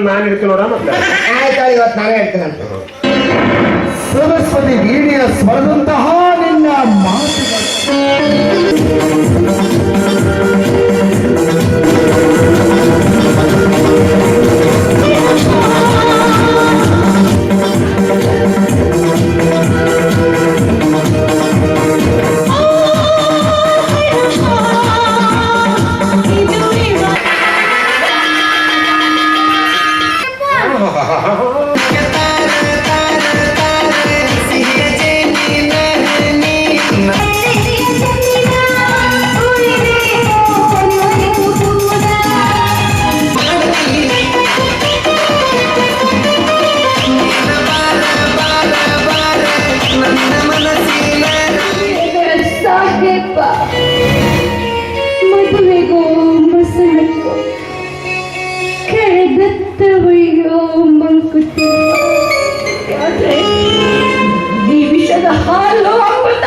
ನಾನು ಇಡ್ತೀನಿ ನೋಡ ಮತ್ತೆ. ಆಯ್ತು, ಇವತ್ತು ನಾನೇ ಹೇಳ್ತೀನಂತ. ಸರಸ್ವತಿ ವೀಡಿಯ ಸ್ವರದಂತಹ ನಿನ್ನ ಮಾತುಗಳು ಮದುವೆಗೋ ಮಸಣಕ್ಕೋ ಕೆಳದತ್ತವಯ್ಯೋ ಮಂಕುತಿ ಈ ವಿಷದ ಹಾಲು ಅಮೃತ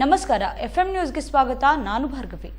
ನಮಸ್ಕಾರ, ಎಫ್ಎಂ ನ್ಯೂಸ್ಗೆ ಸ್ವಾಗತ. ನಾನು ಭಾರ್ಗವಿ.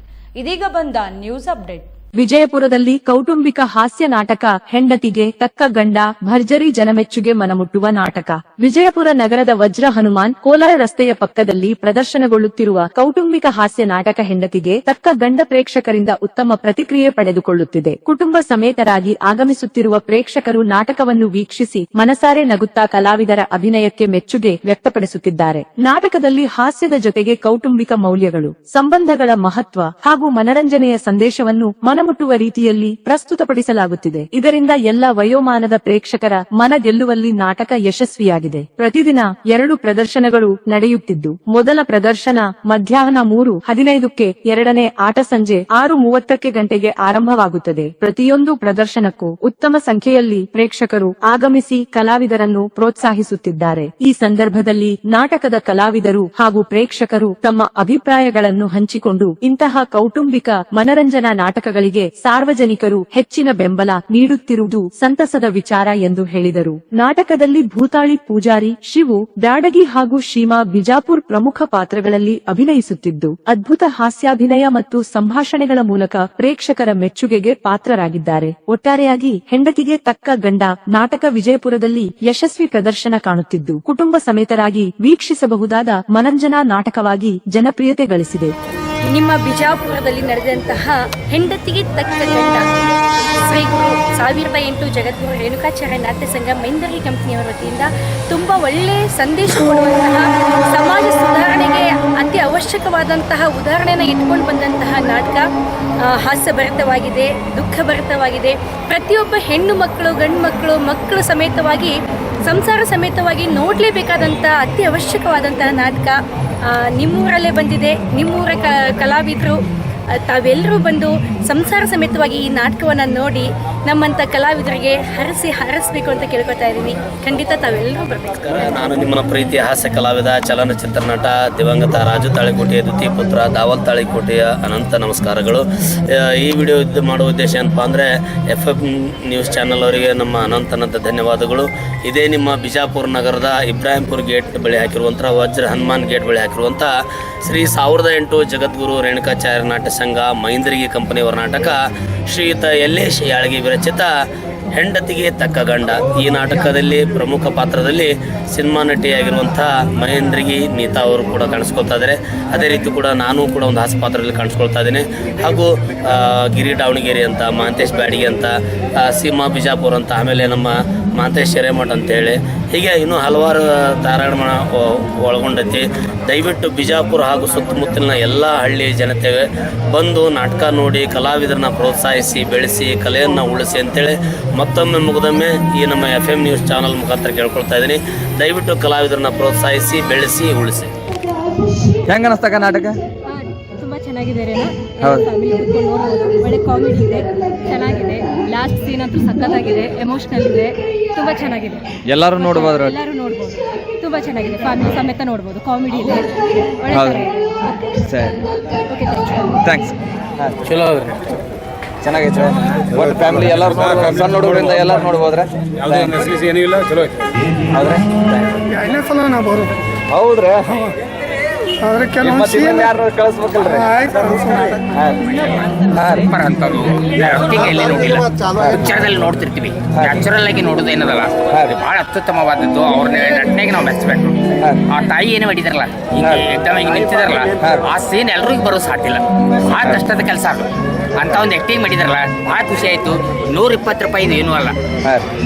ಇದೀಗ ಬಂದ ನ್ಯೂಸ್ ಅಪ್ಡೇಟ್. ವಿಜಯಪುರದಲ್ಲಿ ಕೌಟುಂಬಿಕ ಹಾಸ್ಯ ನಾಟಕ ಹೆಂಡತಿಗೆ ತಕ್ಕ ಗಂಡ ಭರ್ಜರಿ ಜನಮೆಚ್ಚುಗೆ ಮನಮುಟ್ಟುವ ನಾಟಕ. ವಿಜಯಪುರ ನಗರದ ವಜ್ರ ಹನುಮಾನ್ ಕೋಲಾರ ರಸ್ತೆಯ ಪಕ್ಕದಲ್ಲಿ ಪ್ರದರ್ಶನಗೊಳ್ಳುತ್ತಿರುವ ಕೌಟುಂಬಿಕ ಹಾಸ್ಯ ನಾಟಕ ಹೆಂಡತಿಗೆ ತಕ್ಕ ಗಂಡ ಪ್ರೇಕ್ಷಕರಿಂದ ಉತ್ತಮ ಪ್ರತಿಕ್ರಿಯೆ ಪಡೆದುಕೊಳ್ಳುತ್ತಿದೆ. ಕುಟುಂಬ ಸಮೇತರಾಗಿ ಆಗಮಿಸುತ್ತಿರುವ ಪ್ರೇಕ್ಷಕರು ನಾಟಕವನ್ನು ವೀಕ್ಷಿಸಿ ಮನಸಾರೆ ನಗುತ್ತಾ ಕಲಾವಿದರ ಅಭಿನಯಕ್ಕೆ ಮೆಚ್ಚುಗೆ ವ್ಯಕ್ತಪಡಿಸುತ್ತಿದ್ದಾರೆ. ನಾಟಕದಲ್ಲಿ ಹಾಸ್ಯದ ಜೊತೆಗೆ ಕೌಟುಂಬಿಕ ಮೌಲ್ಯಗಳು, ಸಂಬಂಧಗಳ ಮಹತ್ವ ಹಾಗೂ ಮನರಂಜನೆಯ ಸಂದೇಶವನ್ನು ಮುಟ್ಟುವ ರೀತಿಯಲ್ಲಿ ಪ್ರಸ್ತುತಪಡಿಸಲಾಗುತ್ತಿದೆ. ಇದರಿಂದ ಎಲ್ಲ ವಯೋಮಾನದ ಪ್ರೇಕ್ಷಕರ ಮನ ಗೆಲ್ಲುವಲ್ಲಿ ನಾಟಕ ಯಶಸ್ವಿಯಾಗಿದೆ. ಪ್ರತಿದಿನ 2 ಪ್ರದರ್ಶನಗಳು ನಡೆಯುತ್ತಿದ್ದು, ಮೊದಲ ಪ್ರದರ್ಶನ ಮಧ್ಯಾಹ್ನ 3:15ಕ್ಕೆ, ಎರಡನೇ ಆಟ ಸಂಜೆ 6:30 ಗಂಟೆಗೆ ಆರಂಭವಾಗುತ್ತದೆ. ಪ್ರತಿಯೊಂದು ಪ್ರದರ್ಶನಕ್ಕೂ ಉತ್ತಮ ಸಂಖ್ಯೆಯಲ್ಲಿ ಪ್ರೇಕ್ಷಕರು ಆಗಮಿಸಿ ಕಲಾವಿದರನ್ನು ಪ್ರೋತ್ಸಾಹಿಸುತ್ತಿದ್ದಾರೆ. ಈ ಸಂದರ್ಭದಲ್ಲಿ ನಾಟಕದ ಕಲಾವಿದರು ಹಾಗೂ ಪ್ರೇಕ್ಷಕರು ತಮ್ಮ ಅಭಿಪ್ರಾಯಗಳನ್ನು ಹಂಚಿಕೊಂಡು ಇಂತಹ ಕೌಟುಂಬಿಕ ಮನರಂಜನಾ ನಾಟಕಗಳಿಗೆ ಸಾರ್ವಜನಿಕರು ಹೆಚ್ಚಿನ ಬೆಂಬಲ ನೀಡುತ್ತಿರುವುದು ಸಂತಸದ ವಿಚಾರ ಎಂದು ಹೇಳಿದರು. ನಾಟಕದಲ್ಲಿ ಭೂತಾಳಿ ಪೂಜಾರಿ, ಶಿವು ಬ್ಯಾಡಗಿ ಹಾಗೂ ಶೀಮಾ ಬಿಜಾಪುರ್ ಪ್ರಮುಖ ಪಾತ್ರಗಳಲ್ಲಿ ಅಭಿನಯಿಸುತ್ತಿದ್ದು, ಅದ್ಭುತ ಹಾಸ್ಯಾಭಿನಯ ಮತ್ತು ಸಂಭಾಷಣೆಗಳ ಮೂಲಕ ಪ್ರೇಕ್ಷಕರ ಮೆಚ್ಚುಗೆಗೆ ಪಾತ್ರರಾಗಿದ್ದಾರೆ. ಒಟ್ಟಾರೆಯಾಗಿ ಹೆಂಡತಿಗೆ ತಕ್ಕ ಗಂಡ ನಾಟಕ ವಿಜಯಪುರದಲ್ಲಿ ಯಶಸ್ವಿ ಪ್ರದರ್ಶನ ಕಾಣುತ್ತಿದ್ದು, ಕುಟುಂಬ ಸಮೇತರಾಗಿ ವೀಕ್ಷಿಸಬಹುದಾದ ಮನರಂಜನಾ ನಾಟಕವಾಗಿ ಜನಪ್ರಿಯತೆ ಗಳಿಸಿದೆ. ನಿಮ್ಮ ಬಿಜಾಪುರದಲ್ಲಿ ನಡೆದಂತಹ ಹೆಂಡತಿಗೆ ತಕ್ಕ ಗಂಡ ಶ್ರೀ ಗುರು 1008 ಜಗದ್ಗುರು ರೇಣುಕಾಚಾರ್ಯ ನಾಟ್ಯ ಸಂಘ ಮೈಂದರಿ ಕಂಪನಿಯವರ ವತಿಯಿಂದ ತುಂಬ ಒಳ್ಳೆಯ ಸಂದೇಶ ಕೊಡುವಂತಹ, ಸಮಾಜ ಸುಧಾರಣೆಗೆ ಅತಿ ಅವಶ್ಯಕವಾದಂತಹ ಉದಾಹರಣೆಯನ್ನು ಇಟ್ಕೊಂಡು ಬಂದಂತಹ ನಾಟಕ ಹಾಸ್ಯಭರಿತವಾಗಿದೆ, ದುಃಖಭರಿತವಾಗಿದೆ. ಪ್ರತಿಯೊಬ್ಬ ಹೆಣ್ಣು ಮಕ್ಕಳು, ಗಂಡು ಮಕ್ಕಳು, ಮಕ್ಕಳು ಸಮೇತವಾಗಿ, ಸಂಸಾರ ಸಮೇತವಾಗಿ ನೋಡಲೇಬೇಕಾದಂಥ ಅತಿ ಅವಶ್ಯಕವಾದಂತಹ ನಾಟಕ ನಿಮ್ಮೂರಲ್ಲೇ ಬಂದಿದೆ. ನಿಮ್ಮೂರ ಕಲಾವಿದರು ತಾವೆಲ್ಲರೂ ಬಂದು ಸಂಸಾರ ಸಮೇತವಾಗಿ ಈ ನಾಟಕವನ್ನು ನೋಡಿ ನಮ್ಮಂಥ ಕಲಾವಿದರಿಗೆ ಹರಸಬೇಕು ಅಂತ ಕೇಳ್ಕೊತಾ ಇದ್ದೀನಿ. ಖಂಡಿತ ತಾವೆಲ್ಲರೂ ಬರಬೇಕು. ನಾನು ನಿಮ್ಮನ್ನ ಪ್ರೀತಿಯ ಹಾಸ್ಯ ಕಲಾವಿದ, ಚಲನಚಿತ್ರ ನಟ, ದಿವಂಗತ ರಾಜು ತಾಳಿಕೋಟೆಯ ದ್ವಿತೀಯ ಪುತ್ರ ದಾವಲ್ ತಾಳಿಕೋಟೆಯ ಅನಂತ ನಮಸ್ಕಾರಗಳು. ಈ ವಿಡಿಯೋ ಮಾಡುವ ಉದ್ದೇಶ ಏನಪ್ಪ ಅಂದರೆ, ಎಫ್ಎಂ ನ್ಯೂಸ್ ಚಾನಲ್ ಅವರಿಗೆ ನಮ್ಮ ಅನಂತ ಧನ್ಯವಾದಗಳು. ಇದೇ ನಿಮ್ಮ ಬಿಜಾಪುರ ನಗರದ ಇಬ್ರಾಹಿಂಪುರ್ ಗೇಟ್ ಬಳಿ ಹಾಕಿರುವಂಥ ವಜ್ರ ಹನುಮಾನ್ ಗೇಟ್ ಬಳಿ ಹಾಕಿರುವಂಥ ಶ್ರೀ 1008 ಜಗದ್ಗುರು ರೇಣುಕಾಚಾರ್ಯ ನಾಟ್ಯ ಸಂಘ ಮೈಂದರಿಗೆ ಕಂಪನಿಯವರ ನಾಟಕ ಶ್ರೀಯುತ ಯಲ್ಲೇಶ್ ಯಾಳಗಿ ವಿರಚಿತ ಹೆಂಡತಿಗೆ ತಕ್ಕ ಗಂಡ. ಈ ನಾಟಕದಲ್ಲಿ ಪ್ರಮುಖ ಪಾತ್ರದಲ್ಲಿ ಸಿನಿಮಾ ನಟಿಯಾಗಿರುವಂಥ ಮಹೇಂದ್ರಗಿ ನೀತಾ ಅವರು ಕೂಡ ಕಾಣಿಸ್ಕೊಳ್ತಾ ಇದ್ದಾರೆ. ಅದೇ ರೀತಿ ಕೂಡ ನಾನು ಕೂಡ ಒಂದು ಹಾಸ್ಯ ಪಾತ್ರದಲ್ಲಿ ಕಾಣಿಸ್ಕೊಳ್ತಾ ಇದ್ದೀನಿ. ಹಾಗೂ ಗಿರಿ ದಾವಣಗೆರೆ ಅಂತ, ಮಹಂತೇಶ್ ಬ್ಯಾಡಿಗೆ ಅಂತ, ಸೀಮಾ ಬಿಜಾಪುರ ಅಂತ, ಆಮೇಲೆ ನಮ್ಮ ಮಹಂತೇಶ್ ಹಿರೇಮಠ ಅಂತೇಳಿ, ಹೀಗೆ ಇನ್ನೂ ಹಲವಾರು ಧಾರಾವಾಹಿ ಒಳಗೊಂಡೈತಿ. ದಯವಿಟ್ಟು ಬಿಜಾಪುರ ಹಾಗೂ ಸುತ್ತಮುತ್ತಲಿನ ಎಲ್ಲ ಹಳ್ಳಿ ಜನತೆ ಬಂದು ನಾಟಕ ನೋಡಿ ಕಲಾವಿದರನ್ನ ಪ್ರೋತ್ಸಾಹಿಸಿ, ಬೆಳೆಸಿ, ಕಲೆಯನ್ನು ಉಳಿಸಿ ಅಂತೇಳಿ ಮತ್ತೊಮ್ಮೆ ಮುಗಿದೊಮ್ಮೆ ಈ ನಮ್ಮ FM ನ್ಯೂಸ್ ಚಾನಲ್ ಮುಖಾಂತರ ಕೇಳ್ಕೊಳ್ತಾ ಇದ್ದೀನಿ. ದಯವಿಟ್ಟು ಕಲಾವಿದರನ್ನ ಪ್ರೋತ್ಸಾಹಿಸಿ, ಬೆಳೆಸಿ, ಉಳಿಸಿ. ಹೆಂಗ ಅನಿಸ್ತಾಕ ನಾಟಕ? ತುಂಬ ಚೆನ್ನಾಗಿದೆ ರೀ. ಫ್ಯಾಮಿಲಿ ಕೂತ್ಕೊಂಡು ನೋಡ್ಬೋದು. ಒಳ್ಳೆ ಕಾಮಿಡಿ ಇದೆ, ಚೆನ್ನಾಗಿದೆ. ಲಾಸ್ಟ್ ಸೀನ್ ಅಂತೂ ಸಖತ್ತಾಗಿದೆ, ಎಮೋಷನಲ್ ಇದೆ, ತುಂಬ ಚೆನ್ನಾಗಿದೆ. ಎಲ್ಲರೂ ನೋಡ್ಬೋದು. ಎಲ್ಲರೂ ನೋಡ್ಬೋದು, ತುಂಬ ಚೆನ್ನಾಗಿದೆ. ಫ್ಯಾಮಿಲಿ ಸಮೇತ ನೋಡ್ಬೋದು. ಕಾಮಿಡಿ ಇದೆ, ಒಳ್ಳೆ ಸರಿ ಥ್ಯಾಂಕ್ಸ್ ಹಾಂ ಚಲೋ ಅದ್ರಿ ಚೆನ್ನಾಗೈತೆ ಒಟ್ಟು ಫ್ಯಾಮಿಲಿ ಎಲ್ಲರೂ ನೋಡ್ಬೋದು, ಸಣ್ಣ ಹುಡುಗರಿಂದ ಎಲ್ಲರೂ ನೋಡ್ಬೋದ್ರೆ ಏನಿಲ್ಲ ಚಲೋ ಐತೆ. ಹೌದ್ರಾ ಎರಡನೇ ಸಲ ನಾ ಬರೋದು ಹೌದ್ರಾ ಆದ್ರೆ ಕೆಲವೊಂದು ಮತ್ತೆ ಇನ್ನೊಂದು ಯಾರು ಕಳಿಸ್ಬೇಕಲ್ರಿ ಹಾಂ ಹಾಂ ರೀ ಅಂತದ್ದು ಎಲ್ಲಿ ನೋಡಿಲ್ಲ ಪಿಕ್ಚರ್ದಲ್ಲಿ ನೋಡ್ತಿರ್ತೀವಿ ನ್ಯಾಚುರಲ್ ಆಗಿ ನೋಡೋದು ಏನದಲ್ಲ ಅದು ಬಹಳ ಅತ್ಯುತ್ತಮವಾದದ್ದು ಅವ್ರ ನಟನೆಗೆ ನಾವು ಮೆಚ್ಚಬೇಕು. ಆ ತಾಯಿ ಏನು ಮಾಡಿದಾರಲ್ಲ ಈಗ ಎಕ್ದಮ್ ಹಿಂಗೆ ನಿಂತಿದಾರಲ್ಲ ಆ ಸೀನ್ ಎಲ್ರಿಗೂ ಬರೋ ಸಾಟಿಲ್ಲ. ಭಾಳ ಕಷ್ಟದ ಕೆಲಸ ಅದು. ಅಂತ ಒಂದು ಆ್ಯಕ್ಟಿಂಗ್ ಮಾಡಿದಾರಲ್ಲ ಭಾಳ ಖುಷಿ ಆಯಿತು. 120 ರೂಪಾಯಿ ಇದು ಏನೂ ಅಲ್ಲ,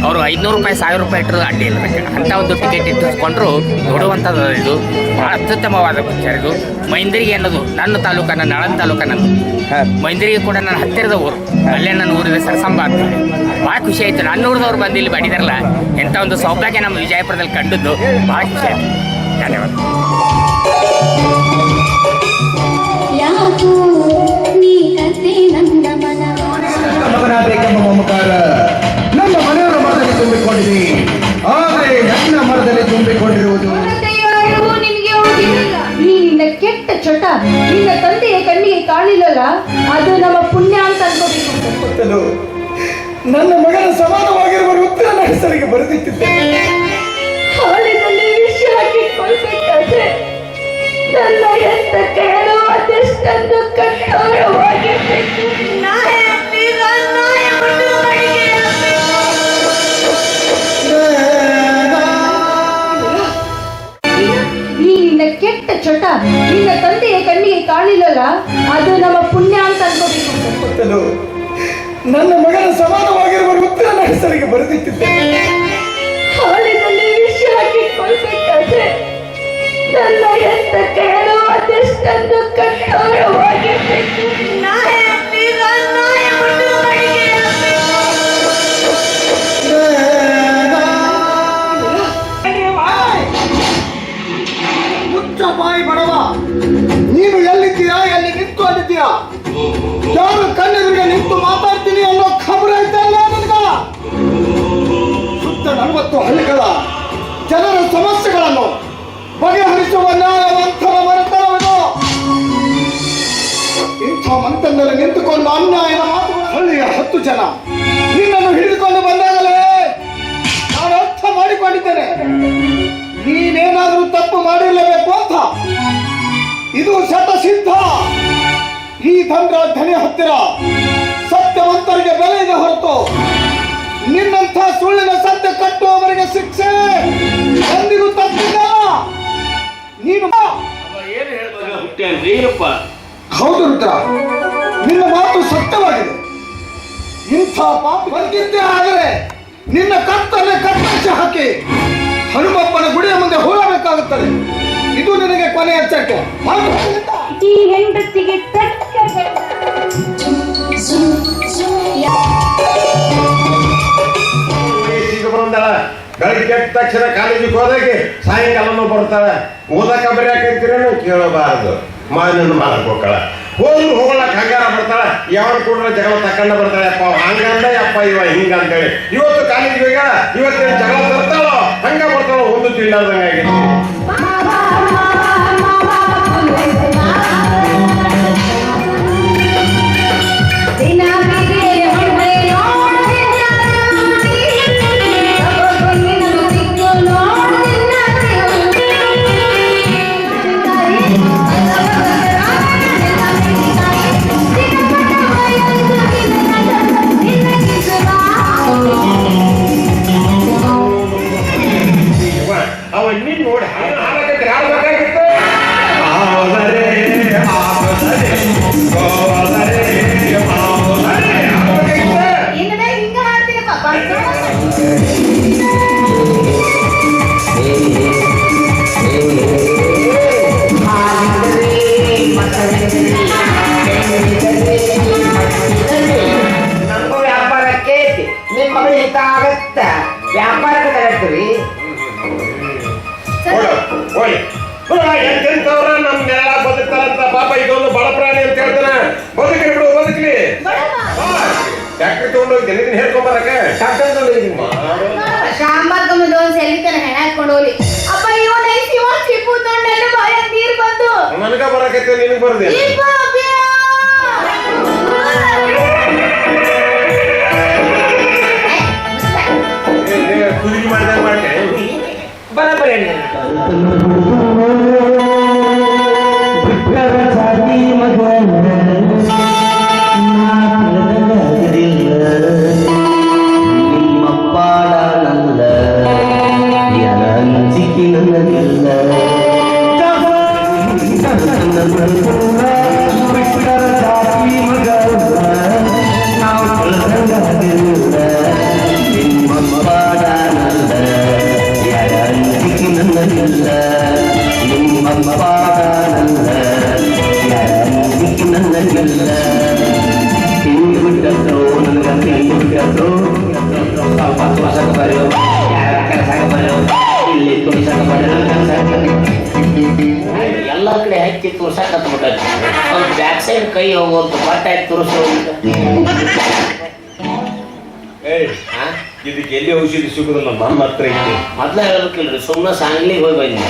ಅವರು 500 ರೂಪಾಯಿ 1000 ರೂಪಾಯಿ ಇಟ್ಟರು ಅಡ್ಡಿ ಇಲ್ಲ. ಅಂತ ಒಂದು ಟಿಕೆಟ್ ಇಟ್ಟುಕೊಂಡ್ರು ನೋಡುವಂಥದ್ದು ಇದು ಭಾಳ ಅತ್ಯುತ್ತಮವಾದ ಪಿಕ್ಚರ್ ಇದು. ಮೈಂದರಿಗೆ ಅನ್ನೋದು ನನ್ನ ತಾಲೂಕ, ನನ್ನ ಆಳಂದ ತಾಲೂಕ ನಂದು. ಮೈಂದರಿಗೆ ಕೂಡ ನನ್ನ ಹತ್ತಿರದ ಊರು, ಅಲ್ಲೇ ನನ್ನ ಊರಿನ ಸರಸಂಬ ಅಂತ. ಭಾಳ ಖುಷಿ ಆಯಿತು. ನನ್ನ ಊರಿದವ್ರು ಬಂದು ಇಲ್ಲಿ ಮಾಡಿದಾರಲ್ಲ, ಎಂಥ ಒಂದು ಸೌಭಾಗ್ಯ ನಮ್ಮ ವಿಜಯಪುರದಲ್ಲಿ ಕಂಡದ್ದು. ಭಾಳ ಖುಷಿ ಆಯಿತು. ಧನ್ಯವಾದ. ಮಗನಾಗಬೇಕೆಂಬ ಮಮಕಾರ ನಮ್ಮ ಮನೆಯವರ ಮರದಲ್ಲಿ ತುಂಬಿಕೊಂಡಿದೆ, ಆದರೆ ನನ್ನ ಮರದಲ್ಲಿ ತುಂಬಿಕೊಂಡಿರುವುದು ನಿನಗೆ ಹೋಗಿಲ್ಲ. ನಿನ್ನ ಕೆಟ್ಟ ಚಟ ನಿನ್ನ ತಂದೆಯ ಕಣ್ಣಿಗೆ ಕಾಣಿಲ್ಲಲ್ಲ, ಅದು ನಮ್ಮ ಪುಣ್ಯ ಅಂತ ಅನ್ಕೋಬೇಕು. ನನ್ನ ಮಗನ ಸಮಾನವಾಗಿರುವ ರುದ್ರನ ಹೆಸರಿಗೆ ಬರೆದಿಟ್ಟಿದ್ದೆ. ಹಾಲಿನಲ್ಲಿ ವಿಷ ಹಾಕಿಕೊಳ್ಬೇಕಾದ್ರೆ ನನ್ನ ಎಂತ ಕೇಳು ಅದೆಷ್ಟೊಂದು ಕಠೋರವಾಗಿರ್ಬೇಕು. ನಿನ್ನ ಕೆಟ್ಟ ಚಟ ನಿನ್ನ ತಂದೆಯ ಕಣ್ಣಿಗೆ ಕಾಣಿಲ್ಲಲ್ಲ, ಅದು ನಮ್ಮ ಪುಣ್ಯ ಅಂತ ಅನ್ಕೋಬೇಕು. ನನ್ನ ಮಗನ ಸಮಾನವಾಗಿರುವ ರುದ್ರನ ಹೆಸರಿಗೆ ಬರೆದಿಟ್ಟಿದ್ದೆ. ಹಾಲಿನಲ್ಲಿ ವಿಷ ಹಾಕಿಕೊಳ್ಬೇಕಾದ್ರೆ ನನ್ನ ಎಂತ ಕೇಳು ಅದೆಷ್ಟೊಂದು ಕಠೋರವಾಗಿರ್ಬೇಕು. ಬಾಯಿ ಬಡವ, ನೀನು ಎಲ್ಲಿದ್ದೀರಾ? ಎಲ್ಲಿ ನಿಂತು ಅಲ್ಲಿದ್ದೀರಾ? ಯಾರು ಕಣ್ಣೆದುರಿಗೆ ನಿಂತು ಮಾತಾಡ್ತೀನಿ ಅನ್ನೋ ಖಬರ ಐತಲ್ಲ ನನಗ? ಸುತ್ತ 40 ಹಳ್ಳಿಗಳ ಜನರ ಸಮಸ್ಯೆಗಳನ್ನು ಬಗೆಹರಿಸುವ ನ್ಯಾಯವಂತರ ಮನೆತನವಿದು. ಇಂಥ ಮಂತಂದಲ್ಲಿ ನಿಂತುಕೊಂಡು ಅನ್ಯಾಯದ ಮಾತುಗಳು ಹಳ್ಳಿಯ 10 ಜನ ನಿನ್ನನ್ನು ಹಿಡಿದುಕೊಂಡು ಬಂದಾಗಲೇ ನಾನು ಅರ್ಥ ಮಾಡಿಕೊಂಡಿದ್ದೇನೆ, ನೀನೇನಾದರೂ ತಪ್ಪು ಮಾಡಿರಲೇಬೇಕು ಅಂತ. ಇದು ಶತಸಿದ್ಧ. ಈ ದಂಡ್ರ ಧನಿ ಹತ್ತಿರ ಸತ್ಯವಂತರಿಗೆ ಬೆಲೆ ಇದೆ ಹೊರತು ನಿನ್ನಂಥ ಸುಳ್ಳಿನ ಸತ್ಯ ಕಟ್ಟುವವರಿಗೆ ಶಿಕ್ಷೆ ಎಂದಿಗೂ ತಪ್ಪಿಲ್ಲ. ನೀನು ಹೌದು ರುದ್ರ, ನಿನ್ನ ಮಾತು ಸತ್ಯವಾಗಿದೆ. ಇಂಥ ಪಾಪ ಬಂದಿದ್ದೇ ಆದರೆ ನಿನ್ನ ಕತ್ತಲೆ ಕತ್ತರಿಸಿ ಹಾಕಿ ಹನುಮಪ್ಪನ ಗುಡಿಯ ಮುಂದೆ ಹೂಳಬೇಕಾಗುತ್ತದೆ. ಇದು ನಿನಗೆ ಕೊನೆ ಎಚ್ಚರಿಕೆ. ಈ ಹೆಂಡತಿಗೆ ತಕ್ಕ ಬೆಳಿಗ್ಗೆ ಎದ್ದ ತಕ್ಷಣ ಕಾಲೇಜಿಗೆ ಹೋದಾಗೆ ಸಾಯಂಕಾಲನೂ ಬರ್ತಾಳೆ. ಓದಕ ಬರೆಯಾಕಂತೀರೇನು ಕೇಳಬಾರದು. ಮಾನನ್ನು ಮಾಡಕ್ ಹೋಗ್ತಾಳ. ಹೋಗ್ಲಕ್ ಹಂಗಾರ ಬರ್ತಾಳೆ. ಯಾವನ್ ಕೂಡ ಜಗಳ ತಕೊಂಡ ಬರ್ತಾಳೆ. ಅಪ್ಪ ಹಂಗಂದ ಅಪ್ಪ ಇವ ಹಿಂಗ ಅಂತೇಳಿ ಇವತ್ತು ಕಾಲೇಜಿಗೆ ಹೋಗ ಇವತ್ತೇನು ಜಗಳ ತರ್ತಾಳೋ ಹಂಗ ಬರ್ತಾಳೋ ಒಂದು ತಿಳಿದಂಗಾಗಿದೆ. ನಮಗೂ ವ್ಯಾಪಾರಕ್ಕೆ ನಿಮ್ಮ ಮಗಳು ಹಿತ ಆಗತ್ತ. ವ್ಯಾಪಾರಕ್ಕೆ ತಗೊಳ್ತೀವಿ. ಎಂತೆಂತವ್ರ ನಮ್ನೆಲ್ಲ ಬದುಕ್ತಾರಂತ. ಪಾಪ ಇದೊಂದು ಬಡ ಪ್ರಾಣಿ ಅಂತ ಹೇಳ್ತಾನೆ. ಬದುಕಲಿ ಬಿಡು, ಬದುಕಲಿ. ಟ್ಯಾಕ್ಟ್ರಿ ತಗೊಂಡೋಗಿ ಇದನ್ನ ಹೇಳ್ಕೊಂಬರಕ್ಕೆ ಶಾಂಬಾರ್ಗ ಮುಂದೆ ಒಂದ್ ಸೆಲ್ವಿ ತನ ಹೆಣ ಹಾಕೊಂಡು ಹೋಗ್ಲಿ. ಅಪ್ಪ ಇವನ್ ಸಿಪ್ಪು ತೊಂಡೆಲ್ಲ ಬಾಯ ನೀರ್ ಬಂದು ನನಗ ಬರಕೈತೆ ನಿನಗೆ ಬರ್ದೆ ಕುದುಗಿ ಮಾಡ್ದಂಗೆ ಮಾಡ್ತೆ ಬರಬರಿ ಎಲ್ಲ ಕಡೆ ಹಚ್ಚಿ ತುರ್ಸಕ್ ಹತ್ಬಿಟ್ಟೈತಿ ಒಂದು ಬ್ಯಾಕ್ ಸೈಡ್ ಕೈ ಹೋಗುವಂತ ಬಟ್ಟೆ ಆಯ್ತು ತುರ್ಸು ಇದಕ್ಕೆ ಎಲ್ಲಿ ಔಷಧಿ ಸಿಗುದಿಲ್ಲ ನಮ್ಮ ಹತ್ರ ಐತಿ ಮೊದ್ಲ ಹೇಳ್ಬೇಕಿಲ್ರಿ ಸುಮ್ಮನೆ ಸಾಂಗ್ಲಿಗೆ ಹೋಗಿ ಬಂದಿನಿ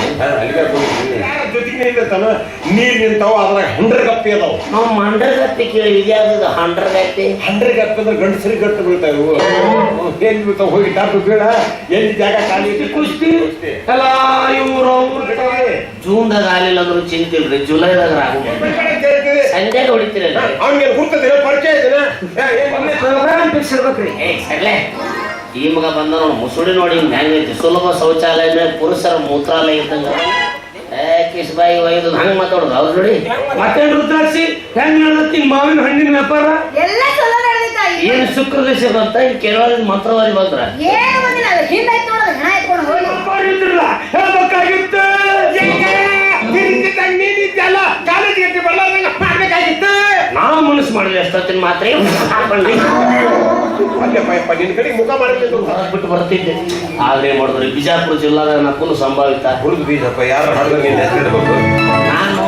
ನೀರ್ ನಿಂತಾವ ಅದ್ರಾಗ 100 ಗಪ್ಪಿ ಅದಾವ ನಾವು ಮಂಡ್ರಗತ್ತಿ ಕೇಳಿ ಇದ್ಯಾವ್ದು 100 ಗತ್ತಿ 100 ಗಪ್ಪಿ ಅಂದ್ರೆ ಗಂಡಸರಿಗೆ ಗಟ್ಟು ಬೀಳ್ತಾವೆ ಎಲ್ಲಿ ಬೀಳ್ತಾವ ಹೋಗಿ ಡಾಕ್ಟರ್ ಬೇಡ ಎಲ್ಲಿ ಜಾಗ ಖಾಲಿ ಕುಸ್ತಿ ಎಲ್ಲ ಇವ್ರು ಜೂನ್ದಾಗ ಆಗ್ಲಿಲ್ಲ ಅಂದ್ರೂ ಚಿಂತಿಲ್ರಿ ಜುಲೈದಾಗ ಸಂಜೆ ಹೊಡಿತೀರಲ್ಲ ಅವ್ನಿಗೆ ಗುರ್ತದೆ ಪರಿಚಯ ಇದೆನಾ ಪ್ರೋಗ್ರಾಮ್ ಫಿಕ್ಸ್ ಇರ್ಬೇಕ್ರಿ ಸರ್ಲೆ ಈ ಮಗ ಬಂದ ನೋಡಿ ಮುಸುಡಿ ನೋಡಿ ಹೆಂಗೈತಿ ಸುಲಭ ಶೌಚಾಲಯ ಪುರುಷರ ಮೂತ್ರಾಲಯ ಇದ್ದಂಗ ಕಿಸ್ಬಾಯಿ ಒಯ್ದು ಹಂಗ ಮಾತಾಡೋದು ಅವ್ರು ನೋಡಿ ಮತ್ತೇನ್ ರುದ್ರಾಕ್ಷಿ ಹೆಂಗ್ ಹೇಳತ್ತಿ ಮಾವಿನ ಹಣ್ಣಿನ ವ್ಯಾಪಾರ ಎಲ್ಲ ಚಲೋ ನಡೆದಿತ್ತ ಏನ್ ಶುಕ್ರ ದಿವಸ ಬಂತ ಇನ್ ಕೆಲವೊಂದು ಮಂತ್ರವಾದಿ ಬಂದ್ರ ಏನು ಬಂದಿಲ್ಲ ಅದು ಹಿಂದಾಯ್ತು ನೋಡೋದು ಹೆಣ ಹಾಕೊಂಡು ಹೋಗಿ ಹೇಳ್ಬೇಕಾಗಿತ್ತು ಕಾಲೇಜ್ ಗಟ್ಟಿ ಬರ್ಲಾರ್ದಂಗ ಮಾಡ್ಬೇಕಾಗಿತ್ತು ನಾವು ಮನಸ್ಸು ಮಾಡಿದ್ವಿ ಎಷ್ಟೊತ್ತಿನ ಮಾತ್ರ ಹಾಕೊಂಡ್ರಿ ಅಲ್ಲಪ್ಪ ನಿನ್ ಕಡೆ ಮುಖ ಮಾಡಿದ್ದು ಬಿಟ್ಟು ಬರ್ತಿದ್ದೆ ಆದ್ರೆ ಏನ್ ಮಾಡಿದ್ರಿ ಬಿಜಾಪುರ ಜಿಲ್ಲಾದಾಗ ನಕ್ಕಲು ಸಂಭಾವಿತ ಹುಡುಗ ಬೀಜಪ್ಪ ಯಾರು ಹಾಡ್ದ ನೀನ್ ಹೆಸರಿಡ್ಬೇಕು ನಾನು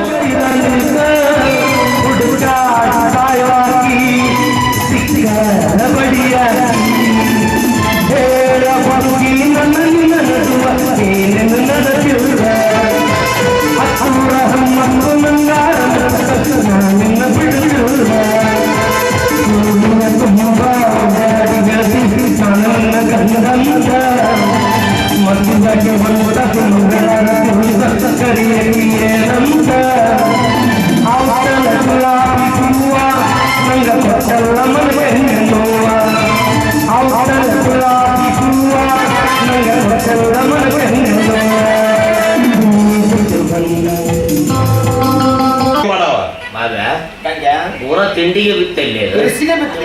ಊರ ತಿಂಡಿಗೆ ಬಿತ್ತಲ್ಲಿ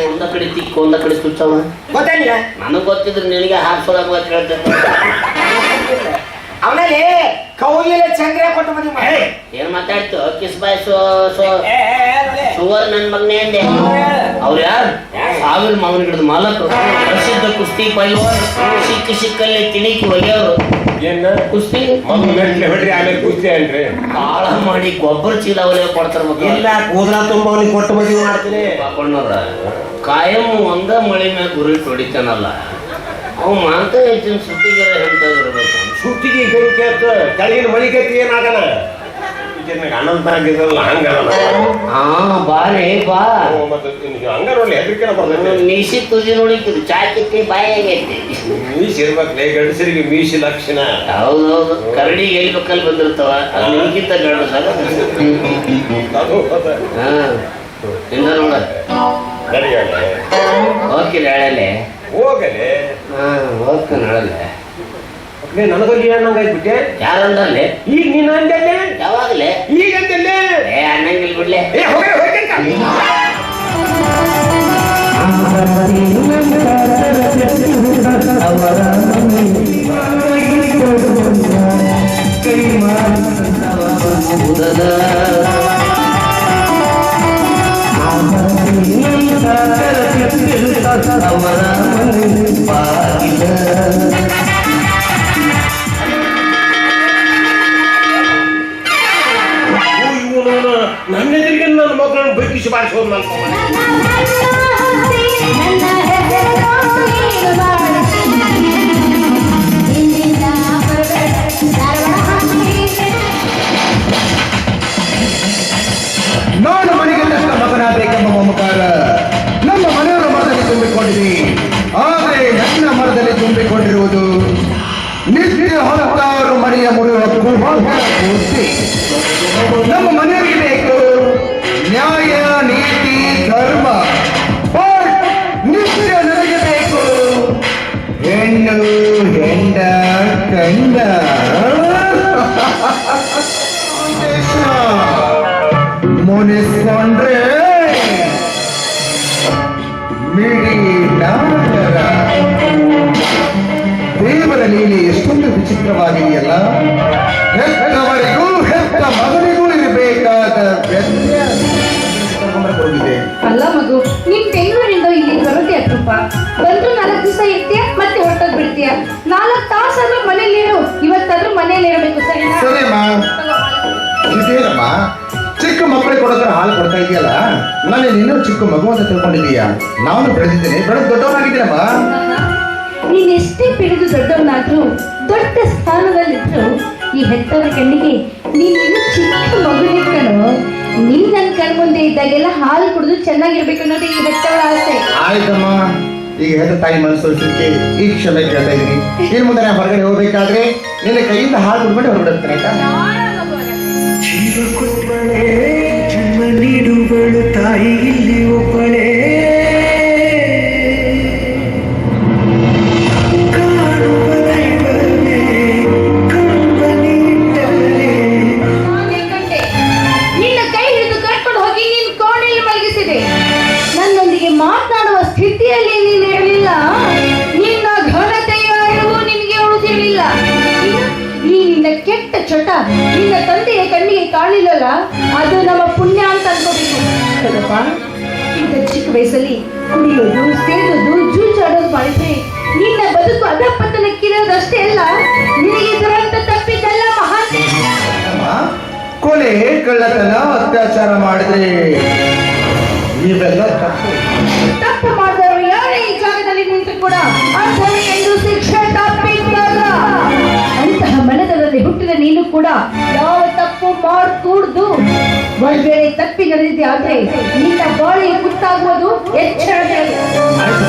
ಒಂದ ಕಡೆ ತಿಕ್ಕು ಒಂದ ಕಡೆ ಸುಚ್ಚವ ಗೊತ್ತಾಗಿಲ್ಲ ನನಗ್ ಗೊತ್ತಿದ್ರೆ ನಿನಗೆ ಹಾಕ್ಸೋದಾಗ ಗೊತ್ತ ಹೇಳ್ತೇನೆ ಅವನಲ್ಲಿ ಕೌಲಿಲ ಚಂದ್ರ ಕೊಟ್ಟು ಮದುವೆ ಏನ್ ಮಾತಾಡ್ತು ಕಿಸ್ಬಾಯ್ ಸುವರ್ ನನ್ ಮಗನೇ ಅಂದೆ ಅವ್ರು ಯಾರು ಸಾವಿರ ಮಾವನ ಗಿಡದ ಮಾಲಕರು ಪ್ರಸಿದ್ಧ ಕುಸ್ತಿ ಪೈಲ್ವಾನ್ ಸಿಕ್ಕಲ್ಲಿ ತಿಣಿಕಿ ಒಗೆಯವರು ಏನ ಕುಸ್ತಿ ಮೆಟ್ಲೆ ಹೊಡ್ರಿ ಆಮೇಲೆ ಕುಸ್ತಿ ಅನ್ರಿ ಕಾಳ ಮಾಡಿ ಗೊಬ್ಬರ ಚೀಲ ಅವರೇ ಕೊಡ್ತಾರ ಇಲ್ಲ ಕೂದಲ ತುಂಬ ಅವನಿಗೆ ಕೊಟ್ಟು ಮದುವೆ ಮಾಡ್ತೀನಿ ಪಾಕೊಂಡ್ರ ಕಾಯಂ ಒಂದ ಮಳಿ ಮ್ಯಾಗ ಗುರಿ ಹೊಡಿತಾನಲ್ಲ ಅವ್ ಮಾಂತ ಹೆಚ್ಚಿನ ಸುತ್ತಿಗೆರೆ ಅಂತ ಇರ್ಬೇಕು ಸುತ್ತಿಗೆ ಕೇಳ್ತ ಕೆಳಗಿನ ಮಳಿ ಕತ್ತಿ ಏನಾಗಲ್ಲ ಅನಂತ ಆಗಿದ್ರಲ್ಲ ಹಂಗಲ್ಲ ಹಾ ಬಾರೇ ಬಾ ಮತ್ತೆ ಹಂಗ ನೋಡಿ ಹೆದರಿಕೆನ ಬರ್ತೈತೆ ಮೀಸಿ ತುದಿ ನೋಡಿಕ್ಕಿದ್ರು ಚಾಕಿತ್ತಿ ಬಾಯಿ ಆಗೈತಿ ಮೀಸಿ ಇರ್ಬೇಕ್ಲೆ ಗಂಡಸರಿಗೆ ಮೀಸಿ ಲಕ್ಷಣ ಹೌದೌದು ಕರಡಿ ಎಲ್ಲಿ ಬೇಕಲ್ಲಿ ಬಂದಿರ್ತಾವ ಅದು ನಿಮ್ಗಿಂತ ಗಂಡು ಸರ್ ಹಾ ಇಂದ ನೋಡ ಹೋಗ್ಕಿಲ್ಲ ಹೇಳಲೆ ಹೋಗಲೆ ಹಾ ಹೋಗ್ತಾನೆ ಹೇಳಲೆ ನನಗಲ್ಲಿ ಅನ್ನಂಗಾಯ್ಬಿಟ್ಟೆ ಯಾರಂದ್ರೆ ಈಗ ನೀನು ಅಂದಲ್ಲೇ ಯಾವಾಗಲೇ ಈಗ ಅಂದಲ್ಲೇ ಏ ಅನ್ನಂಗಿಲ್ ಬಿಡ್ಲೆ ನನ್ನ ಎದುರಿಗೆ ನನ್ನ ಮಕ್ಕಳನ್ನು ಬೈಕಿಸಿ ಬಾರಿಸೋದು ನನ್ನ ಮಾಡುವುದು ನಿತ್ಯ ಹತ್ತಾರು ಮನೆಯ ಮುರಿಯುವ ಕುಮಾರ ಮೂರ್ತಿ. ನಮ್ಮ ಮನೆಯವರಿಗೆ ಬೇಕು ನ್ಯಾಯ ನೀತಿ ಧರ್ಮ. ಬಟ್ ನಿತ್ಯ ನನಗೆ ಬೇಕು ಹೆಣ್ಣು ಹೆಂಡ ಕಂಡ. ಮುನಿಸ್ಕೊಂಡ್ರೆ ಮಿಡಿ ನಾಗರ. ದೇವರ ಲೀಲೆ ಎಷ್ಟೊಂದು ವಿಚಿತ್ರವಾಗಿದೆಯಲ್ಲ. ಹೆತ್ತವರಿಗೂ ಹೆತ್ತ ಮಗನಿಗೂ ಇರಬೇಕಾದ ವ್ಯತ್ಯಾಸ ಹೋಗಿದೆ. ಅಲ್ಲ ಮಗು, ನೀನ್ ಬೆಂಗಳೂರಿಂದ ಇಲ್ಲಿ ಬರೋದೇ ಅಪರೂಪ. ಬಂದ್ರು 4 ದಿವಸ ಇರ್ತೀಯ, ಮತ್ತೆ ಹೊರಟೋಗ್ ಬಿಡ್ತೀಯ. 4 ತಾಸಾದ್ರೂ ಮನೇಲಿ ಇರು. ಇವತ್ತಾದ್ರೂ ಮನೇಲಿ ಇರಬೇಕು, ಸರಿನಾ? ಸರಿಯಮ್ಮ. ಇದೇನಮ್ಮ ಚಿಕ್ಕ ಮಕ್ಕಳಿಗೆ ಕೊಡೋದ್ರ ಹಾಲು ಕೊಡ್ತಾ ಇದೆಯಲ್ಲ, ನಾನು ಇನ್ನೂ ಚಿಕ್ಕ ಮಗು ಅಂತ ತಿಳ್ಕೊಂಡಿದೀಯ. ನಾನು ಬೆಳೆದಿದ್ದೇನೆ, ಬೆಳೆದು ದೊಡ್ಡವನಾಗಿದ್ದೀನಮ್ಮ. ನೀನ್ ಎಷ್ಟೇ ಬೆಳೆದು ದೊಡ್ಡವನಾದ್ರೂ, ದೊಡ್ಡ ಸ್ಥಾನದಲ್ಲಿದ್ರು ಈ ಹೆತ್ತವರ ಕಣ್ಣಿಗೆ ನೀನು ಚಿಕ್ಕ ಮಗುವಿನ ಕಣೋ. ನೀನ್ ನನ್ ಕಣ್ ಮುಂದೆ ಇದ್ದಾಗೆಲ್ಲ ಹಾಲು ಕುಡಿದು ಚೆನ್ನಾಗಿರ್ಬೇಕು ಅನ್ನೋದು ಈ ಹೆತ್ತವರ ಆಸೆ. ಆಯ್ತಮ್ಮ, ಈಗ ಹೆತ್ತ ತಾಯಿ ಮನಸ್ಸೋದಕ್ಕೆ ಈ ಕ್ಷಮೆ ಕೇಳ್ತಾ ಇದೀನಿ. ಇನ್ನು ಮುಂದೆ ನಾನು ಹೊರಗಡೆ ಹೋಗ್ಬೇಕಾದ್ರೆ ನಿನ್ನ ಕೈಯಿಂದ ಹಾಲು ಕುಡ್ಕೊಂಡು ಹೊರಗಡೆ ಆಯ್ತಾ? ಜೀವ ಕೊಟ್ಟಳೆ ಜನ್ಮ ನೀಡುವಳು ತಾಯಿ ಇಲ್ಲಿ ಒಬ್ಬಳೇ. ಕಾಣುವ ದೈವವೇ ಕಂಬನಿಟ್ಟಳೆ. ನಿನ್ನ ಕೈ ಹಿಡಿದು ಕರ್ಕೊಂಡು ಹೋಗಿ ನೀನ್ ಕೋಣೆಯಲ್ಲಿ ಮಲಗಿಸಿದೆ. ನನ್ನೊಂದಿಗೆ ಮಾತನಾಡುವ ಸ್ಥಿತಿಯಲ್ಲಿ ನೀನು ಇರಲಿಲ್ಲ. ನಿನ್ನ ಘನತೆಯ ಅರಿವು ನಿನಗೆ ಉಳಿದಿರಲಿಲ್ಲ. ಈ ನಿನ್ನ ಕೆಟ್ಟ ಚಟ ನಿನ್ನ ತಂದೆಯ ಕಣ್ಣಿಗೆ ಕಾಣಿಲ್ಲಲ್ಲ, ಅದು ನಮ್ಮ ಪುಣ್ಯ ಅಂತ ಅನ್ಕೋಬೇಕು. ಹೌದಪ್ಪ, ಇಂಥ ಚಿಕ್ಕ ವಯಸ್ಸಲ್ಲಿ ಕುಡಿಯೋದು, ಸೇದೋದು, ಜೂಜಾಡೋದು ಮಾಡಿದ್ರೆ ನಿನ್ನ ಬದುಕು ಅಧಪತನಕ್ಕಿರೋದಷ್ಟೇ ಅಲ್ಲ, ನಿನಗೆ ದುರಂತ ತಪ್ಪಿದ್ದಲ್ಲ ಮಹಾನ್. ಕೊಲೆ, ಕಳ್ಳತನ, ಅತ್ಯಾಚಾರ ಮಾಡಿದ್ರೆ ಇವೆಲ್ಲ ತಪ್ಪು. ತಪ್ಪು ಮಾಡಿದವರು ಯಾರೇ ಈ ಜಾಗದಲ್ಲಿ ನಿಂತು ಕೂಡ ಅಂಥವೇ ಎಂದು ಶಿಕ್ಷೆ ತಪ್ಪಿದ್ದಲ್ಲ. ಅಂತಹ ಮನದಲ್ಲಿ ಹುಟ್ಟಿದ ನೀನು ಕೂಡ ಯಾವ ತಪ್ಪು ಮಾಡಕೂಡ್ದು. ಒಂದ್ ವೇಳೆ ತಪ್ಪಿ ನಡೆದಿದೆ ಆದ್ರೆ ನಿನ್ನ ಬಾಳಿ ಗುತ್ತಾಗುವುದು ಎಚ್ಚರವೇ.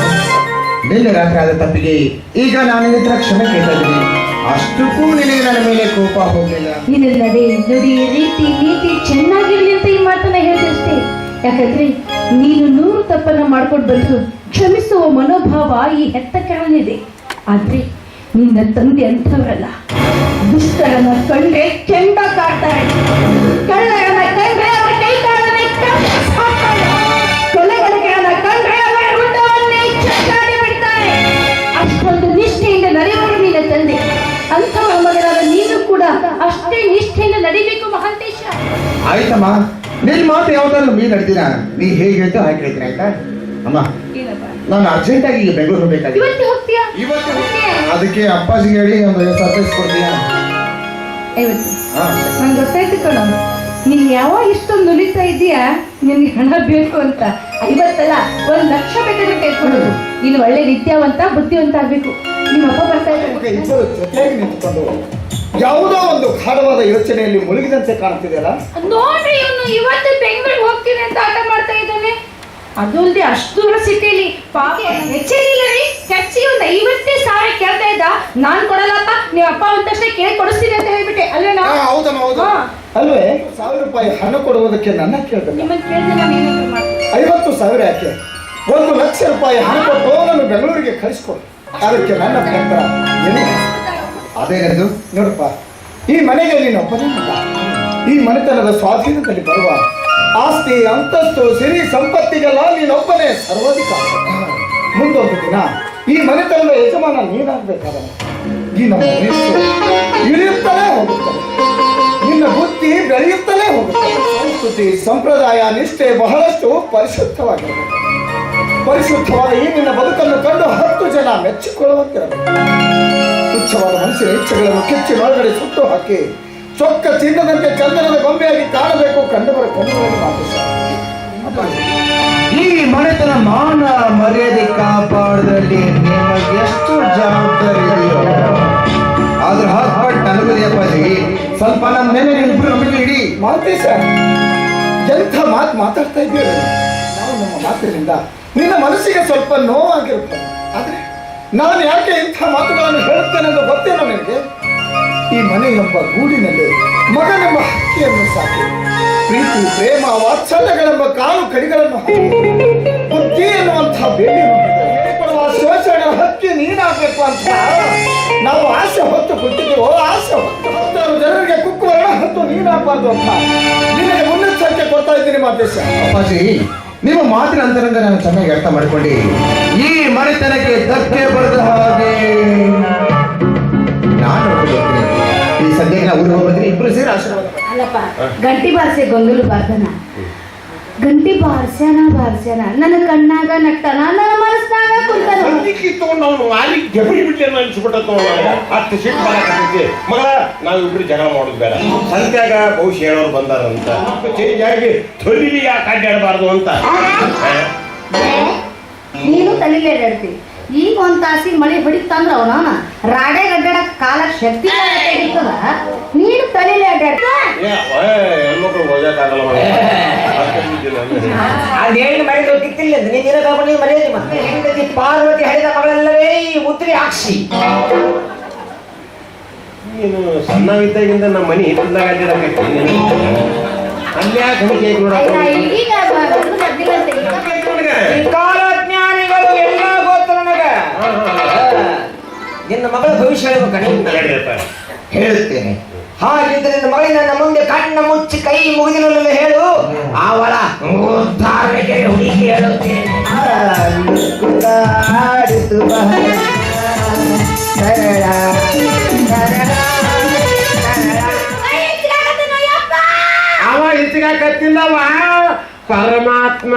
ನಿನ್ನೆ ರಾತ್ರಿ ಆದ ತಪ್ಪಿಗೆ ಈಗ ನಾನು ನಿನ್ನ ಹತ್ರ ಕ್ಷಮೆ ಕೇಳ್ತಾ ಇದ್ದೀನಿ. ಅಷ್ಟಕ್ಕೂ ನಿನಗೆ ನನ್ನ ಮೇಲೆ ಕೋಪ ಹೋಗಲಿಲ್ಲ. ನಿನ್ನ ನಡೆ, ನುಡಿ, ರೀತಿ, ನೀತಿ ಚೆನ್ನಾಗಿರ್ಲಿ ಅಂತ ಈ ಮಾತನ್ನ ಹೇಳಿದಷ್ಟೇ. ಯಾಕಂದ್ರೆ ನೀನು 100 ತಪ್ಪನ್ನ ಮಾಡ್ಕೊಂಡು ಬಂದ್ರು ಕ್ಷಮಿಸುವ ಮನೋಭಾವ ಈ ಹೆತ್ತ ಕೆಳಗಿದೆ. ಆದ್ರೆ ನಿನ್ನ ತಂದೆ ಅಂಥವರಲ್ಲ. ದುಷ್ಟರನ್ನ ಕಂಡ್ರೆ ಕೆಂಡ ಕಾಡ್ತಾರೆ, ಕಳ್ಳರನ್ನ ಕಂಡ್ರೆ ಅವರ ಕೈ ಕಾಲನ್ನೇ ಹಾಕ್ತಾರೆ, ಕೊಲೆಗಡಕರನ್ನ ಕಂಡ್ರೆ ಅವರ ಹೃದಯವನ್ನೇ ಚಚ್ಚಾಡಿ ಬಿಡ್ತಾರೆ. ಅಷ್ಟೊಂದು ನಿಷ್ಠೆಯಿಂದ ನಡೆಯುವವರು ನಿನ್ನ ತಂದೆ. ಅಂಥವರ ಮಗನಾದ ನೀನು ಕೂಡ ಅಷ್ಟೇ ನಿಷ್ಠೆಯಿಂದ ನಡಿಬೇಕು ಮಹಾಂತೇಶ. ಆಯ್ತಮ್ಮ, ನಿನ್ ಮಾತು ಯಾವ್ದಾದ್ರು ಮೀನ್ ನಡೆದಿನ ನೀ ಹೇಗೆ ಹೇಳ್ತಾ ಹಾಗೆ ಹೇಳ್ತೀನಿ ಆಯ್ತಾ? ಅಮ್ಮ, ನಾನು ಅರ್ಜೆಂಟ್ ಆಗಿ ಈಗ ಬೆಂಗಳೂರು ಹೋಗ್ಬೇಕಾಗಿದೆ. ಇವತ್ತು ಹೋಗ್ತೀಯಾ? ಇವತ್ತು ಅದಕ್ಕೆ ಅಪ್ಪಾಜಿಗೆ ಹೇಳಿ ಒಂದು ಸರ್ಪ್ರೈಸ್ ಕೊಡ್ತೀಯಾ? ನಂಗೆ ಗೊತ್ತಾಯ್ತು ಕಣ, ನೀನ್ ಯಾವಾಗ ಇಷ್ಟೊಂದು ನುಲಿತಾ ಇದೀಯಾ, ನಿನ್ಗೆ ಹಣ ಬೇಕು ಅಂತ. 50 ಅಲ್ಲ, 1 ಲಕ್ಷ ಬೇಕಾದ್ರೆ ಕೈಕೊಳ್ಳೋದು. ನೀನು ಒಳ್ಳೆ ವಿದ್ಯಾವಂತ, ಬುದ್ಧಿವಂತ ಆಗ್ಬೇಕು. ನಿಮ್ಮ ಅಪ್ಪ ಬರ್ತಾ ಇದ್ದಾರೆ. ಇಬ್ಬರು ಜೊತೆಯಾಗಿ ನಿಂತುಕೊಂಡು ಯಾವುದೋ ಒಂದು ಗಾಢವಾದ ಯೋಚನೆಯಲ್ಲಿ ಮುಳುಗಿದಂತೆ ಕಾಣ್ತಿದೆಯಲ್ಲ. ನೋಡ್ರಿ, ಇವನು ಇವತ್ತು ಬೆಂಗಳೂರಿಗೆ ಹೋಗ್ತೀನಿ ಅಂತ ಆಟ ಮಾಡ್ತಾ ಇದ್ದಾನೆ. ಅದು ಅಲ್ಲದೆ ಅಷ್ಟು ದೂರ ಸಿಟಿಲಿ ಹೆಚ್ಚೇನಿಲ್ಲ ರೀ. ಖರ್ಚಿಗೆ ಒಂದು 50,000 ಕೇಳ್ತಾ ಇದ್ದ. ನಾನ್ ಕೊಡಲ್ಲಪ್ಪ, ನೀವು ಅಪ್ಪ ಅಂದ ತಕ್ಷಣ ಕೇಳಿ ಕೊಡಿಸ್ತೀನಿ ಅಂತ ಹೇಳ್ಬಿಟ್ಟೆ. ಅಲ್ವೇನಾ? ಹೌದಮ್ಮ, ಹೌದು. ಅಲ್ವೇ, 1,000 ರೂಪಾಯಿ ಹಣ ಕೊಡುವುದಕ್ಕೆ ನನ್ನ ಕೇಳ್ಬೇಕು. ನಿಮ್ಮನ್ನು ಕೇಳಿದ್ರೆ ನಾನು ಏನಾದ್ರು ಮಾಡ್ತೀನಿ. 50,000 ಯಾಕೆ? 1 ಲಕ್ಷ ರೂಪಾಯಿ ಹಣ ಕೊಟ್ಟು ನಾನು ಬೆಂಗಳೂರಿಗೆ ಕಳಿಸ್ಕೊಡು. ಅದಕ್ಕೆ ನನ್ನ ಅಭ್ಯಂತರ ಏನು? ಅದೇನದು ನೋಡಪ್ಪ, ಈ ಮನೆಗೆ ನೀನು ಒಬ್ಬನೇ ಮಗ. ಈ ಮನೆತನದ ಸ್ವಾಧೀನದಲ್ಲಿ ಬರುವ ಆಸ್ತಿ, ಅಂತಸ್ತು, ಸಿರಿ ಸಂಪತ್ತಿಗೆಲ್ಲ ನೀನೊಬ್ಬನೇ ಸರ್ವಾಧಿಕಾರ. ಮುಂದೊಂದು ದಿನ ಈ ಮನೆತನದ ಯಜಮಾನ ನೀನಾಗಬೇಕಾದ್ರೆ ಈ ನಮ್ಮ ವಯಸ್ಸು ಇಳಿಯುತ್ತಲೇ ಹೋಗುತ್ತದೆ, ನಿನ್ನ ಬುದ್ಧಿ ಬೆಳೆಯುತ್ತಲೇ ಹೋಗುತ್ತದೆ. ಸಂಸ್ಕೃತಿ, ಸಂಪ್ರದಾಯ, ನಿಷ್ಠೆ ಬಹಳಷ್ಟು ಪರಿಶುದ್ಧವಾಗಿರಬೇಕು. ಪರಿಶುದ್ಧವಾದ ಈ ನಿನ್ನ ಬದುಕನ್ನು ಕಂಡು 10 ಜನ ಮೆಚ್ಚಿಕೊಳ್ಳುವಂತಿರಬೇಕು. ತುಚ್ಛವಾದ ಮನುಷ್ಯನ ಇಚ್ಛೆಗಳನ್ನು ಕೆಚ್ಚಿನೊಳಗಡೆ ಸುಟ್ಟು ಹಾಕಿ ಚೊಕ್ಕ ಚಿನ್ನದಂತೆ ಚಂದನದ ಗೊಂಬೆಯಾಗಿ ಕಾಣಬೇಕು. ಕಂಡವರ ಕಣ್ಣುಗಳನ್ನು ಈ ಮನೆತನ ಮಾನ ಮರ್ಯಾದೆ ಕಾಪಾಡುವುದರಲ್ಲಿ ನಿಮಗೆ ಎಷ್ಟು ಜವಾಬ್ದಾರಿ ಇದೆಯೋ ಆದ್ರೆ ಹಾಕ್ಬಾರ್ದು ನನಗುದಿಯಪ್ಪಾಜಿ. ಸ್ವಲ್ಪ ನಮ್ಮ ಮೇಲೆ ನಿಮ್ಮಿಬ್ರು ನಂಬಿಕೆ ಇಡಿ. ಮಾತೇಶ, ಎಂಥ ಮಾತು ಮಾತಾಡ್ತಾ ಇದ್ದೀವಿ ನಾವು. ನಮ್ಮ ಮಾತಿನಿಂದ ನಿನ್ನ ಮನಸ್ಸಿಗೆ ಸ್ವಲ್ಪ ನೋವಾಗಿರುತ್ತದೆ. ಆದ್ರೆ ನಾನು ಯಾಕೆ ಇಂಥ ಮಾತುಗಳನ್ನು ಹೇಳುತ್ತೇನೆಂದು ಗೊತ್ತೇನೋ ನಿನಗೆ? ಈ ಮನೆ ಎಂಬ ಗೂಡಿನಲ್ಲಿ ಮಗನೆಂಬ ಹಕ್ಕಿಯನ್ನು ಸಾಕಿ ಪ್ರೀತಿ ಪ್ರೇಮ ವಾತ್ಸಲ್ಯಗಳೆಂಬ ಕಾಲು ಕಡಿಗಳನ್ನು ಹಾಕಿ ಬುದ್ಧಿ ಎನ್ನುವಂಥ ಬೇಡಿಯನ್ನು ಹೇಳಿಕೊಡುವ ಶೋಷಣೆ ಹಕ್ಕಿ ನೀನಾಗಬೇಕು ಅಂತ ನಾವು ಆಸೆ ಹೊತ್ತು ಕೊಟ್ಟಿದ್ದೇವೋ. ಆಸೆ ಹೊತ್ತು ಜನರಿಗೆ ಕುಕ್ಕುವರಣ ಹೊತ್ತು ನೀನಾಗಬಾರ್ದು ಅಂತ ನಿನಗೆ ಮುನ್ನೆಚ್ಚರಿಕೆ ಕೊಡ್ತಾ ಇದ್ದೀನಿ ಮಾತೇಶ. ಅಪ್ಪಾಜಿ, ನಿಮ್ಮ ಮಾತಿನ ಅಂತರಂಗ ನಾನು ಚೆನ್ನಾಗಿ ಅರ್ಥ ಮಾಡಿಕೊಂಡು ಈ ಮನೆತನಕ್ಕೆ ಧಕ್ಕೆ ಬರದ ಹಾಗೆ ನಾನು ಈ ಸದ್ಯಕ್ಕೆ ನಾವು ಊರಿಗೆ ಹೋಗ್ತೀನಿ. ಇಬ್ರು ಸೇರಿ ಆಶೀರ್ವಾದ. ಅಲ್ಲಪ್ಪ, ಗಂಟಿ ಬಾರಿಸಿ ಗೊಂದಲು ಬಾರ್ದನ. ಗಂಟಿ ಬಾರ್ಸ್ಯಾನ ನನ್ನ ಕಣ್ಣಾಗ ನಟ್ಟನ, ನನ್ನ ಮನಸ್ನಾಗ ಕುಂತನ. ತಗೊಂಡು ಅವನು ಮಾಲಿ ಜಬರಿ ಬಿಟ್ಟೇನು ಅನ್ಸ್ಬಿಟ್ಟತ್ ಹತ್ತು ಸಿಟ್ಟು ಮಾಡಕತ್ತೈತಿ. ಮಗ ನಾವಿಬ್ರು ಜಗಳ ಮಾಡೋದು ಬೇಡ, ಸಂತ್ಯಾಗ ಬಹುಶಃ ಹೇಳೋರು ಬಂದಾರಂತ ಚೇಂಜ್ ಆಗಿ ತೊಲಿಲಿ ಯಾಕೆ ಅಡ್ಡಾಡಬಾರ್ದು ಅಂತ. ನೀನು ತಲೆಗೆ ಅಡ್ಡಾಡ್ತಿ. ಈಗ ಒಂದ್ ತಾಸಿಗೆ ಮಳೆ ಹೊಡಿತಂದ್ರ ಅವನ ರಾಡೆ ಅಡ್ಡಾಡಕ್ ಕಾಲ ಶಕ್ತಿ ಇರ್ತದ. ನೀನು ತಲೆಲೆ ಅಡ್ಡಾಡ್ತ ಹೆಣ್ಮಕ್ಳು ಓದಕ್ಕಾಗಲ್ಲ. ಅದೇನು ಮರೆದು ಗೊತ್ತಿಲ್ಲ. ನೀನು ತಗೊಂಡು ಮರೆಯದಿ. ಮತ್ತೆ ಹೆಂಡತಿ ಪಾರ್ವತಿ ಹರಿದ ಮಗಳೆಲ್ಲವೇ ಈ ಉತ್ರಿ ಹಾಕ್ಸಿ. ನೀನು ಸಣ್ಣವಿದ್ದಾಗಿಂದ ನಮ್ಮ ಮನೆ ಹಿತ್ತಲ್ದಾಗ ಅಡ್ಡಾಡಕೈತಿ. ಅಲ್ಲೇ ಗಣಿಕೆ ಕಾಲಜ್ಞಾನಿಗಳು ಎಲ್ಲ ಗೊತ್ತು ನನಗ. ನಿನ್ನ ಮಗಳ ಭವಿಷ್ಯ ಹೇಳ್ತೇನೆ. ಹಾಗಿದ್ರೆ ನಿನ್ನ ಮಗಳಿನ ನನ್ನ ಮುಂದೆ ಕಣ್ಣ ಮುಚ್ಚಿ ಕೈ ಮುಗಿದಿರಲಿಲ್ಲ ಹೇಳು. ಅವಳ ಉದ್ಧಾರಕ್ಕೆ ಹುಡುಕಿ ಹೇಳುತ್ತೇನೆ. ಅವ ಹಿಚ್ಚಿಗಾಕತ್ತಿಲ್ಲವ ಪರಮಾತ್ಮ.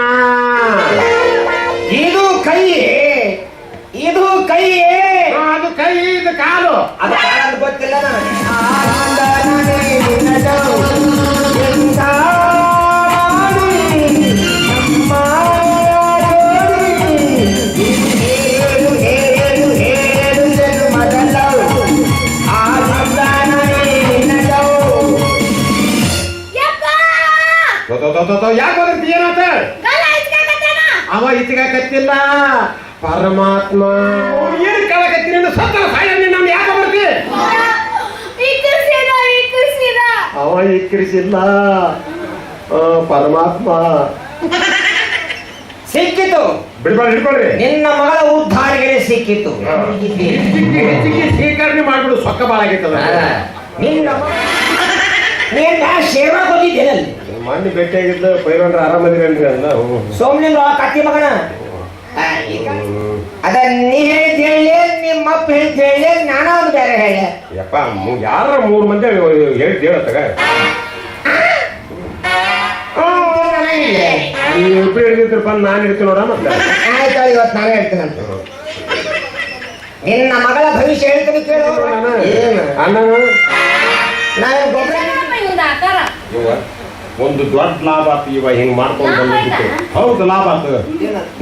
ಇದು ಕೈ, ಇದು ಕೈ, ಅದು ಕೈ, ಇದು ಕಾಲು. ಅದು ಕಾಲಲ್ಲಿ ಗೊತ್ತಿಲ್ಲ ನನಗೆ. ಯಾಕೆ ಏನಾತ? ಅವ ಇಚ್ಚಿಗಾಕತ್ತಿಲ್ಲ ಪರಮಾತ್ಮ. ಏನು ಕಾಲಕತ್ತೀನಿ ಸತ್ತ ಸಾಯ ನಾನು ಯಾಕೆ ಬರ್ತಿ? ಅವ ಇಕ್ಕರಿಸಿಲ್ಲ ಪರಮಾತ್ಮ. ಸಿಕ್ಕಿತು, ಬಿಡ್ಬಾರ್ದು, ಹಿಡ್ಕೊಳ್ರಿ. ನಿನ್ನ ಮಗಳ ಉದ್ಧಾರಿಗೆ ಸಿಕ್ಕಿತು. ಹೆಚ್ಚಿಗೆ ಸ್ವೀಕರಣೆ ಮಾಡ್ಬಿಡು, ಸೊಕ್ಕ ಬಾಳ ಆಗೈತದ. ನಿನ್ನ ನೀನ್ ಸೇವಾ ಬಂದಿದ್ದೇನಲ್ಲಿ ಮಣ್ಣು ಭೇಟಿಯಾಗಿದ್ದ ಪೈರಣ್ರ ಆರಾಮದಿರೇನ್ರಿ ಅಲ್ಲ ಸೋಮಲಿಂಗ ಕತ್ತಿ ಮಗನ. ಅದ ನೀ ಹೇಳಿದ್ ಹೇಳಿ, ನಿಮ್ಮ ಅಪ್ಪ ಹೇಳಿದ್ ಹೇಳಿ, ನಾನಾ ಒಂದು ಬೇರೆ ಹೇಳಿ. ಯಪ್ಪ ಯಾರ 3 ಮಂದಿ ಹೇಳಿದ್ ಹೇಳತ್ತಾಗ ನೀವು ಇಬ್ರು ಹೇಳಿದ್ರು ಬಂದು ನಾನು ಇರ್ತೀನಿ ನೋಡ. ಮತ್ತೆ ಆಯ್ತು, ಇವತ್ತು ನಾನೇ ಹೇಳ್ತೀನಂತ. ನಿನ್ನ ಮಗಳ ಭವಿಷ್ಯ ಹೇಳ್ತೀನಿ ಕೇಳು. ಅಣ್ಣ ನಾನು ಗೊಬ್ಬರ ಒಂದು ದೊಡ್ಡ ಲಾಭ ಆತು ಇವ ಹಿಂಗ್ ಮಾಡ್ಕೊಂಡು ಬಂದಿತ್ತು. ಹೌದು ಲಾಭ ಆತು.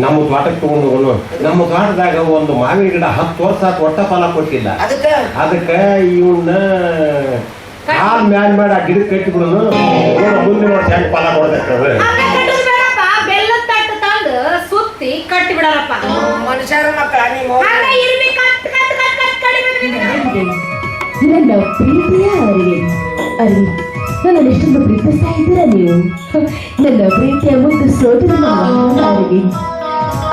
ನಮ್ಮ ತೋಟಕ್ಕೆ ತಗೊಂಡು ನಮ್ಮ ತೋಟದಾಗ ಒಂದು ಮಾವಿನ ಗಿಡ 10 ವರ್ಷ ಆತು, ಒಟ್ಟ ಫಲ ಕೊಟ್ಟಿಲ್ಲ. ಅದಕ್ಕೆ ಇವನ್ನ ಕಾಲ್ ಮ್ಯಾಲ್ ಮಾಡಿ ಆ ಗಿಡ ಕಟ್ಟಿ ಬಿಡೋನು, ಮುಂದಿನ ವರ್ಷ ಹೆಂಗ್ ಫಲ ಕೊಡ್ತೈತೆ. ಸುತ್ತಿ ಕಟ್ಟಿ ಬಿಡಾರಪ್ಪ ಮನುಷ್ಯರ ಮಕ್ಕಳ ನೀವು. ನನ್ನ ಪ್ರೀತಿಯ ಅರಿವಿ, ನನ್ನ ಎಷ್ಟೊಂದು ಪ್ರೀತಿಸ್ತಾ ಇದ್ದೀರಾ ನೀವು. ನನ್ನ ಪ್ರೀತಿಯ ಮುದ್ದು ಸೋದರ ಅರಿವಿ.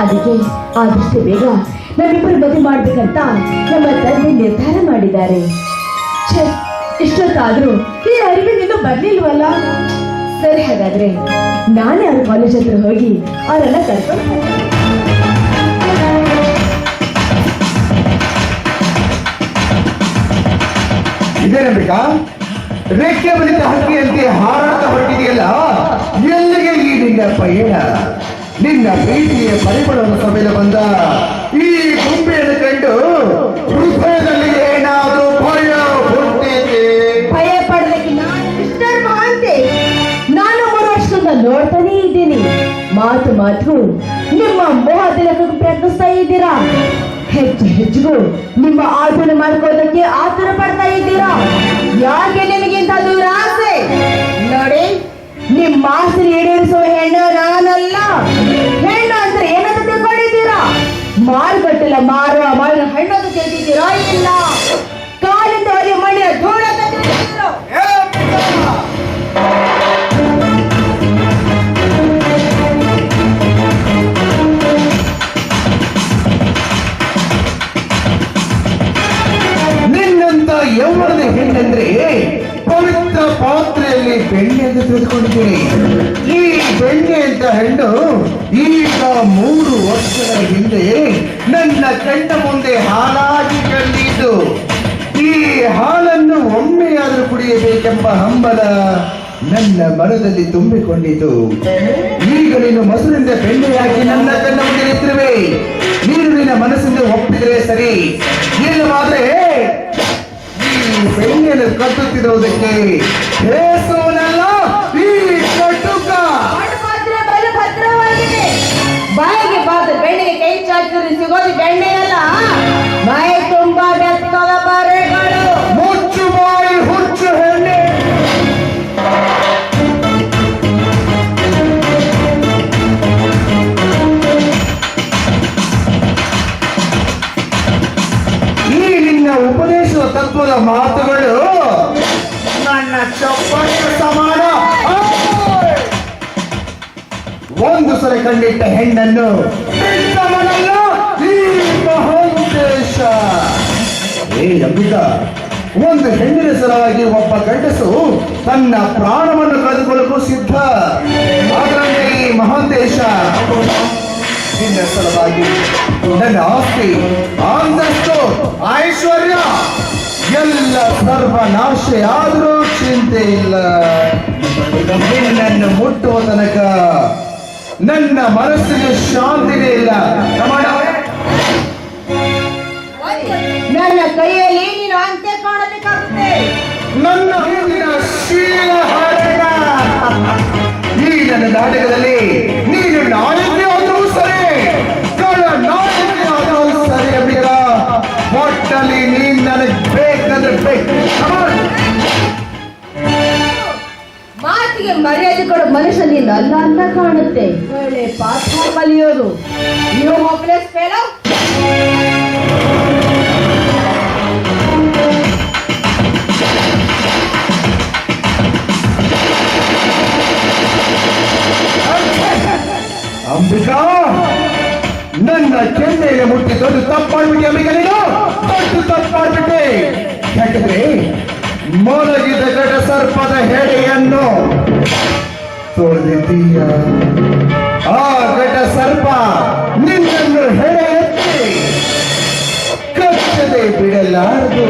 ಅದಕ್ಕೆ ಆದಷ್ಟು ಬೇಗ ನಮ್ಮಿಬ್ಬರು ಮದುವೆ ಮಾಡ್ಬೇಕಂತ ನಮ್ಮ ತಂದೆ ನಿರ್ಧಾರ ಮಾಡಿದ್ದಾರೆ. ಇಷ್ಟೊತ್ತಾದ್ರೂ ಈ ಅರಿವಿನಿಂದ ಬರ್ಲಿಲ್ವಲ್ಲ. ಸರಿ, ಹಾಗಾದ್ರೆ ನಾನೇ ಅವ್ರ ಕಾಲೇಜ್ ಹತ್ರ ಹೋಗಿ ಅವರೆಲ್ಲ ಕರ್ಕೊಂಡು ಇದೇನಬೇಕಾ ರೇಖೆ ಬಲಿತ ಹಕ್ಕಿಯಂತೆ ಹಾರಾಟ ಹೊರಟಿದೆಯಲ್ಲ, ಎಲ್ಲಿಗೆ ಈ ನಿನ್ನ ಪಯಣ? ನಿನ್ನ ಪ್ರೀತಿಯ ಪರಿಮಳವನ್ನು ಸಭೆಯಲ್ಲಿ ಬಂದ ಈ ಗುಂಪೆಯನ್ನು ಕಂಡು ಹೃದಯದಲ್ಲಿ ಏನಾದರೂ ಭಯ ಹುಟ್ಟಿದೆ. ಭಯ ಪಡಲಿಕ್ಕೆ ನಾನು ಮಿಸ್ಟರ್ ಮಹಾಂತೆ, ನಾನು 3 ವರ್ಷದಿಂದ ನೋಡ್ತಾನೆ ಇದ್ದೀನಿ. ಮಾತು ನಿಮ್ಮ ಮೋಹದಿನಕ್ಕೆ ಪ್ರಯತ್ನಿಸ್ತಾ ಇದ್ದೀರಾ. ಹೆಚ್ಚಿಗೂ ನಿಮ್ಮ ಆಸನ ಮಾಡ್ಕೊಳ್ಳೋದಕ್ಕೆ ಆತರ ಪಡ್ತಾ ಇದ್ದೀರಾ. ಯಾಕೆ ನಿಮಗಿಂತ ದೂರ ಆಸೆ? ನೋಡಿ, ನಿಮ್ಮ ಆಸೆ ಈಡೇರಿಸುವ ಹೆಣ್ಣು ನಾನಲ್ಲ. ಹೆಣ್ಣು ಅಂದ್ರೆ ಏನಂತ ತಿಳ್ಕೊಂಡಿದ್ದೀರಾ? ಮಾರುಗಟ್ಟಲ ಮಾರುವ ಮಾವಿನ ಹಣ್ಣನ್ನು ತಿಂದಿದ್ದೀರೋ ಇಲ್ಲ ಕಾಲಿಂದ ಹರಿಯ ಮಣ್ಣಿನ ಧೂಳ ತಿಂದಿದ್ದೀರೋ? ನಿನ್ನಂತ ಯೌವನದ ಹೆಣ್ಣಂದ್ರೆ ಪವಿತ್ರ ಪಾತ್ರೆಯಲ್ಲಿ ಬೆಣ್ಣೆ ಎಂದು ತಿಳಿದುಕೊಂಡಿದ್ದೀನಿ. ಈ ಬೆಣ್ಣೆ ಅಂತ ಹೆಣ್ಣು ಈಗ 3 ವರ್ಷಗಳ ಹಿಂದೆ ನನ್ನ ಕಣ್ಣ ಮುಂದೆ ಹಾಲಾಗಿ ಕಂಡಿದ್ದು. ಈ ಹಾಲನ್ನು ಒಮ್ಮೆಯಾದರೂ ಕುಡಿಯಬೇಕೆಂಬ ಹಂಬಲ ನನ್ನ ಮನದಲ್ಲಿ ತುಂಬಿಕೊಂಡಿತು. ಈಗ ನೀನು ಮೊಸರಿಂದ ಬೆಣ್ಣೆ ಹಾಕಿ ನನ್ನ ಕಣ್ಣ ಮುಂದೆ ನಿಂತಿರುವೆ. ನೀನು ನಿನ್ನ ಮನಸ್ಸಿಂದ ಒಪ್ಪಿದರೆ ಸರಿ, ಇಲ್ಲವಾದ್ರೆ ಈ ಬೆಣ್ಣೆಯನ್ನು ಕಟ್ಟುತ್ತಿರುವುದಕ್ಕೆ ಹೇಸುವನಲ್ಲ ಈ ಕಟುಕ. ಬಾಯಿಗೆ ಬಾದ ಬೆಣ್ಣೆಗೆ ಕೈ ಚಾಚಿದ್ರೆ ಸಿಗೋದು ಬೆಣ್ಣೆಯಲ್ಲ, ಬಾಯಿ ತುಂಬಾ ಬೆತ್ತದ ಬರೆಗಳು. ಮುಚ್ಚು ಬಾಯಿ ಹುಚ್ಚು ಹೆಣ್ಣೆ. ಈ ನಿನ್ನ ಉಪದೇಶದ ತತ್ವದ ಮಾತುಗಳು ನನ್ನ ಚಪ್ಪಟ್ಟು ಸಮಾನ. ಒಂದು ಸಲ ಕಂಡಿಟ್ಟ ಹೆಣ್ಣನ್ನು ಬಿಟ್ಟವನಲ್ಲ ಈ ಮಹಾಂತೇಶ. ಅಂಬಿಕಾ, ಒಂದು ಹೆಣ್ಣಿನ ಸಲುವಾಗಿ ಒಬ್ಬ ಗಂಡಸು ತನ್ನ ಪ್ರಾಣವನ್ನು ಕಳೆದುಕೊಳ್ಳಲು ಸಿದ್ಧ. ಅದರಂತೆ ಈ ಮಹಾಂತೇಶ ನಿನ್ನ ಸಲುವಾಗಿ ನನ್ನ ಆಸ್ತಿ, ಅಂತಸ್ತು, ಐಶ್ವರ್ಯ ಎಲ್ಲ ಸರ್ವನಾಶ ಆದರೂ ಚಿಂತೆ ಇಲ್ಲ. ನಿನ್ನನ್ನು ಮುಟ್ಟುವ ತನಕ ನನ್ನ ಮನಸ್ಸಿಗೆ ಶಾಂತಿನೇ ಇಲ್ಲ. ನನ್ನ ಕೈಯಲ್ಲಿ ನೀನು ಅಂತ್ಯ ಕಾಣಬೇಕಾಗುತ್ತೆ. ನನ್ನ ಹಿಂದಿನ ಶೀಲ ಹಾಡಗ. ಈ ನನ್ನ ನಾಟಕದಲ್ಲಿ ನೀನು ನಾಯಕಿ ಆದರೂ ಸರಿ, ನಾಯಕಿ ಆದರೂ ಸರಿ. ಅಭಿಗ ಒಟ್ಟಲ್ಲಿ ನೀನು ನನಗೆ ಬೇಕಂದ್ರೆ ಬೇಕು. ಮಾತಿಗೆ ಮರ್ಯಾದೆ ಕೊಡೋ ಮನುಷ್ಯನಿಂದ ಅಲ್ಲ ಅಂತ ಕಾಣುತ್ತೆ. ಒಳ್ಳೆ ಪಾತ್ರ ಕಲಿಯೋದು. ನೀವು ಹೋಪ್ಲೆಸ್ ಫೇಲೋ. ಅಂಬಿಕಾ, ನನ್ನ ಕೆನ್ನೆಗೆ ಮುಟ್ಟಿ ದೊಡ್ಡ ತಪ್ಪಾಡ್ಬಿಟ್ಟೆ. ಅಂಬಿಕಾ, ನೀನು ದೊಡ್ಡ ತಪ್ಪಾಡ್ಬಿಟ್ಟೆ. ಯಾಕಂದ್ರೆ ಮೊಲಗಿದ ಘಟ ಸರ್ಪದ ಹೆಡೆಯನ್ನು ತೊಳೆದಿದ್ದೀಯ. ಆ ಘಟ ಸರ್ಪ ನಿನ್ನನ್ನು ಹೆಡೆ ಎತ್ತಿ ಕಚ್ಚದೆ ಬಿಡಲಾರದು.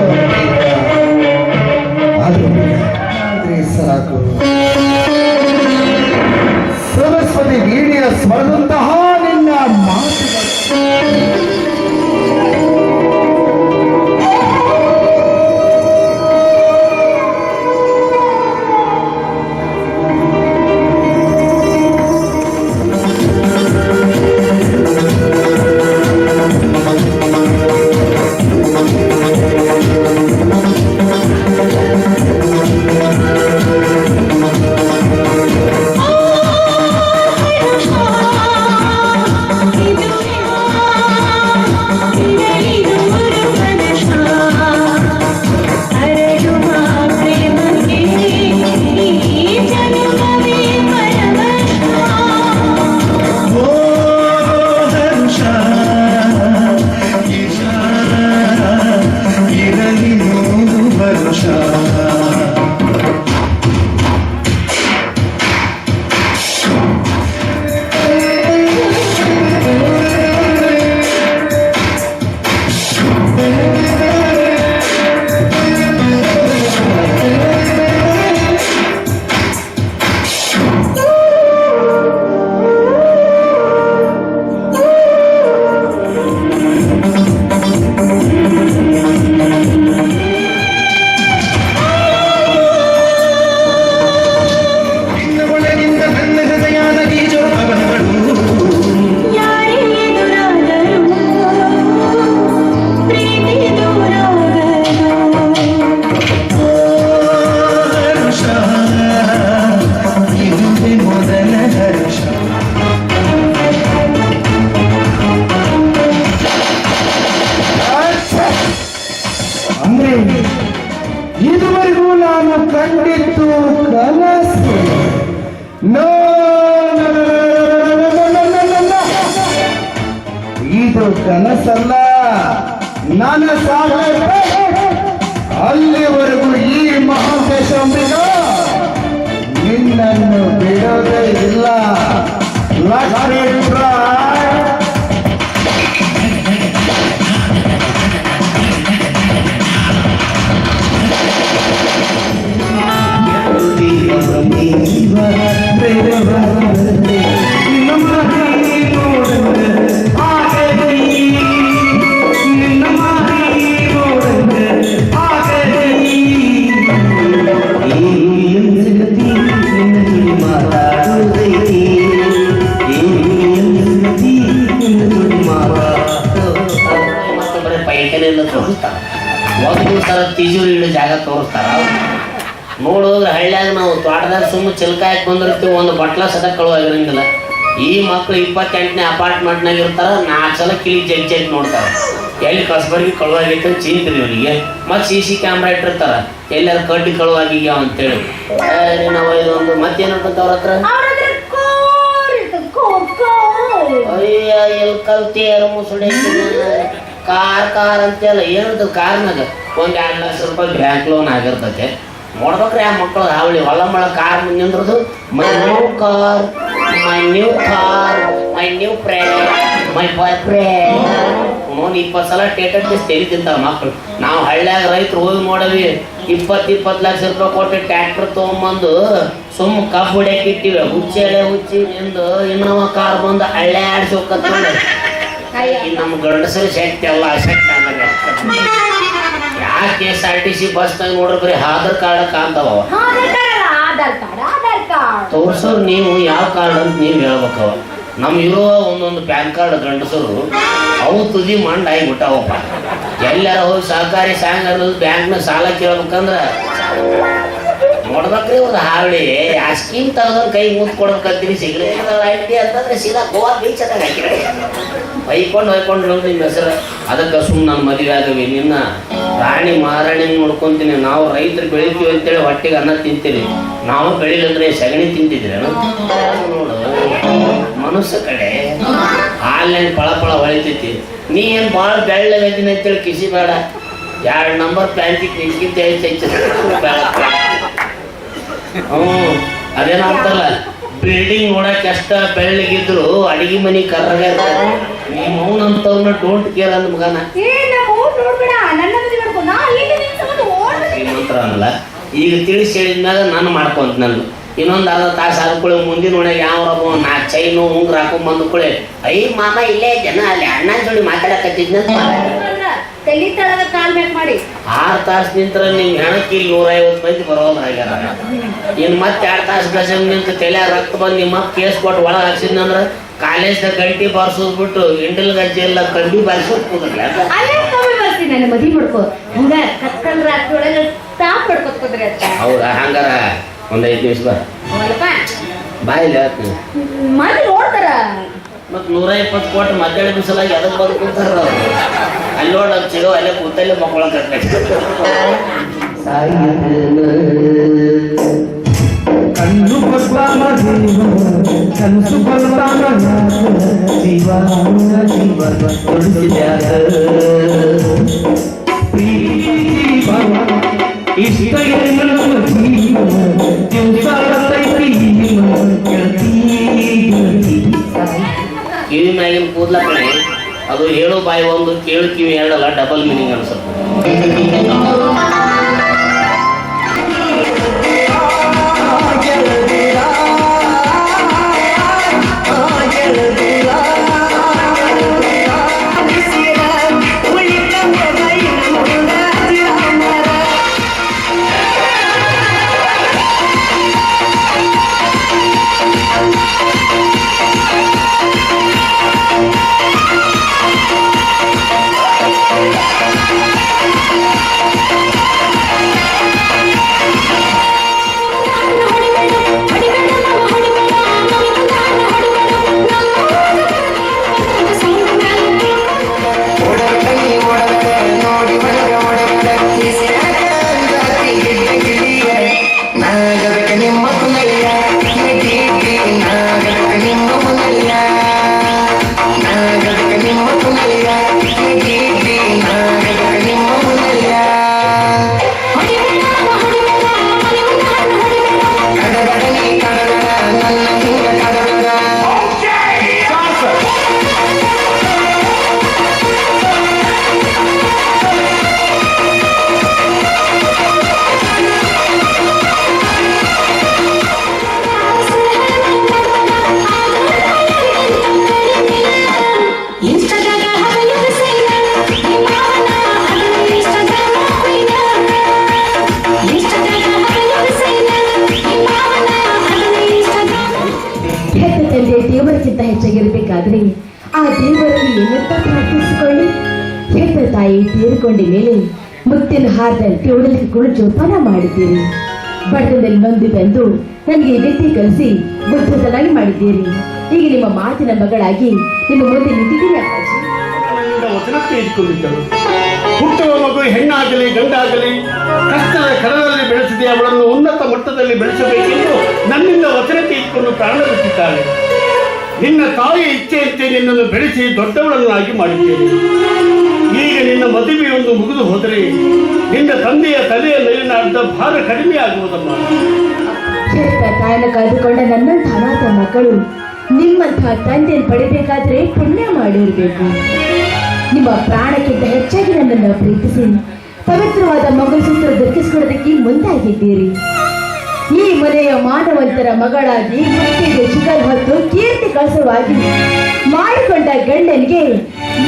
ಆದ್ರೆ ಸಾಕು. ಸರಸ್ವತಿ ವೀಣಿಯ ಸ್ವರದಂತಹ ನಿನ್ನ ಮಾತುಗಳು ಯಾರೇ ಎದುರಾದರೂ ಪ್ರೀತಿ ಹೆಂಡತಿ ಇದುವರೆಗೂ ನಾನು ಕಂಡಿದ್ದು ಕನಸು. ನೋ, ಇದು ಕನಸಲ್ಲ, ನನಸಾಗಬೇಕು. ಅಲ್ಲಿವರೆಗೂ ಈ ಮಹಾದೇಶಾಂಬಿಕ ನಿನ್ನನ್ನು ಬಿಡೋದೇ ಇಲ್ಲ. ಲಕ್ಷ್ಮೀ ಪೈಕನೆಲ್ಲ ತೋರಿಸ್ತಾರ, ಒಂದು ಥರ ತಿಜೂರಿ ಇಡೋ ಜಾಗ ತೋರಿಸ್ತಾರ. ನೋಡೋದ್ರೆ ಹಳ್ಳಿಯಾಗ ನಾವು ತೋಟದಾಗ ಸುಮ್ಮನೆ ಚಿಲ್ಕ ಹಾಕಿ ಬಂದಿರ್ತೀವಿ, ಒಂದು ಬಟ್ಲ ಸದ ಕಳುವಾಗಿರಂಗಿಲ್ಲ. ಈ ಮಕ್ಕಳು 28ನೇ ಅಪಾರ್ಟ್ಮೆಂಟ್ನಾಗ ಇರ್ತಾರ, 4 ಸಲ ಕಿಳಿ ಜಗ್ಗಿ ನೋಡ್ತಾರೆ. ಎಲ್ಲಿ ಕಸಬರ್ಗಿ ಕಳುವಾಗೈತೆ ಅಂತ ಚಿಂತಿದ್ವಿ ಅವರಿಗೆ. ಮತ್ತು CC ಕ್ಯಾಮ್ರಾ ಇಟ್ಟಿರ್ತಾರ, ಎಲ್ಲಾರು ಕಡ್ಡಿ ಕಳುವಾಗಿಗ್ಯಾವ ಅಂತೇಳಿ. ನಾವು ಇದೊಂದು ಮತ್ತೇನಂತ ಅವ್ರ ಹತ್ರ ಅಯ್ಯ ಎಲ್ಲಿ ಕಲ್ತಿಯಾರ ಮುಸುಡಿ ಕಾರ್ ಅಂತೆಲ್ಲ ಏನದು ಕಾರ್ನಾಗ ಒಂದು 2 ಲಕ್ಷ ರೂಪಾಯಿ ಬ್ಯಾಂಕ್ ಲೋನ್ ಆಗಿರ್ತೈತೆ. ನೋಡ್ಬೇಕ್ರಿ ಆ ಮಕ್ಕಳು ಹಾವಳಿ ಹೊಲ ಮಳ ಕಾರ್ ಮುಂದಿರೋದು. My new car, my new car, my new friend, my boyfriend. 20 ಸಲ ಟೇಟಸ್ ತೆರಿ ತಿಂತಾರ ಮಕ್ಕಳು. ನಾವು ಹಳ್ಳಿಯಾಗ ರೈತರು ಹೋಗಿ ನೋಡವಿ 20 ಲಕ್ಷ ರೂಪಾಯಿ ಕೊಟ್ಟು ಟ್ರ್ಯಾಕ್ಟರ್ ತೊಗೊಂಬಂದು ಸುಮ್ಮ ಕಬ್ಬು ಹೊಡ್ಯಾಕ ಇಟ್ಟಿವಿ. ಹುಚ್ಚಿ ಎಳೆ ಹುಚ್ಚಿ ನಿಂದು ಇನ್ನೊವ ಕಾರ್ ಬಂದು ಹಳ್ಳೆ ಆಡಿಸಿ ಹೋಗ್ಕತ್ತ. ನಮ್ಮ ಗಂಡಸರ ಶಕ್ತಿ ಅಲ್ಲ ಅಶಕ್ತಿ ಆದಾಗ ಯಾಕೆ KSRTC ಬಸ್ನಾಗ ನೋಡ್ರಿ ಬರೀ ಆಧಾರ್ ಕಾರ್ಡ್ ಕಾಣ್ತಾವ. ತೋರ್ಸೋರು ನೀವು ಯಾವ ಕಾರ್ಡ್ ಅಂತ ನೀವು ಹೇಳ್ಬೇಕವ. ನಮ್ ಇರೋ ಒಂದೊಂದು ಪ್ಯಾನ್ ಕಾರ್ಡ್ ಗಂಡಸರು ಅವು ತುದಿ ಮಂಡ್ ಆಗಿಬಿಟ್ಟಾವಪ್ಪ. ಎಲ್ಲಾರ ಹೋಗಿ ಸಹಕಾರಿ ಸಂಘ ಬ್ಯಾಂಕ್ನ ಸಾಲ ಕೇಳ್ಬೇಕಂದ್ರ ನೋಡ್ಬೇಕ್ರಿ ಒಂದು ಹಾವಳಿ. ಆ ಸ್ಕೀಮ್ ತಗದ ಕೈ ಮುತ್ ಕೊಡ್ಬೇಕಂತೀರಿ. ಸಿಗರೇಟ್ ಅಂತಂದ್ರೆ ಸೀದಾ ಗೋವಾ ಬೀಚ್ ಅದಾಗ ಹಾಕಿರಿ ಹೊಯ್ಕೊಂಡು ನಿಮ್ಮ ಹೆಸರು. ಅದಕ್ಕೆ ಸುಮ್ಮನೆ ನಾನು ಮದುವೆ ಆಗವಿ, ನಿನ್ನ ರಾಣಿ ಮಹಾರಾಣಿ ನೋಡ್ಕೊಂತೀನಿ. ನಾವು ರೈತರು ಬೆಳಿತೀವಿ ಅಂತೇಳಿ ಹೊಟ್ಟಿಗೆ ಅನ್ನ ತಿಂತೀರಿ, ನಾವು ಬೆಳಿಲಂದ್ರೆ ಸಗಣಿ ತಿಂತಿದ್ರಿ. ನೋಡು ಮನುಷ್ಯ ಕಡೆ ಹಾಲಿನ ಪಳ ಹೊಳಿತೈತಿ. ನೀ ಏನು ಭಾಳ ಬೆಳ್ಳಗದಿನ ಅಂತೇಳಿ ಕಿಸಿ ಬೇಡ. 2 ನಂಬರ್ ಪ್ಯಾಂಟಿಗೆ ನಿಂಗಿಂತ ಅದೇನಾಗ್ತಲ್ಲ, ಬಿಲ್ಡಿಂಗ್ ನೋಡಕ್ ಎಷ್ಟ ಬೆಳ್ಳಗಿದ್ರು ಅಡಿಗೆ ಮನಿ ಕರ್ರಗ ಇರ್ತಾರೆ. ನೀವು ಅವನಂತವ್ನ ಡೋಂಟ್ ಕೇರ್ ಅಂದ ಮಗನ ಶ್ರೀಮಂತರ ಅನ್ನಲ್ಲ. ಈಗ ತಿಳಿಸಿ ಹೇಳಿದ್ಮ್ಯಾಗ ನಾನು ಮಾಡ್ಕೊಂತ ನನ್ನ ಇನ್ನೊಂದು ಅರ್ಧ ತಾಸು ಆದ್ಕೊಳ್ಳಿ ಮುಂದಿನ ಒಳಗೆ ಯಾವ್ರಬ್ಬ 4 ಚೈನು ಉಂಗ್ರ ಹಾಕೊಂಡ್ ಬಂದ್ಕೊಳ್ಳಿ. ಐ ಮಾಮ ಇಲ್ಲೇ ಜನ ಅಲ್ಲಿ ಅಣ್ಣನ ಜೋಡಿ ಮಾತಾಡಕತ್ತಿದ್ನಂತ 6 ತಾಸು ನಿಂತ್ರ ನಿಮ್ ಹೆಣಕ್ಕೆ 150 ಮಂದಿ ಬರೋದು ಆಗ್ಯಾರ. ಇನ್ ಮತ್ತೆ 2 ತಾಸು ಗಜಮ್ ನಿಂತ ತಲೆ ರಕ್ತ ಬಂದು ನಿಮ್ಮ ಕೇಸ್ ಕೊಟ್ಟು ಒಳಗೆ ಹಾಕ್ಸಿದ್ನಂದ್ರ ಕಾಲೇಜ್ದಾಗ ಗಂಟಿ ಬಾರಿಸೋದ್ ಬಿಟ್ಟು ಇಂಡಲ್ ಗಜ್ಜೆ ಎಲ್ಲ ಕಂಡಿ ಬಾರಿಸೋದ್ ಕೂದಲ್ಲ. ಹೌದಾ? ಹಂಗಾರ ಒಂದ್ 5 ನಿಮಿಷ ಬಾಯಿಲ್ಲ ನೋಡ್ತಾರ. ಮತ್ 120 ಕೋಟಿ ಮಧ್ಯಾಹ್ನ ಬಿಸಲಾಗಿ ಅದಕ್ಕೆ ಬಂದು ಕೂತಾರ. ಅಲ್ಲಿ ನೋಡ ಸಿಗೋ ಅಲ್ಲೇ ಕೂತಲ್ಲೇ ಮಕ್ಕಳಕತ್ಬೇಕು. ಕಣ್ಣು ಕನಸು ಜೀವ ಇಷ್ಟ ಕಿವಿ ಮ್ಯಾಗಿನ ಕೂದ್ಲ ಕಡೆ ಅದು ಹೇಳು ಬಾಯಿ ಒಂದು ಕೇಳು ಕಿವಿ ಎರಡಲ್ಲ, ಡಬಲ್ ಮೀನಿಂಗ್ ಅನ್ಸುತ್ತೆ. ಅಂತ ಪ್ರಾರ್ಥಿಸಿಕೊಳ್ಳಿ. ಹೆತ್ತ ತಾಯಿ ತೀರಿಕೊಂಡ ಮೇಲೆ ಮುತ್ತಿನ ಹಾರದಂತೆ ಉಡಲಿಕ್ಕೆ ಕೂಡ ಜೋಪಾನ ಮಾಡಿದ್ದೀರಿ. ಬಡತನದಲ್ಲಿ ನೊಂದು ಬಂದು ನನಗೆ ವಿದ್ಯೆ ಕಲಿಸಿ ಬುದ್ಧತನಾಗಿ ಮಾಡಿದ್ದೀರಿ. ಈಗ ನಿಮ್ಮ ಮಾತಿನ ಮಗಳಾಗಿ ನಿಮ್ಮ ಮುಂದೆ ನಿಂತಿದ್ದೀನಿ ಅಪ್ಪಾಜಿ. ವಚನ ತೆಗೆದುಕೊಂಡಿದ್ದರು. ಹುಟ್ಟುವ ಮಗು ಹೆಣ್ಣಾಗಲಿ ಗಂಡಾಗಲಿ ಕಷ್ಟದ ಕರದಲ್ಲಿ ಬೆಳೆಸಿದೆ, ಅವಳನ್ನು ಉನ್ನತ ಮಟ್ಟದಲ್ಲಿ ಬೆಳೆಸಬೇಕೆಂದು ನನ್ನಿಂದ ವಚನ ತೆಗೆದುಕೊಂಡು ಪ್ರಾಣ ಬಿಟ್ಟಿದ್ದಾಳೆ. ನಿನ್ನ ತಾಯಿ ಇಚ್ಛೆಯಂತೆ ನಿನ್ನನ್ನು ಬೆಳೆಸಿ ದೊಡ್ಡವಳನ್ನಾಗಿ ಮಾಡಿದ್ದೇನೆ. ಈಗ ನಿನ್ನ ಮದುವೆಯೊಂದು ಮುಗಿದು ಹೋದರೆ ನಿನ್ನ ತಂದೆಯ ತಲೆಯ ಮೇಲಿನ ಅರ್ಧ ಭಾರ ಕಡಿಮೆ ಆಗುವುದಮ್ಮ. ಹೆತ್ತ ತಾಯಿನ ಕಾದುಕೊಂಡ ನನ್ನಂಥ ಅನಾಥ ಮಕ್ಕಳು ನಿಮ್ಮಂತಹ ತಂದೆಯನ್ನು ಪಡಿಬೇಕಾದ್ರೆ ಪುಣ್ಯ ಮಾಡಿರಬೇಕು. ನಿಮ್ಮ ಪ್ರಾಣಕ್ಕಿಂತ ಹೆಚ್ಚಾಗಿ ನನ್ನನ್ನು ಪ್ರೀತಿಸಿ ಪವಿತ್ರವಾದ ಮಂಗಲಸೂತ್ರ ದೊರಕಿಸಿಕೊಡೋದಕ್ಕೆ ಮುಂದಾಗಿದ್ದೀರಿ. ಈ ಮನೆಯ ಮಾನವಂತರ ಮಗಳಾಗಿ ಮುತ್ತಿಗೆ ಚಿಗಲ್ ಹೊತ್ತು ಕೀರ್ತಿ ಕಳಸವಾಗಿ ಮಾಡಿಕೊಂಡ ಗಂಡನಿಗೆ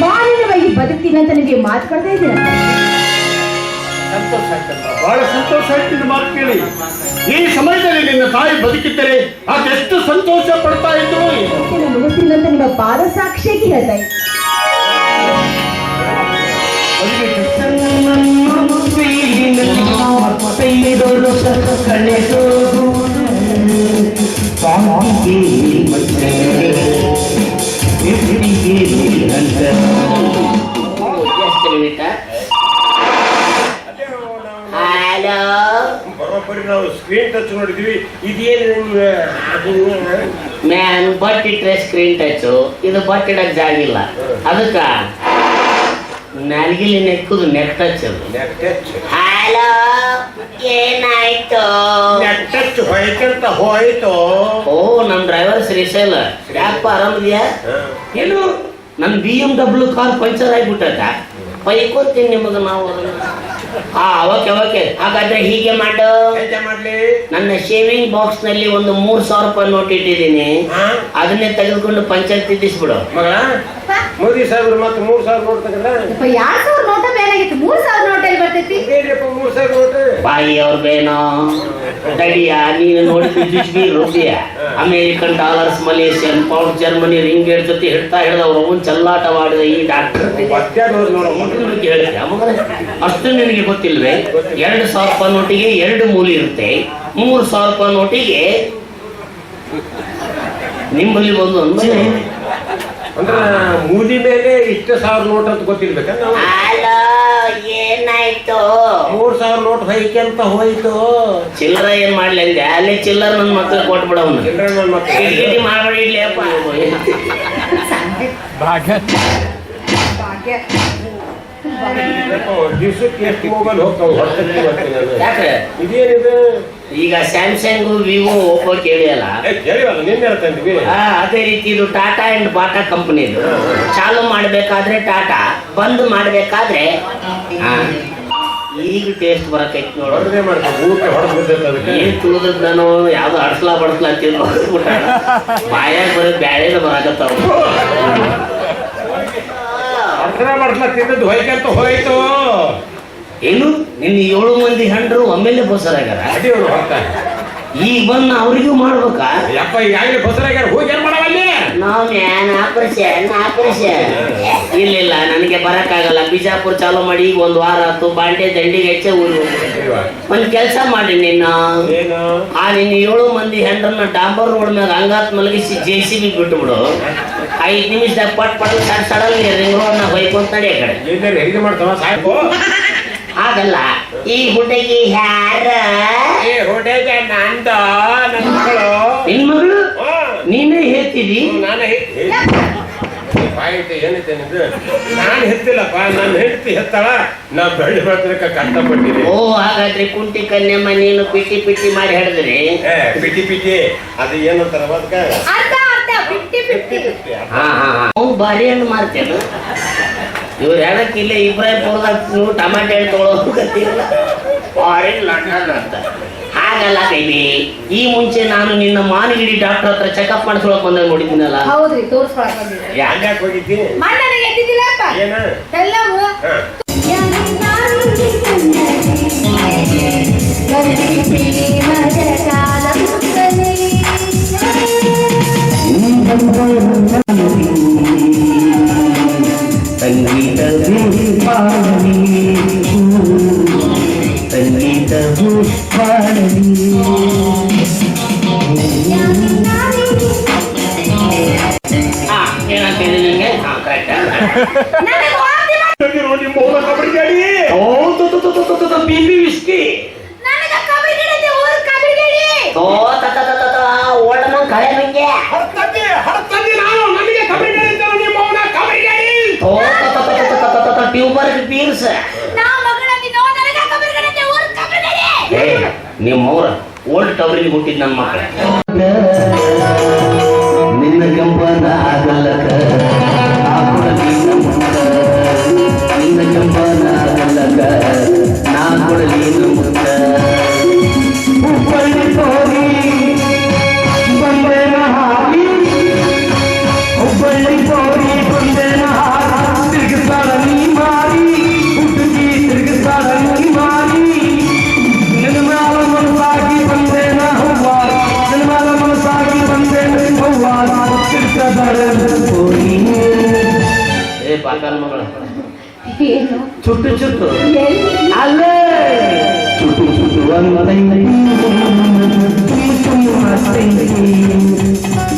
ಮಾನವವಾಗಿ ಬದುಕ್ತೀನಿ ಅಂತ ನಿಮಗೆ ಮಾತು ಕೊಡ್ತಾ ಇದ್ದೀರ. ಸಂತೋಷ ಆಯ್ತಲ್ಲ, ಬಹಳ ಸಂತೋಷ ಆಯ್ತು ನಿನ್ನ ಮಾತು ಕೇಳಿ. ಈ ಸಮಯದಲ್ಲಿ ನಿನ್ನ ತಾಯಿ ಬದುಕಿದ್ದರೆ ಅದೆಷ್ಟು ಸಂತೋಷ ಪಡ್ತಾ ಇದ್ರು. ಮುಗಿಸ್ತೀನಿ ಅಂತ ನಿಮ್ಮ ಪಾದ ಸಾಕ್ಷಿಯಾಗಿ ಹೇಳ್ತಾ ಇದ್ದೀನಿ. ಬರೋಬ್ಬರಿ ನಾವು ಸ್ಕ್ರೀನ್ ಟಚ್ ನೋಡಿದ್ವಿ. ಇದೇನು ಮ್ಯಾನ್ ಬಟ್ ಇಟ್ರೆ ಸ್ಕ್ರೀನ್ ಟಚ್, ಇದು ಬಟ್ ಇಡಕ್ ಜಾಗಿಲ್ಲ. ಅದಕ್ಕ ನಾಲ್ಗಿಲಿ ನೆಕ್ಕುದು ನೆಕ್ ಟಚ್. ಹಲೋ, ಏನಾಯ್ತು? ನೆಟ್ ಟಚ್ ಹೋಯ್ತಂತ ಹೋಯ್ತು. ಓ, ನಮ್ ಡ್ರೈವರ್ ಶ್ರೀಶೈಲ, ಯಾಕಪ್ಪ ಆರಾಮದಿಯಾ? ಏನು ನನ್ BMW ಕಾರ್ ಪಂಚರ್ ಆಗಿಬಿಟ್ಟದ. ಬೈಕೋತೀನಿ ನಿಮಗೆ ನಾವು. ಓಕೆ. ಹಾಗಾದ್ರೆ ಹೀಗೆ ಮಾಡು. ಮಾಡ್ಲಿ, ನನ್ನ ಶೇವಿಂಗ್ ಬಾಕ್ಸ್ ನಲ್ಲಿ ಒಂದು 3,000 ರೂಪಾಯಿ ನೋಟ್ ಇಟ್ಟಿದ್ದೀನಿ, ಅದನ್ನೇ ತೆಗೆದುಕೊಂಡು ಪಂಚಾಯತ್ ತಿದ್ದಿಸ್ಬಿಡು. ಮಗಳ ಮೋದಿ ಸಾಹೇಬ್ರು ಮತ್ತೆ 3,000 ನೋಟ್ ತಗೊಂಡ್ರ. 2,000 ನೋಟ ಬೇನಾಗಿತ್ತು, 3,000 ನೋಟ್ ಎಲ್ಲಿ ಬರ್ತೈತಿ? 3,000 ನೋಟ್. ಬಾಯಿ ಅವ್ರ ಬೇನೋ ತಡಿಯ, ನೀನು ನೋಡಿದ್ವಿ rupee American dollars, Malaysian pound, Germany ringgit ಜೊತೆ ಹಿಡ್ದವ್ರು ಅವನ್ ಚಲ್ಲಾಟವಾಡಿದ ಈ ಡಾಕ್ಟರ್ ಅಷ್ಟು ನಿನಗೆ ಗೊತ್ತಿಲ್ವೇ? 2,000 ರೂಪಾಯಿ ನೋಟಿಗೆ 2 ಮೂಲಿ ಇರುತ್ತೆ, 3,000 ರೂಪಾಯಿ ನೋಟಿಗೆ ನಿಮ್ಮಲ್ಲಿ ಒಂದು ಅಂದ್ರೆ ಮೂಲಿ ಮೇಲೆ ಇಷ್ಟು 1,000 ನೋಟ್ ಅಂತ ಗೊತ್ತಿರ್ಬೇಕ. ಏನಾಯ್ತು? 3,000 ನೋಟ್ ಹೈಕೆ ಅಂತ ಹೋಯ್ತು. ಚಿಲ್ಲರ ಏನ್ ಮಾಡ್ಲಿ ಅಂದೆ? ಅಲ್ಲೇ ಚಿಲ್ಲರ್ ನನ್ನ ಮಕ್ಕಳು ಕೊಟ್ಬಿಡ. ಮಾಡ್ಬೇಡಿ ಇಡ್ಲಿಯಪ್ಪ. ದಿವ್ಸಕ್ಕೆ ಎಷ್ಟು ಮೊಬೈಲ್ ಹೋಗ್ತಾವ? ಯಾಕೆ ಇದೇನಿದೆ ಈಗ ಸ್ಯಾಮ್ಸಂಗ್, ವಿವೋ, ಓಪೋ ಕೇಳಿಯಲ್ಲ? ಕೇಳಿವಲ್ಲ, ನಿನ್ನೆ ತಂದ್ವಿ. ಅದೇ ರೀತಿ ಇದು ಟಾಟಾ ಅಂಡ್ ಬಾಟಾ ಕಂಪನಿದು. ಚಾಲು ಮಾಡ್ಬೇಕಾದ್ರೆ ಟಾಟಾ, ಬಂದ್ ಮಾಡ್ಬೇಕಾದ್ರೆ ಈಗ ಟೇಸ್ಟ್ ಬರಕೈತಿ ನೋಡೋದೇ ಏನ್ ತುಳಿದ್ ನಾನು ಯಾವ್ದು ಅಡ್ಸ್ಲಾ ಬಡ್ಸ್ಲಾ ತಿಂದ್ಬಿಟ್ಟ ಬಾಯಾಗ ಬರೀ ಬ್ಯಾಳೆನ ಬರಾಕತ್ತಾವ. ತಿನ್ನದು ಹೋಯ್ಕಂತ ಹೋಯ್ತು. ಏನು ನಿನ್ನ 7 ಮಂದಿ ಹೆಂಡ್ರು ಒಮ್ಮೆಲೆ ಬಸರಾಗ್ಯಾರ. ಈಗ ಬಂದು ಅವ್ರಿಗೂ ಮಾಡ್ಬೇಕಾ? ಯಪ್ಪ, ಈಗಾಗಲೇ ಬಸರಾಗ್ಯಾರ, ಹೋಗಿ ಏನ್ ಮಾಡವಲ್ಲಿ? ಇಲ್ಲ ನನಗೆ ಬರಕ್ಕಾಗಲ್ಲ. ಬಿಜಾಪುರ ಚಾಲೂ ಮಾಡಿ ಈಗ 1 ವಾರ ಆಯ್ತು. ಬಾಂಡೆ ದಂಡಿಗೆ ಹೆಚ್ಚೆ ಊರು. ಒಂದ್ ಕೆಲಸ ಮಾಡಿ, ನಿನ್ನ 7 ಮಂದಿ ಹೆಂಡ್ರನ್ನ ಡಾಂಬರ್ ರೋಡ್ ಮ್ಯಾಗ ಹಂಗಾತ್ ಮಲಗಿಸಿ JCB ಬಿಟ್ಟು ಬಿಡು. 5 ನಿಮಿಷದಾಗ ಪಟ್ ಸಡಲ್ ರಿಂಗ್ ರೋಡ್ ನಾಗ ಹೊಯ್ಕೊಂತ ನಡಿ. ಆ ಕಡೆ ಹೆಂಗೆ ಮಾಡ್ತಾವ ಸಾಕು. ಆಗಲ್ಲ. ಈ ಹುಡುಗಿ ಯಾರ? ಹುಡುಗ ನಂದ, ನನ್ನ ಮಗಳು. ನಿನ್ ಮಗಳು? ನೀನೇ ಹೇಳ್ತಿದಿ? ನಾನೇ ಏನೈತೆ ನಿಂದು? ನಾನು ಹೆತ್ತಿಲ್ಲಪ್ಪ, ನನ್ನ ಹೆಂಡತಿ ಹೆತ್ತಾಳ. ನಾ ಬೆಳ್ಳಿ ಬೆಳೆದಕ್ಕೆ ಕಷ್ಟಪಟ್ಟಿದ್ದೆ. ಓ, ಹಾಗಾದ್ರೆ ಕುಂಟಿ ಕನ್ಯಮ್ಮ ನೀನು ಪಿಟಿ ಮಾಡಿ ಹಿಡಿದ್ರಿ. ಪಿಟಿ ಅದು ಏನಂತಾರ ಅದಕ್ಕೆ? ಬಾರಿ ಹಣ್ಣು ಮಾರ್ತೇನು? ಇವ್ರು ಹೇಳಕ್ಕಿಲ್ಲ, ಇಬ್ರಾಹಿಂಪುರದಾಗ ನೀವು ಟಮಾಟೆ ಹಣ್ಣು ತೊಗೊಳೋಕತ್ತಿರಲ್ಲ, ಆರೆಂಜ್ ಲಂಡನ್ ಅಂತ. ಹಾಗಲ್ಲ ಕೈಲಿ, ಈ ಮುಂಚೆ ನಾನು ನಿನ್ನ ಮಾನಗಿರಿ ಡಾಕ್ಟರ್ ಹತ್ರ ಚೆಕಪ್ ಮಾಡಿಸ್ಕೊಳಕ್ ಬಂದಾಗ ನೋಡಿದ್ದೀನಲ್ಲ. ಹೌದ್ರಿ, ತೋರ್ಸ್ಕೊಳಕ್ ಬಂದಿದ್ದೆ. ಯಾಕೆ ಹೋಗಿದ್ದೀನಿ? ಏನ ನಿಮ್ಮ ಮೌನ ಕಬಡ್ಡಿ ಗಾಡಿ ಬಿಬಿ ವಿಸ್ಕಿ ಓಲ್ಡ್ ಮಂಗ್ ಕಳೆ ಮಂಗೆ ಹಡತಂದಿ ನಾನು ನನಗೆ ಕಬಡ್ಡಿ ಗಾಡಿ ಅಂತ ನಿಮ್ಮ ಮೌನ ಕಬಡ್ಡಿ ಗಾಡಿ ಟ್ಯೂಬರ್ ಪೀರ್ಸ್ ನಿಮ್ಮವ್ರ ಓಲ್ಡ್ ಟವರಿಗೆ ಹುಟ್ಟಿದ್ ನನ್ನ ಮಕ್ಕಳು ನಿನ್ನ ಕಂಪನ ಆಗಲಕ ನಿನ್ನ ಕಂಪನ ಆಗಲಕ ನಾ ಕೊಡಲಿನ ಮುತ್ತ ಹುಬ್ಬಳ್ಳಿ ತೋರಿ ಬಂದೇನ ಹಾಕಿ ಹುಬ್ಬಳ್ಳಿ ತೋರಿ ಬಂದೇನ ಹಾಕಿ ತಿರುಗಿಸ್ತಾಳ ನೀ ಮಾರಿ ಹುಡುಗಿ ತಿರುಗಿಸ್ತಾಳ ನೀ ಮಾರಿ ನಿನ್ನ ಮ್ಯಾಲ ಮನಸ್ಸಾಗಿ ಬಂದೇನ ಹೂವ ನಿನ್ನ ಮ್ಯಾಲ ಮನಸ್ಸಾಗಿ ಬಂದೇನ ಹೂವ ಏ ಪಾಕನ ಮಗಳ ಚುಟ್ಟು ಚುಟ್ಟು ಅಲ್ಲೇ ಚುಟ್ಟು ಚುಟ್ಟು ಅನ್ನದೈತಿ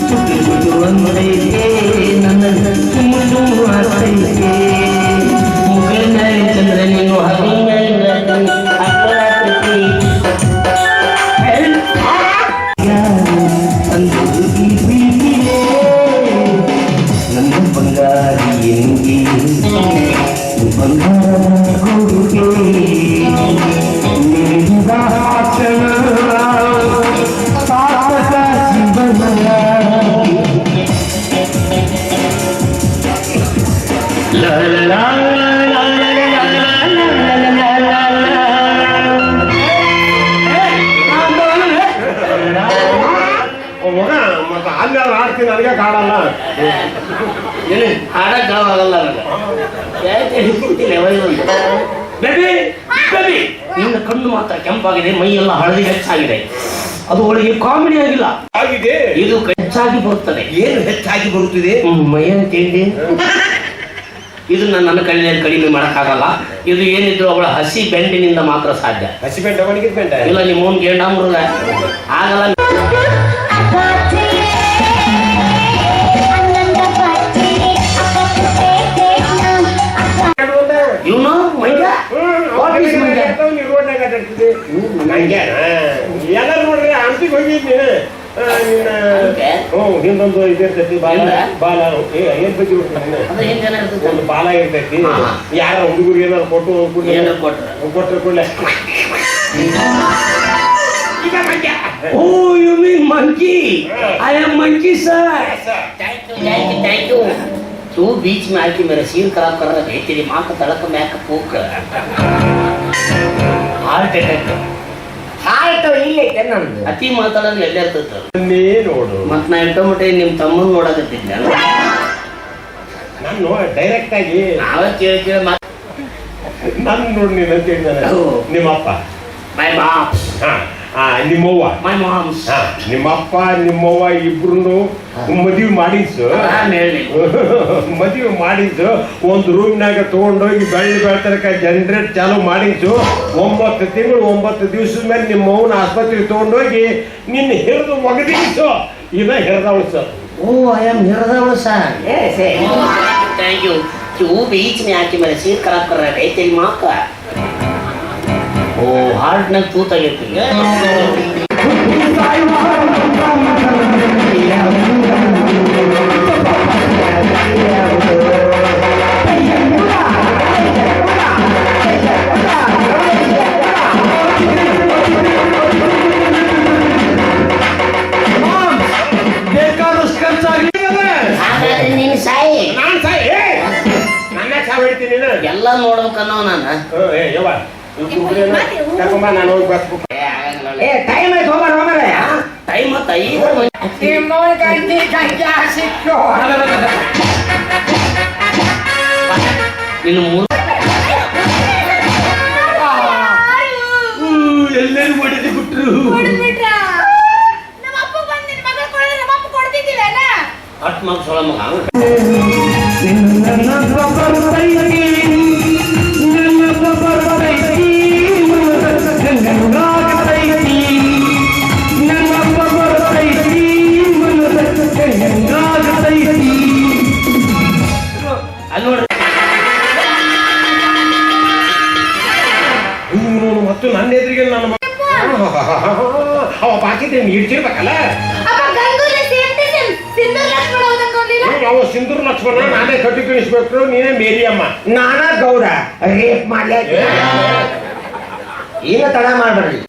ಚುಟ್ಟು ಚುಟ್ಟು ಅನ್ನದೈತಿ ನನ್ನ ಚುಮ್ಮು ಹಸ್ತೈತಿ ಮುಗಿನ ಚಂದ್ರ ನೀನು ಹರಿನ ನನ್ನ ಬಂಗಾರಿ ಎಂಗಿ ಬಂಗಾರ ಕೊಡುಗೆ ನೀಡಿದ ಕ್ಷಣ ಸಾರ್ಥಕ ಜೀವನ ಲಾ ಲಾ ಲಾ ಮಗ ಮತ್ತೆ ಅಲ್ಲೆಲ್ಲ ಆಡ್ತೀನಿ ನನಗೆ ಕಾಡಲ್ಲ ಹಾಡಕ್ ಆಗಲ್ಲ ನಿನ್ನ ಕಣ್ಣು ಮಾತ್ರ ಕೆಂಪಾಗಿದೆ ಮೈಯೆಲ್ಲ ಹಳದಿ ಹೆಚ್ಚಾಗಿದೆ ಅದು ಒಳಗೆ ಕಾಮಿಡಿ ಆಗಿಲ್ಲ ಆಗಿದೆ ಇದು ಹೆಚ್ಚಾಗಿ ಬರುತ್ತದೆ ಏನು ಹೆಚ್ಚಾಗಿ ಬರುತ್ತಿದೆ ಮೈಯ ತಿಂಡಿ ಇದನ್ನ ನನ್ನ ಕೈಯಲ್ಲಿ ಕಡಿಮೆ ಮಾಡಕ್ಕಾಗಲ್ಲ ಇದು ಏನಿದ್ರು ಅವಳ ಹಸಿ ಬೆಂಡಿನಿಂದ ಮಾತ್ರ ಸಾಧ್ಯ ಹಸಿ ಬೆಂಡ ಒಣಗಿದ ಬೆಂಡ ಇಲ್ಲ ನಿಮ್ಮ ಓನ್ ಗೇಂಡ ಮೃಗ ಆಗಲ್ಲ ಇವನು ಮಂಡ್ಯ ನಂಗೆ ಎಲ್ಲ ನೋಡ್ರಿ ಅಂತಿಗೆ ಹೋಗಿದ್ ನೀನು ಹಿಂದೊಂದು ಇದಿರ್ತೈತಿ ಬಾಲ ಬಾಲ ಏನ್ ಬಗ್ಗೆ ಒಂದು ಬಾಲ ಇರ್ತೈತಿ ಯಾರ ಹುಡುಗರಿಗೆ ಏನಾರು ಕೊಟ್ಟು ಕೊಟ್ರೆ ಕೂಡಲೇ Oh, you mean monkey? I am monkey, sir. Thank you. तू बीच में आके मेरा सीन खराब कर रहा है तेरी माँ का तड़क मैं का फूक हार्ट अटैक ಹಾರ್ಟ್ ಇಲ್ಲೈತೆ ನಂದು ಅತಿ ಮಾತಾಡೋದು ಎಲ್ಲೇ ಇರ್ತೈತೆ ನೋಡು ಮತ್ ನಾ ಇಟ್ಟಮಟ್ಟೆ ನಿಮ್ ತಮ್ಮನ್ ನೋಡಕತ್ತಿದ್ದೆ ನಾನು ಡೈರೆಕ್ಟ್ ಆಗಿ ನಾವೇ ಕೇಳಿ ನಾನು ನೋಡಿ ನೀನು ಅಂತ ಹೇಳಿದಾನೆ ನಿಮ್ಮಪ್ಪ ಮೈ ಮಾಮ್ ನಿಮ್ಮವ್ವ ಮೈ ಮಾಮ್ಸ್ ನಿಮ್ಮಪ್ಪ ನಿಮ್ಮವ್ವ ಇಬ್ರು ಮದುವೆ ಮಾಡಿಸು ಮದುವೆ ಮಾಡಿಸು ಒಂದು ರೂಮ್ನಾಗ ತಗೊಂಡೋಗಿ ಬೆಳ್ತನಕ ಜನರೇಟ್ ಚಾಲು ಮಾಡಿಸು 9 ತಿಂಗಳು 9 ದಿವಸದ ಮೇಲೆ ನಿಮ್ಮವ್ವನ ಆಸ್ಪತ್ರೆಗೆ ತಗೊಂಡೋಗಿ ನಿನ್ನ ಹಿರಿದು ಒಗದಿಸು ಇದ ಹಿರಿದವಳು ಸರ್ ಓ ಐ ಆಮ್ ಹಿರಿದವಳು ಸರ್ थैंक यू तू बीच में आके मेरा सीन खराब कर रहा है तेरी माँ का ओ हार्ट न तू तगेती ಎಲ್ಲ ನೋಡ್ಬೇಕನ್ನೋ ನಾನು ನಾನು ಹೋಗಿ ಬಸ್ ಟೈಮ್ ಆಯ್ತು ಹೋಗ್ಬಾರ ಟೈಮ್ ಆಯ್ತಾ ಈಗ ನೀನು ಎಲ್ಲರೂ ಹೊಡೆದು ಬಿಟ್ರು ಹಟ್ ಮಗ ಸೊಳ ಮಗ ಅಲ್ಲಿ ನೋಡ್ರಿ ಮತ್ತು ನನ್ನ ಎದುರಿಗೆ ನನ್ನ ಅವ ಬಾಕಿದ್ರೆ ಇಡ್ತಿರ್ಬೇಕಲ್ಲ. ಅವ ಸಿಂಧೂರ್ ಲಕ್ಷ್ಮಣ ನಾನೇ ಕಟ್ಟಿ ಕಳಿಸ್ಬೇಕು, ನೀನೇ ಮೇರಿಯಮ್ಮ, ನಾನಾ ಗೌಡ ರೇಪ್ ಮಾಡ್ಲಿ. ಈಗ ತಡ ಮಾಡ್ಬೇಡ್ರಿ.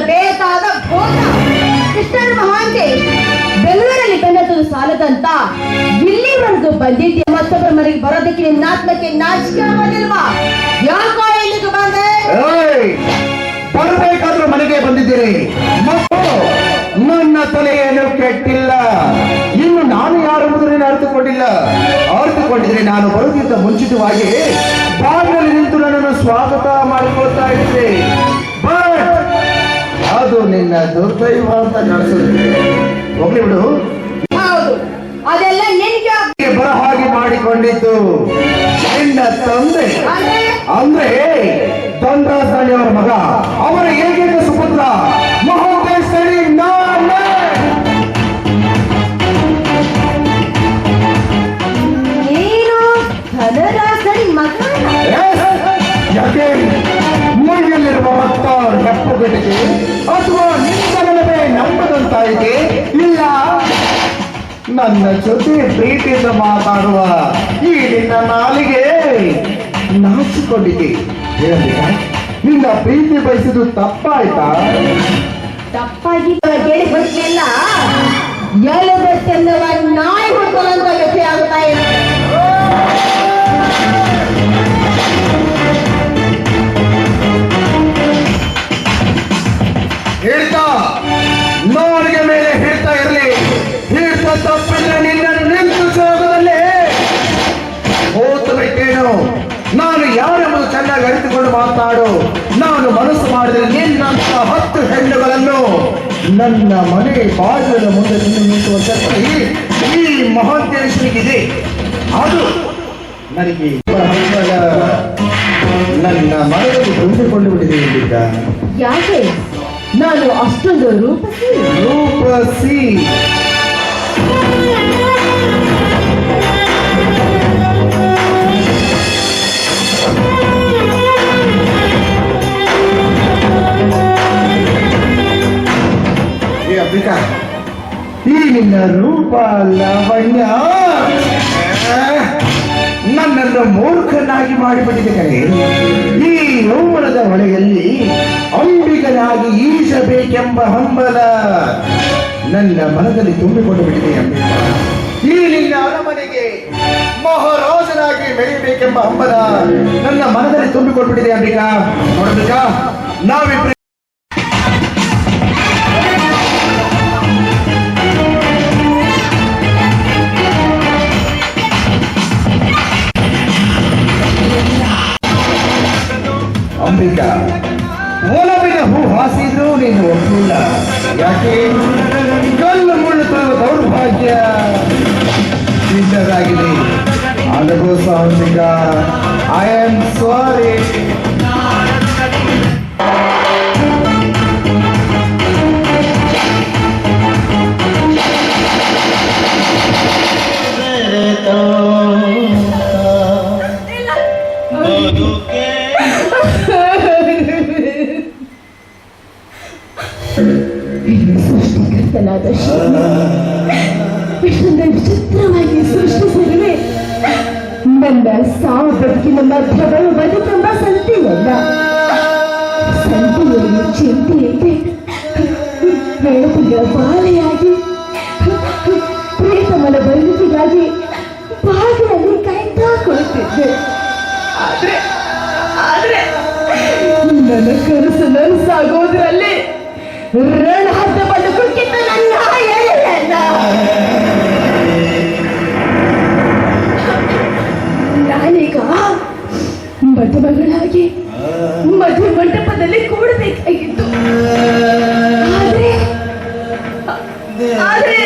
ಬೇಕಾದ ಕೃಷ್ಣನ ಮಹಾಂತೆ ಬೆಂಗಳೂರಲ್ಲಿ ಬೆನ್ನತ್ತದು ಸಾಲದಂತ ಇಲ್ಲಿವರೆಗೂ ಬಂದಿದ್ದೆ. ಮತ್ತೊಬ್ಬರ ಮನೆಗೆ ಬರೋದಕ್ಕೆ ನಿನ್ನ ಆತ್ಮಕ್ಕೆ ನಾಚಿಕೆ ಆಗೋದಿಲ್ವಾ? ಯಾಕೋ ಇಲ್ಲಿಗೆ ಬಂದೆ? ಬರಬೇಕಾದ್ರೂ ಮನೆಗೆ ಬಂದಿದ್ದೀರಿ. ಮತ್ತು ನನ್ನ ತಲೆಯನ್ನು ಕೆಟ್ಟಿಲ್ಲ. ಇನ್ನು ನಾನು ಯಾರೆಂಬುದನ್ನು ಅರಿತುಕೊಂಡಿದ್ರೆ ನಾನು ಬರುವುದಕ್ಕಿಂತ ಮುಂಚಿತವಾಗಿ ಬಾಗಿಲಲ್ಲಿ ನಿಂತು ನನ್ನನ್ನು ಸ್ವಾಗತ ಮಾಡಿಕೊಳ್ತಾ ಇದ್ದೆ. ಬಟ್ ಅದು ನಿನ್ನ ದುರ್ದೈವ ಅಂತ ಕಾಣಿಸುತ್ತೆ. ಹೋಗ್ಲಿ ಬಿಡು. ಹೌದು, ಅದೆಲ್ಲ ನಿನ್ಗೆ ಬರ ಹಾಗೆ ಮಾಡಿಕೊಂಡಿದ್ದು ನಿನ್ನ ತಂದೆ, ಅಂದ್ರೆ ದಂಡಾಸಣಿಯವರ ಮಗ, ಅವರ ಏಕೈಕ ಸುಪುತ್ರ ಮಹೋದ್ದೇಶಿ ನಾನೇ. ನೀನು ಧನರಾಸರಿ ಮಗ? ಯಾಕೆ ಮುಳ್ಳಿಯಲ್ಲಿರುವ ಭಕ್ತ ನೆಪ್ಪುಗಟ್ಟಿಗೆ ಅಥವಾ ನಿಂತನವೇ ನಂಬದಂತಾಯಿತೆ? ಇಲ್ಲ, ನನ್ನ ಜೊತೆ ಪ್ರೀತಿಯಿಂದ ಮಾತಾಡುವ ಈ ನಿನ್ನ ನಾಲಿಗೆ ನಾಚಿಕೊಂಡಿದೆ. ನಿನ್ನ ಪ್ರೀತಿ ಬಯಸಿದ್ದು ತಪ್ಪಾಯ್ತಾ? ತಪ್ಪಾಗಿ ಕೇಳಿ ಬಸ್ನೆಲ್ಲ ಎಲ್ಲದ ಚೆಂದವ ನಾಯಿ ಹೊಡ್ಕೊಳ್ಳುವಂತ ವ್ಯಕ್ತಿ ಆಗ್ತಾ ಇದೆ. ಹಿಡ್ತಾ ನೋಡಿಗೆ ಮೇಲೆ ಹಿಡ್ತಾ ಇರಲಿ. ಹಿಡ್ತಾ ತಪ್ಪಿದ್ರೆ ನಿನ್ನ ನಿಂತು ಜಾಗದಲ್ಲಿ ಹೋತಬೇಕೇನು? ನಾನು ಯಾರೆಂಬುದು ಚೆನ್ನಾಗಿ ಅರಿತುಕೊಂಡು ಮಾತಾಡು. ನಾನು ಮನಸ್ಸು ಮಾಡಿದರೆ ನಿನ್ನಂತ 10 ಹೆಣ್ಣುಗಳನ್ನು ನನ್ನ ಮನೆ ಬಾಗಿಲದ ಮುಂದೆ ನಿಂತುವ ಶಕ್ತಿ ಈ ಮಹೋದ್ದೇಶನಿಗಿದೆ. ಅದು ನನಗೆ ನನ್ನ ಮನದಲ್ಲಿ ತುಂಬಿಕೊಂಡು ಬಿಟ್ಟಿದೆ. ಎಂದಿದ್ದ ಯಾಕೆ ನಾನು ಅಷ್ಟೊಂದು ರೂಪಸಿ ಅಂಬಿಕಾ, ಈ ನಿನ್ನ ರೂಪ ಲಾವಣ್ಯ ನನ್ನನ್ನು ಮೂರ್ಖನಾಗಿ ಮಾಡಿಬಿಟ್ಟಿದೆ ಕಣೆ. ಈ ಯೌವನದ ಹೊಳೆಯಲ್ಲಿ ಅಂಬಿಗನಾಗಿ ಈಸಬೇಕೆಂಬ ಹಂಬಲ ನನ್ನ ಮನದಲ್ಲಿ ತುಂಬಿಕೊಂಡು ಬಿಟ್ಟಿದೆ ಅಂಬಿಕಾ. ಈ ನಿನ್ನ ಅರಮನೆಗೆ ಮಹಾರಾಜನಾಗಿ ಮೆರೆಯಬೇಕೆಂಬ ಹಂಬಲ ನನ್ನ ಮನದಲ್ಲಿ ತುಂಬಿಕೊಂಡ್ಬಿಟ್ಟಿದೆ ಅಂಬಿಕಾ. ನೋಡಬೇಕಾ, ನಾವಿಬ್ಬರು ಅಂಬಿಕಾ, ಒಲವಿನ ಹೂ ಹಾಸಿದ್ರು ನೀನು ಒಪ್ಪಿಲ್ಲ. ಯಾಕೆ? ಕಲ್ಲು ಮುಳ್ಳು ತರುವ ದೌರ್ಭಾಗ್ಯ ಸಿದ್ಧರಾಗಿದೆ. ಅದಕ್ಕೋಸ್ಕರ ಸಾಹಸಿಕ. I am sorry. ಸೃಷ್ಟಿಕರ್ತನಾದ ಶಿವ ಇಷ್ಟೊಂದು ವಿಚಿತ್ರವಾಗಿ ಸೃಷ್ಟಿಸಿರುವೆ. ನನ್ನ ಸಾವು ಬದುಕಿನ ಮಧ್ಯಗಳು ಬದುಕೆಂಬ ಸಂತೆಯಲ್ಲ, ಸಂತೆಯಲ್ಲಿ ಚಿಂತೆಯಂತೆ ಬೆಳಕಿನ ಬಾಲೆಯಾಗಿ ಪ್ರೇತಮನ ಬದುಕಿಗಾಗಿ ಬಾಗಿಲಲ್ಲಿ ಕಾಯ್ತಾ ಕುಳಿತಿದ್ದೆ. ಆದ್ರೆ ನನ್ನ ಕನಸು ನನಸಾಗೋದ್ರಲ್ಲಿ ರಣಹದ್ದ ಬದುಕುಕ್ಕಿಂತ ನನ್ನ ಎಳೆಯಲ್ಲ. ನಾನೀಗ ಮದುಮಗಳಾಗಿ ಮದುವೆ ಮಂಟಪದಲ್ಲಿ ಕೂಡಬೇಕಾಗಿತ್ತು. ಆದ್ರೆ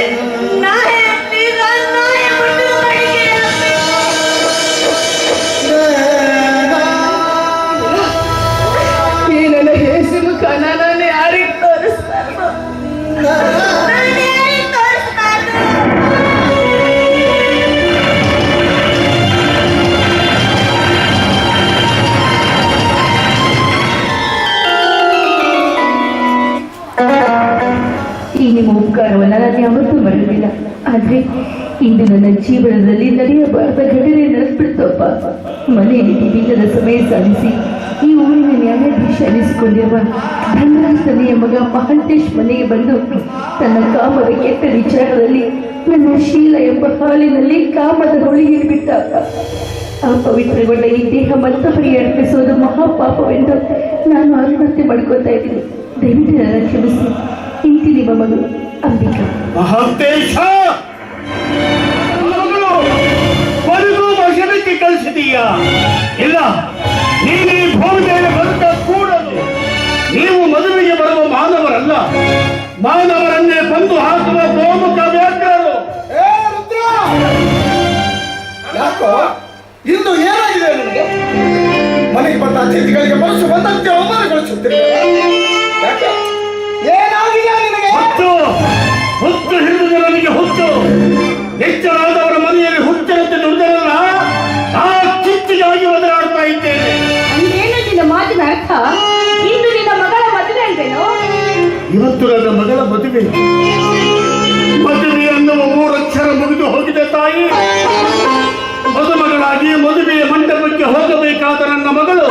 ಈ ನನ್ನ ಹೇಸಿ ಮುಖ ನಾನು ಯಾರಿಗೆ ತೋರಿಸ್ಬಾರ್ದು. ಈ ನಿಮ್ಮ ಉಪಕಾರವನ್ನ ನಾನು ಯಾವತ್ತೂ ಮರೆಯುವುದಿಲ್ಲ. ಆದ್ರೆ ಇಂದು ನನ್ನ ಜೀವನದಲ್ಲಿ ನಡೆಯಬಾರದ ಘಟನೆ ನಡೆಸ್ಬಿಡ್ತಪ್ಪ. ಮನೆಯಲ್ಲಿ ದಿನದ ಸಮಯ ಸಾಧಿಸಿ ಈ ಊರಿನ ನ್ಯಾಯಾಧೀಶ ಅನಿಸಿಕೊಂಡಿರುವ ಧನರಾಜನೆಯ ಮಗ ಮಹಾಂತೇಶ್ ಮನೆಗೆ ಬಂದು ತನ್ನ ಕಾಮದ ಕೆಟ್ಟ ವಿಚಾರದಲ್ಲಿ ನನ್ನ ಶೀಲ ಎಂಬ ಹಾಲಿನಲ್ಲಿ ಕಾಮದ ಹೊಳಿಗೆ ಬಿಟ್ಟ. ಆ ಪವಿತ್ರಗೊಂಡ ಈ ದೇಹ ಮತ್ತೊಬ್ಬರಿಗೆ ಅರ್ಪಿಸುವುದು ಮಹಾಪಾಪವೆಂದು ನಾನು ಆತ್ಮಹತ್ಯೆ ಮಾಡ್ಕೋತಾ ಇದ್ದೀನಿ. ದಯವಿಟ್ಟು ನನ್ನ ಕ್ಷಮಿಸಿ. ಇಂತಿ ನಿಮ್ಮ ಮಗಳು ಅಂಬಿಕಾ. ಮಹಾಂತೇಶ ಮನುಷ್ಯನಕ್ಕೆ ಕಳಿಸಿದೀಯಾ? ಇಲ್ಲ, ನೀನು ಈ ಭೂಮಿ ಮೇಲೆ ಬದುಕ ಕೂಡದು. ನೀವು ಮದುವೆಗೆ ಬರುವ ಮಾನವರಲ್ಲ, ಮಾನವರನ್ನೇ ಬಂದು ಹಾಕುವ ಗೋಮುಖ ವ್ಯಾಘ್ರರು. ಯಾಕೋ ಇಂದು ಏನಾಗಿದೆ ನಿಮಗೆ? ಮನೆಗೆ ಬಂದ ಅತಿಥಿಗಳಿಗೆ ಮನಸ್ಸು ಬಂದಂತೆ ಅವಮಾನಗೊಳಿಸುತ್ತೀರಿ. ಯಾಕೆ ಏನಾಗಿದೆ ನಿನಗೆ? ಹುತ್ತು ಹಿಡಿದು ನನಗೆ ಹುತ್ತು. ಎಚ್ಚರಾದವರ ಮನೆಯಲ್ಲಿ ಹುಚ್ಚರಂತೆ ನುಡಿದರಲ್ಲ, ಆ ಕಿಚ್ಚಿಗಾಗಿ ಒದರಾಡ್ತಾ ಇದ್ದೇನೆ. ಅಂದೇನು ನಿನ್ನ ಮಾತಿನ ಅರ್ಥ? ಇಂದು ನಿನ್ನ ಮಗಳ ಮದುವೆ ಅಂತೇನೋ? ಇವತ್ತು ನನ್ನ ಮಗಳ ಮದುವೆ. ಮದುವೆ ಅನ್ನುವ 3 ಅಕ್ಷರ ಮುಗಿದು ಹೋಗಿದೆ ತಾಯಿ. ಮದುಮಗಳಾಗಿ ಮದುವೆಯ ಮಂಟಪಕ್ಕೆ ಹೋಗಬೇಕಾದ ನನ್ನ ಮಗಳು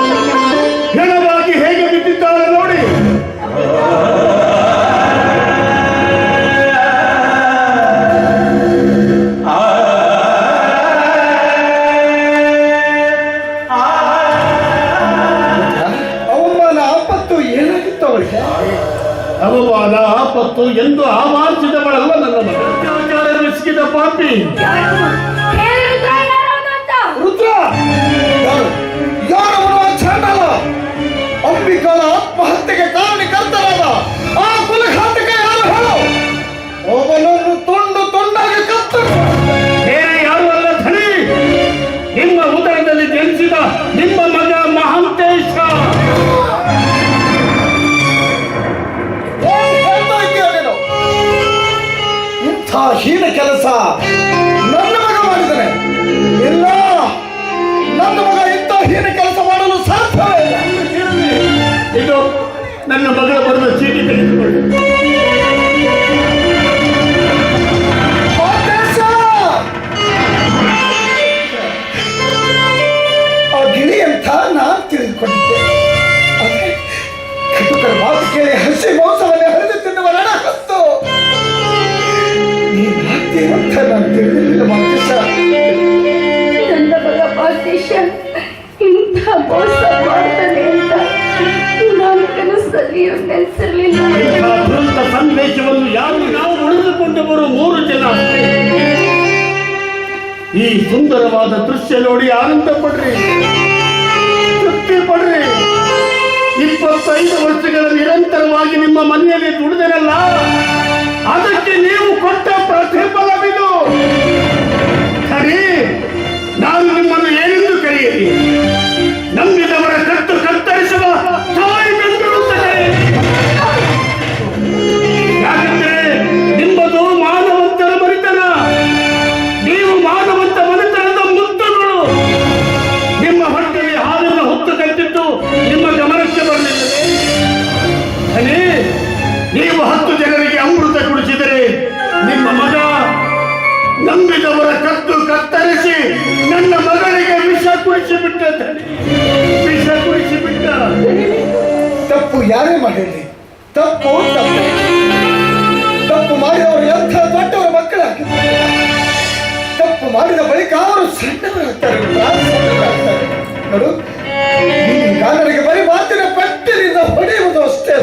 ಹೆಣವಾಗಿ ಹೇಗೆ ಬಿದ್ದಿದ್ದಾಳೆ ನೋಡಿ. ಅವಮಾನ ಆಪತ್ತು ಏನಾಗಿತ್ತು ಅವಳಿಗೆ? ಅವಮಾನ ಆಪತ್ತು ಎಂದು ಆವಾಂಚಿದವಳಲ್ಲ ನನ್ನ ಮಗಳು. ಅತ್ಯಾಚಾರವೆಸಗಿದ ಪಾಪಿ ರುದ್ರ ಯಾರು ಚಾಂಡಲ ಅಂಬಿಕಾಳ ಆತ್ಮಹತ್ಯೆಗೆ ಕಾರಣಕರ್ತರಾದ ಆ ಕುಲಘಾತಕ ಯಾರು ಹೇಳು? ಅವನನ್ನು ತುಂಡು ತುಂಡಾಗಿ ಕತ್ತರಿಸು. ಬೇರೆ ಯಾರು ಅಲ್ಲ ಧನಿ, ನಿಮ್ಮ ಉದರದಲ್ಲಿ ಜನಿಸಿದ ನಿಮ್ಮ ಮಗ ಮಹಾಂತೇಶ. ಇಂಥ ಹೀನ ಕೆಲಸ ನನ್ನ ಮಗ ಮಾಡಿದರೆ ಇಲ್ಲ, ನನ್ನ ಮಗ ಇಂಥ ಹೀನ ಕೆಲಸ ಮಾಡಲು ಸಾಧ್ಯವೇ ಇಲ್ಲ. ಇದು ನನ್ನ ಮಗಳ ಬರೆದ ಚೀಟಿ ತೆಗೆದುಕೊಳ್ಳಿ. ಆ ಗಿಳಿ ಅಂತ ನಾನು ತಿಳಿದುಕೊಂಡಿದ್ದೆ. ಆದರೆ ಕಟುಕರ ಮಾತು ಕೇಳಿ ಹಸಿ ಮೋಸವನ್ನೇ ಹರಿದು ತಿನ್ನುವ ರಣ ಹತ್ತು ನೀನಾಗ್ತೇವಂತ ನಾನು ತಿಳಿದಿಲ್ಲ. ಮಾತೇಶ, ನನ್ನ ಮಗ ಮಾತೇಶ ಇಂಥ ಮೋಸ ಮಾಡ್ತಾನೆ ಅಂತ ನಾನು ಕನಸಲ್ಲಿಯೂ ನೆನೆಸಿರ್ಲಿಲ್ಲ. ಬೃಹತ್ ಸಂದೇಶವನ್ನು ಯಾರು ನಾವು ಉಳಿದುಕೊಂಡವರು 3 ಜನ. ಈ ಸುಂದರವಾದ ದೃಶ್ಯ ನೋಡಿ ಆನಂದ ಪಡ್ರಿ, ತೃಪ್ತಿ ಪಡ್ರಿ. 25 ವರ್ಷಗಳ ನಿರಂತರವಾಗಿ ನಿಮ್ಮ ಮನೆಯಲ್ಲಿ ದುಡಿದರಲ್ಲ, ಅದಕ್ಕೆ ನೀವು ಕೊಟ್ಟ ಪ್ರತಿಫಲವಿದು. ಸರಿ, ನಾನು ನಿಮ್ಮನ್ನು ಬಿಟ್ಟ ವಿಷ ಕುಡಿಸಿ ಬಿಟ್ಟ. ತಪ್ಪು ಯಾರೇ ಮಾಡಿರಲಿ, ತಪ್ಪು ತಪ್ಪು. ತಪ್ಪು ಮಾಡಿದವರು ಎಂಥ ದೊಡ್ಡವರ ಮಕ್ಕಳಾಗಿದ್ದಾರೆ. ತಪ್ಪು ಮಾಡಿದ ಬಳಿಕ ಅವರು ಸಣ್ಣವರಾಗ್ತಾರೆ. ನೋಡು, ಈಗ ನನಗೆ ಬರೀ ಮಾತಿನ ಪಟ್ಟಿನಿಂದ ಹೊಡೆಯುವುದು ಅಷ್ಟೇ.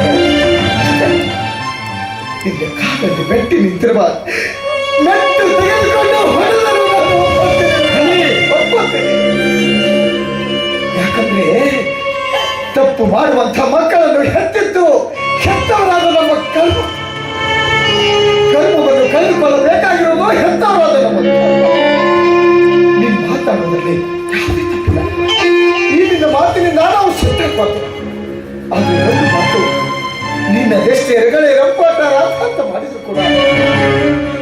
ನಿನ್ನ ಕಾಲಲ್ಲಿ ಮೆಟ್ಟಿ ನಿಂತಿರುವ ಮೆಟ್ಟು ತೆಗೆದುಕೊಂಡು ಹೊಡೆದರು ಒಪ್ಪುತ್ತೇನೆ. ಯಾಕಂದ್ರೆ ತಪ್ಪು ಮಾಡುವಂಥ ಮಕ್ಕಳನ್ನು ಹೆತ್ತಿದ್ದು ಹೆತ್ತವರಾದ ನಮ್ಮ ಕಲ್ಪವನ್ನು ಕಳೆದುಕೊಳ್ಳಬೇಕಾಗಿರೋದು ಹೆತ್ತವರಾದ ನಮ್ಮ ನೀನು ಮಾತಾಡೋದ್ರಲ್ಲಿ ಯಾವುದೇ ತಪ್ಪಿಲ್ಲ. ಈ ನಿನ್ನ ಮಾತಿನಿಂದ ನಾವು ಸಿದ್ಧಪಾತ್ರ. ಆದರೆ ಒಂದು ಮಾತು, ನಿನ್ನ ದೆಷ್ಟೇ ಎರಗಳೇ ರಂಪಾಟಾರ ಅಂತ ಮಾಡಿದ್ರು ಕೂಡ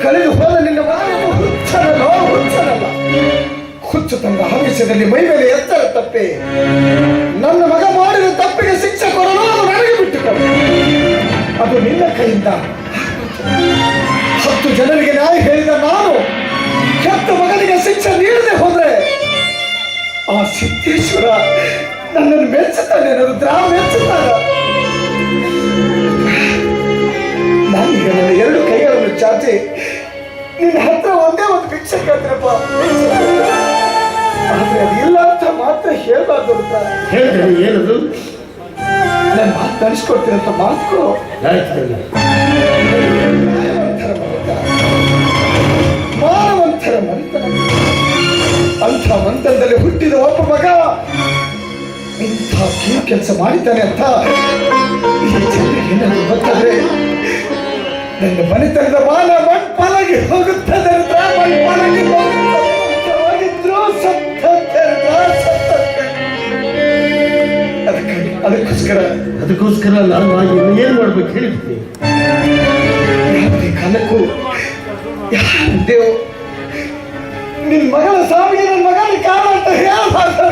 ಕಳೆದು ಹೋದ ನಿನ್ನ ಮಗನನ್ನು ಹುಚ್ಚನಲ್ಲ. ಹುಚ್ಚು ತಂದ ಆವೇಶದಲ್ಲಿ ಮೈ ಮೇಲೆ ಎತ್ತರ ತಪ್ಪೆ. ನನ್ನ ಮಗ ಮಾಡಿದ ತಪ್ಪಿಗೆ ಶಿಕ್ಷೆ ಕೊಡಲು ಅದು ನನಗೆ ಬಿಟ್ಟುಕೊಂಡು ಅದು ನಿನ್ನ ಕೈಯಿಂದ 10 ಜನರಿಗೆ ನ್ಯಾಯ ಹೇಳಿದ ನಾನು ಹೆತ್ತ ಮಗನಿಗೆ ಶಿಕ್ಷೆ ನೀಡದೆ ಹೋದ್ರೆ ಆ ಸಿದ್ದೇಶ್ವರ ನನ್ನನ್ನು ಮೆಚ್ಚುತ್ತಾನೆ, ರುದ್ರ ಮೆಚ್ಚುತ್ತಾನ. ನಾನೀಗ ನನ್ನ 2 ಕೈಗಳನ್ನು ಚಾಚಿ ನಿನ್ನ ಹತ್ರ ಒಂದೇ ಒಂದು ಭಿಕ್ಷೆ ಕೇಳ್ತೀರಪ್ಪ. ಆದ್ರೆ ಅದು ಇಲ್ಲ ಅಂತ ಮಾತ್ರ ಹೇಳ್ಬಾರ್ದು. ಹೇಳಿದ್ರೆ ಏನದು? ನನ್ನ ಮಾತು ನಡೆಸ್ಕೊಡ್ತೀರಂತ ಮಾತು ಮಾನವಂತರ ಮನೆತನ. ಅಂಥ ಮಂತನದಲ್ಲಿ ಹುಟ್ಟಿದ ಒಬ್ಬ ಮಗ ಇಂಥ ಕೀಳು ಕೆಲಸ ಮಾಡಿದ್ದಾನೆ ಅಂತ ಈ ಜನರಿಗೆ ಏನಾದ್ರು ಗೊತ್ತಾದ್ರೆ ನನ್ನ ಮನೆತನದ ಮಾನ ಮಣ್ಪಾಲಾಗಿ ಹೋಗುತ್ತದೆ. ಅದಕ್ಕೋಸ್ಕರ ನಾನು ಏನ್ ಮಾಡ್ಬೇಕು ಹೇಳಿದ್ವಿ. ಯಾವುದೇ ಕಾಲಕ್ಕೂ ದೇವ್ ನಿನ್ ಮಗಳ ಸಾವಿಗೆ ನನ್ನ ಮಗನ ಕಾರಣ ಅಂತ ಹೇಳಬಾರ್ದು.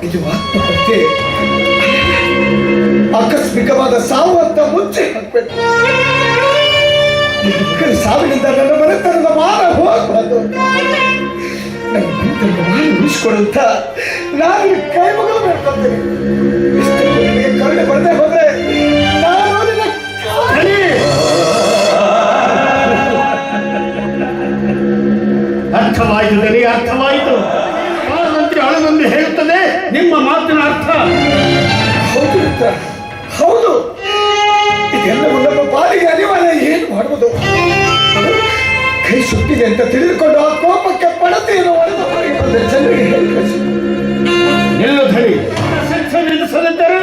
ಇದು ಆತ್ಮಹತ್ಯೆ, ಆಕಸ್ಮಿಕವಾದ ಸಾವು ಅಂತ ಮುಂಚೆ ಹಾಕ್ಬೇಕು. ನಿನ್ನ ಮಗನ ಸಾವಿನಿಂದ ನನ್ನ ಮನೆತನದ ಮಾನ ಹೋಗಬಾರ್ದು. ನನ್ನ ಮನೆತನದ ಮಾನ ಉಳಿಸ್ಕೊಡುತ್ತ ನಾನು ಕೈ ಮಗಳು ಬೇಡ್ಕೊಳ್ತೇನೆ. ಇಷ್ಟಕ್ಕೆ ಕರುಣೆ ಬರದೆ ಹೋದ್ರೆ ನಾನು ನಿನ್ನ ಅರ್ಥವಾಯಿತು ನನಗೆ, ಅರ್ಥವಾಯಿತು. ಮಂತ್ರಿ ಅಳನೊಂದು ಹೇಳುತ್ತದೆ ನಿಮ್ಮ ಮಾತಿನ ಅರ್ಥ. ಹೌದು ಮಿತ್ರ, ಹೌದು. ಇದೆಲ್ಲವೂ ನಮ್ಮ ಬಾಲಿಗೆ ಅನಿವಾರ್ಯ. ಏನು ಮಾಡುವುದು? ಕೈ ಸುಟ್ಟಿದೆ ಅಂತ ತಿಳಿದುಕೊಂಡು ಆ ಕೋಪಕ್ಕೆ ಪಡತೆಯನ್ನು ಹೊಡೆದು ಹೊರಗೆ ಬಂದ ಜನರಿಗೆ ಹೇಳಿ ಕಳಿಸಿ. ನಿಲ್ಲು ಧಳಿ, ನಿಲ್ಲಿಸದಿದ್ದರೆ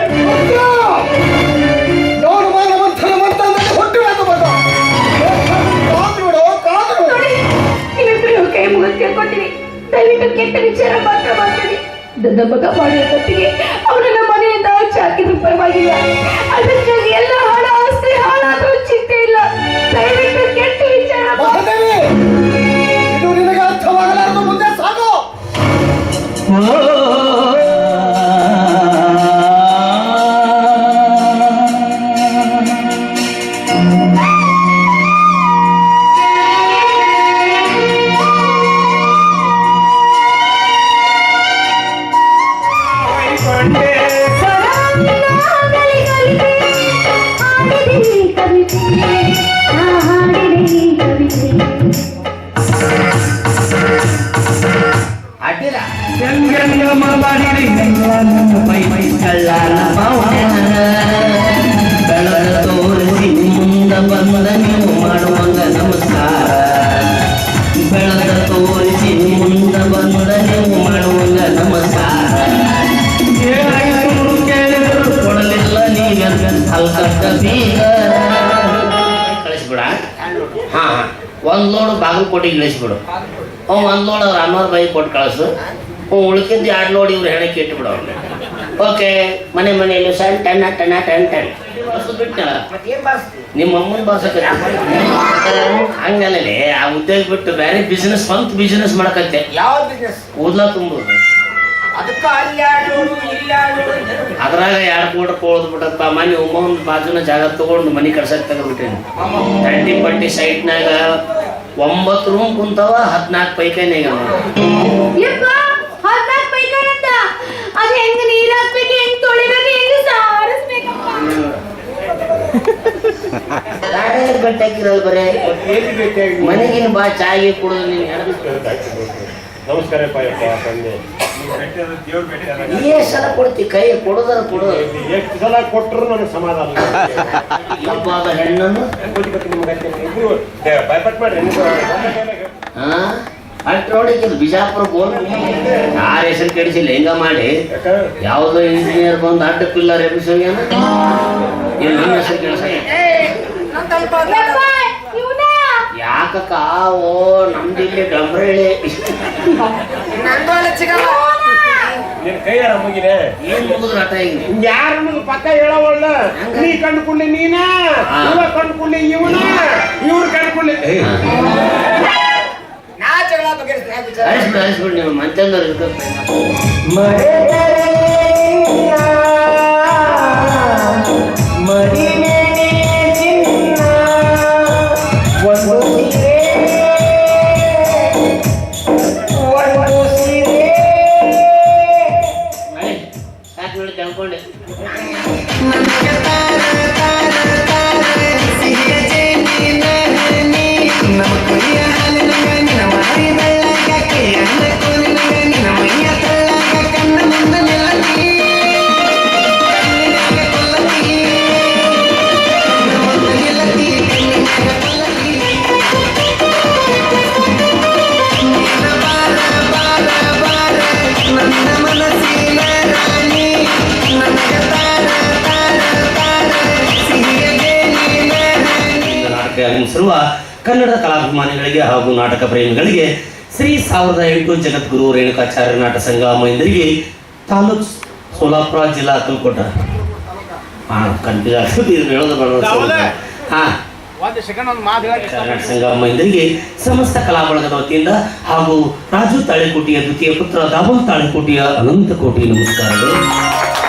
ನೋಡು ಮಾನವಂತನ ಮಂತಂದ್ರೆ ಹೊಟ್ಟೆಯಾದ ಮಗ. ಕಾದು ನೀವಿಬ್ಬರು ಕೈ ಮುಗಿದು ಕೇಳ್ಕೊತೀನಿ. ದಯವಿಟ್ಟು ಕೆಟ್ಟ ವಿಚಾರ ಮಾತ್ರ ಮಾಡ್ತೀನಿ. ನನ್ನ ಮಗ ಮಾಡಿದ ತಪ್ಪಿಗೆ ಅವನನ್ನ ಮನೆಯಿಂದ ಆಚೆ ಹಾಕಿದ್ರು ಪರವಾಗಿಲ್ಲ. ಅದಕ್ಕಾಗಿ ಎಲ್ಲ ಹಣ ಆಸ್ತಿ ಹಾಳಾದ್ರೂ ಚಿಂತೆ ಇಲ್ಲ. ದಯವಿಟ್ಟು ಕೆಟ್ಟ ವಿಚಾರ ಇದು ನಿನಗೆ ಅರ್ಥವಾಗಲಾರದು. ಮುಂದೆ ಸಾಗು. ತೋರಿಸಿ ಮುಂದ ಬಂದ ನೀವು ಮಾಡುವಂಗ ನಮಸ್ಕಾರ. ಬೆಳದ ತೋರಿಸಿ ಮುಂದ ಬಂದ ನೀವು ಮಾಡುವಂಗ ನಮಸ್ಕಾರ. ಕೇಳಿದ್ರು ಕೊಡಲಿಲ್ಲ ನೀಗ ಹಲ್ಕಟ್ಟ ಬೀಗ. ಕಳಿಸ್ಬಿಡ. ಹಾ ಒಂದ್ ಲೋಡ್ ಬಾಗಲಕೋಟೆಗೆ ಇಳಿಸ್ಬಿಡು. ಒಂದ್ ಲೋಡ್ ಅವ್ರ ಅನ್ನೋರ್ ಬೈ ಕೊಟ್ಟು ಕಳಿಸು. ಉಳ್ಕಿದ್ದು 2 ಲೋಡ್ ಇವ್ರು ಹೆಣಕ್ಕೆ ಇಟ್ಬಿಡು. ಓಕೆ, ಮನೆಯಲ್ಲಿ ಸಣ್ಣ ಟಣ್ಣ ಟಣ್ಣ ಟಣ್ಣ ಟಣ್ಣ ಬಿಟ್ಟ ನಿಮ್ಮ ಅಮ್ಮನ ಬರ್ಸಕ ಹಂಗಲ್ಲೇ ಆ ಉದ್ಯೋಗ ಬಿಟ್ಟು ಬೇರೆ ಬಿಸ್ನೆಸ್ ಸ್ವಂತ ಬಿಸ್ನೆಸ್ ಮಾಡಕತ್ತೆ. ಯಾವ ಬಿಸ್ನೆಸ್? ಕೂದ್ಲ ತುಂಬುದು. ಅದಕ್ಕೆ ಅದ್ರಾಗ 2 ಕೋಟಿ ಕೊಳದ್ ಬಿಟ್ಟಪ್ಪ. ಮನೆ ಒಮ್ಮೊಂದು ಬಾಜುನ ಜಾಗ ತಗೊಂಡು ಮನೆ ಕಡ್ಸಕ್ ತೆಗೆದ್ಬಿಟ್ಟೇನಿ. 30 ಪಟ್ಟಿ ಸೈಟ್ನಾಗ 9 ರೂಮ್ ಕುಂತಾವ 14 ಪೈಖಾನೆ ಯಪ್ಪ 14 ಪೈಕಾನೆ ಅಂತ ಅದು ಹೆಂಗ ನೀರ್ ಹಾಕ್ಬೇಕು ಹೆಂಗ್ ತೊಳಿಬೇಕು ಹೆಂಗ್ ಸಾರಿಸ್ಬೇಕಪ್ಪ ಬೆಟ್ಟ ಹಾಕಿರೋದು ಬರೇ ಮನೆಗಿನ ಬಾ ಚಾಯಿ ಕುಡಿದು ನೀನು ನಮಸ್ಕಾರ ಎಷ್ಟು ಸಲ ಕೊಡ್ತಿ ಕೈ ಕೊಡೋದ್ರ ಕೊಡು ಎಷ್ಟು ಸಲ ಕೊಟ್ಟರು ನನಗೆ ಸಮಾಧಾನ ಹಬ್ಬದ ಹೆಣ್ಣನ್ನು ಭಯಪಟ್ ಮಾಡ್ರಿ ಅಟ್ ನೋಡಿ ಬಿಜಾಪುರ ಬೋಲ್ ಯಾರ ಹೆಸರು ಕೆಡಿಸಿಲ್ಲ ಹೆಂಗ ಮಾಡಿ ಯಾವುದೋ ಇಂಜಿನಿಯರ್ ಬಂದು ಅಡ್ಡ ಪಿಲ್ಲರ್ ಎಬ್ಬಿಸೋಗ್ಯಾನ ನನ್ನ ಹೆಸರು ಕೆಡಿಸ ಯಾಕಕ್ಕ ಓ ನಮ್ದು ಇಲ್ಲಿ ಡಬ್ರಳ್ಳಿ ನಿನ್ ಕೈ ಯಾರ ಮುಗಿನೆ ಏನ್ ಮುಗಿದ್ರು ಆಟ ಈಗ ಯಾರು ಪಕ್ಕ ಹೇಳವಲ್ಲ ನೀ ಕಂಡುಕೊಳ್ಳಿ ನೀನ ಇವ ಕಂಡುಕೊಳ್ಳಿ ಇವನ ಇವ್ರು ಕಂಡುಕೊಳ್ಳಿ ಅಳಿಸ್ಬಿಡು ನೀವು ಮಂಚಂದವ್ರು ಇರ್ಬೇಕು ಕೇಳ್ಕೊಂಡೆ ಆಗಮಿಸಿರುವ ಕನ್ನಡ ಕಲಾಭಿಮಾನಿಗಳಿಗೆ ಹಾಗೂ ನಾಟಕ ಪ್ರೇಮಿಗಳಿಗೆ ಶ್ರೀ 1008 ಜಗದ್ಗುರು ರೇಣುಕಾಚಾರ್ಯ ನಾಟಕ ಸಂಘ ಮೈಂದರಿಗೆ ತಾಲೂಕ್ ಸೋಲಾಪುರ ಜಿಲ್ಲಾ ಅಕ್ಕಲಕೋಟ ಸಂಘ ಮೈಂದರಿಗೆ ಸಮಸ್ತ ಕಲಾ ಬಳಗದ ವತಿಯಿಂದ ಹಾಗೂ ರಾಜು ತಾಳಿಕೋಟೆಯ ದ್ವಿತೀಯ ಪುತ್ರ ದಾವಲ್ ತಾಳಿಕೋಟೆಯ ಅನಂತ ಕೋಟಿ ನಮಸ್ಕಾರಗಳು.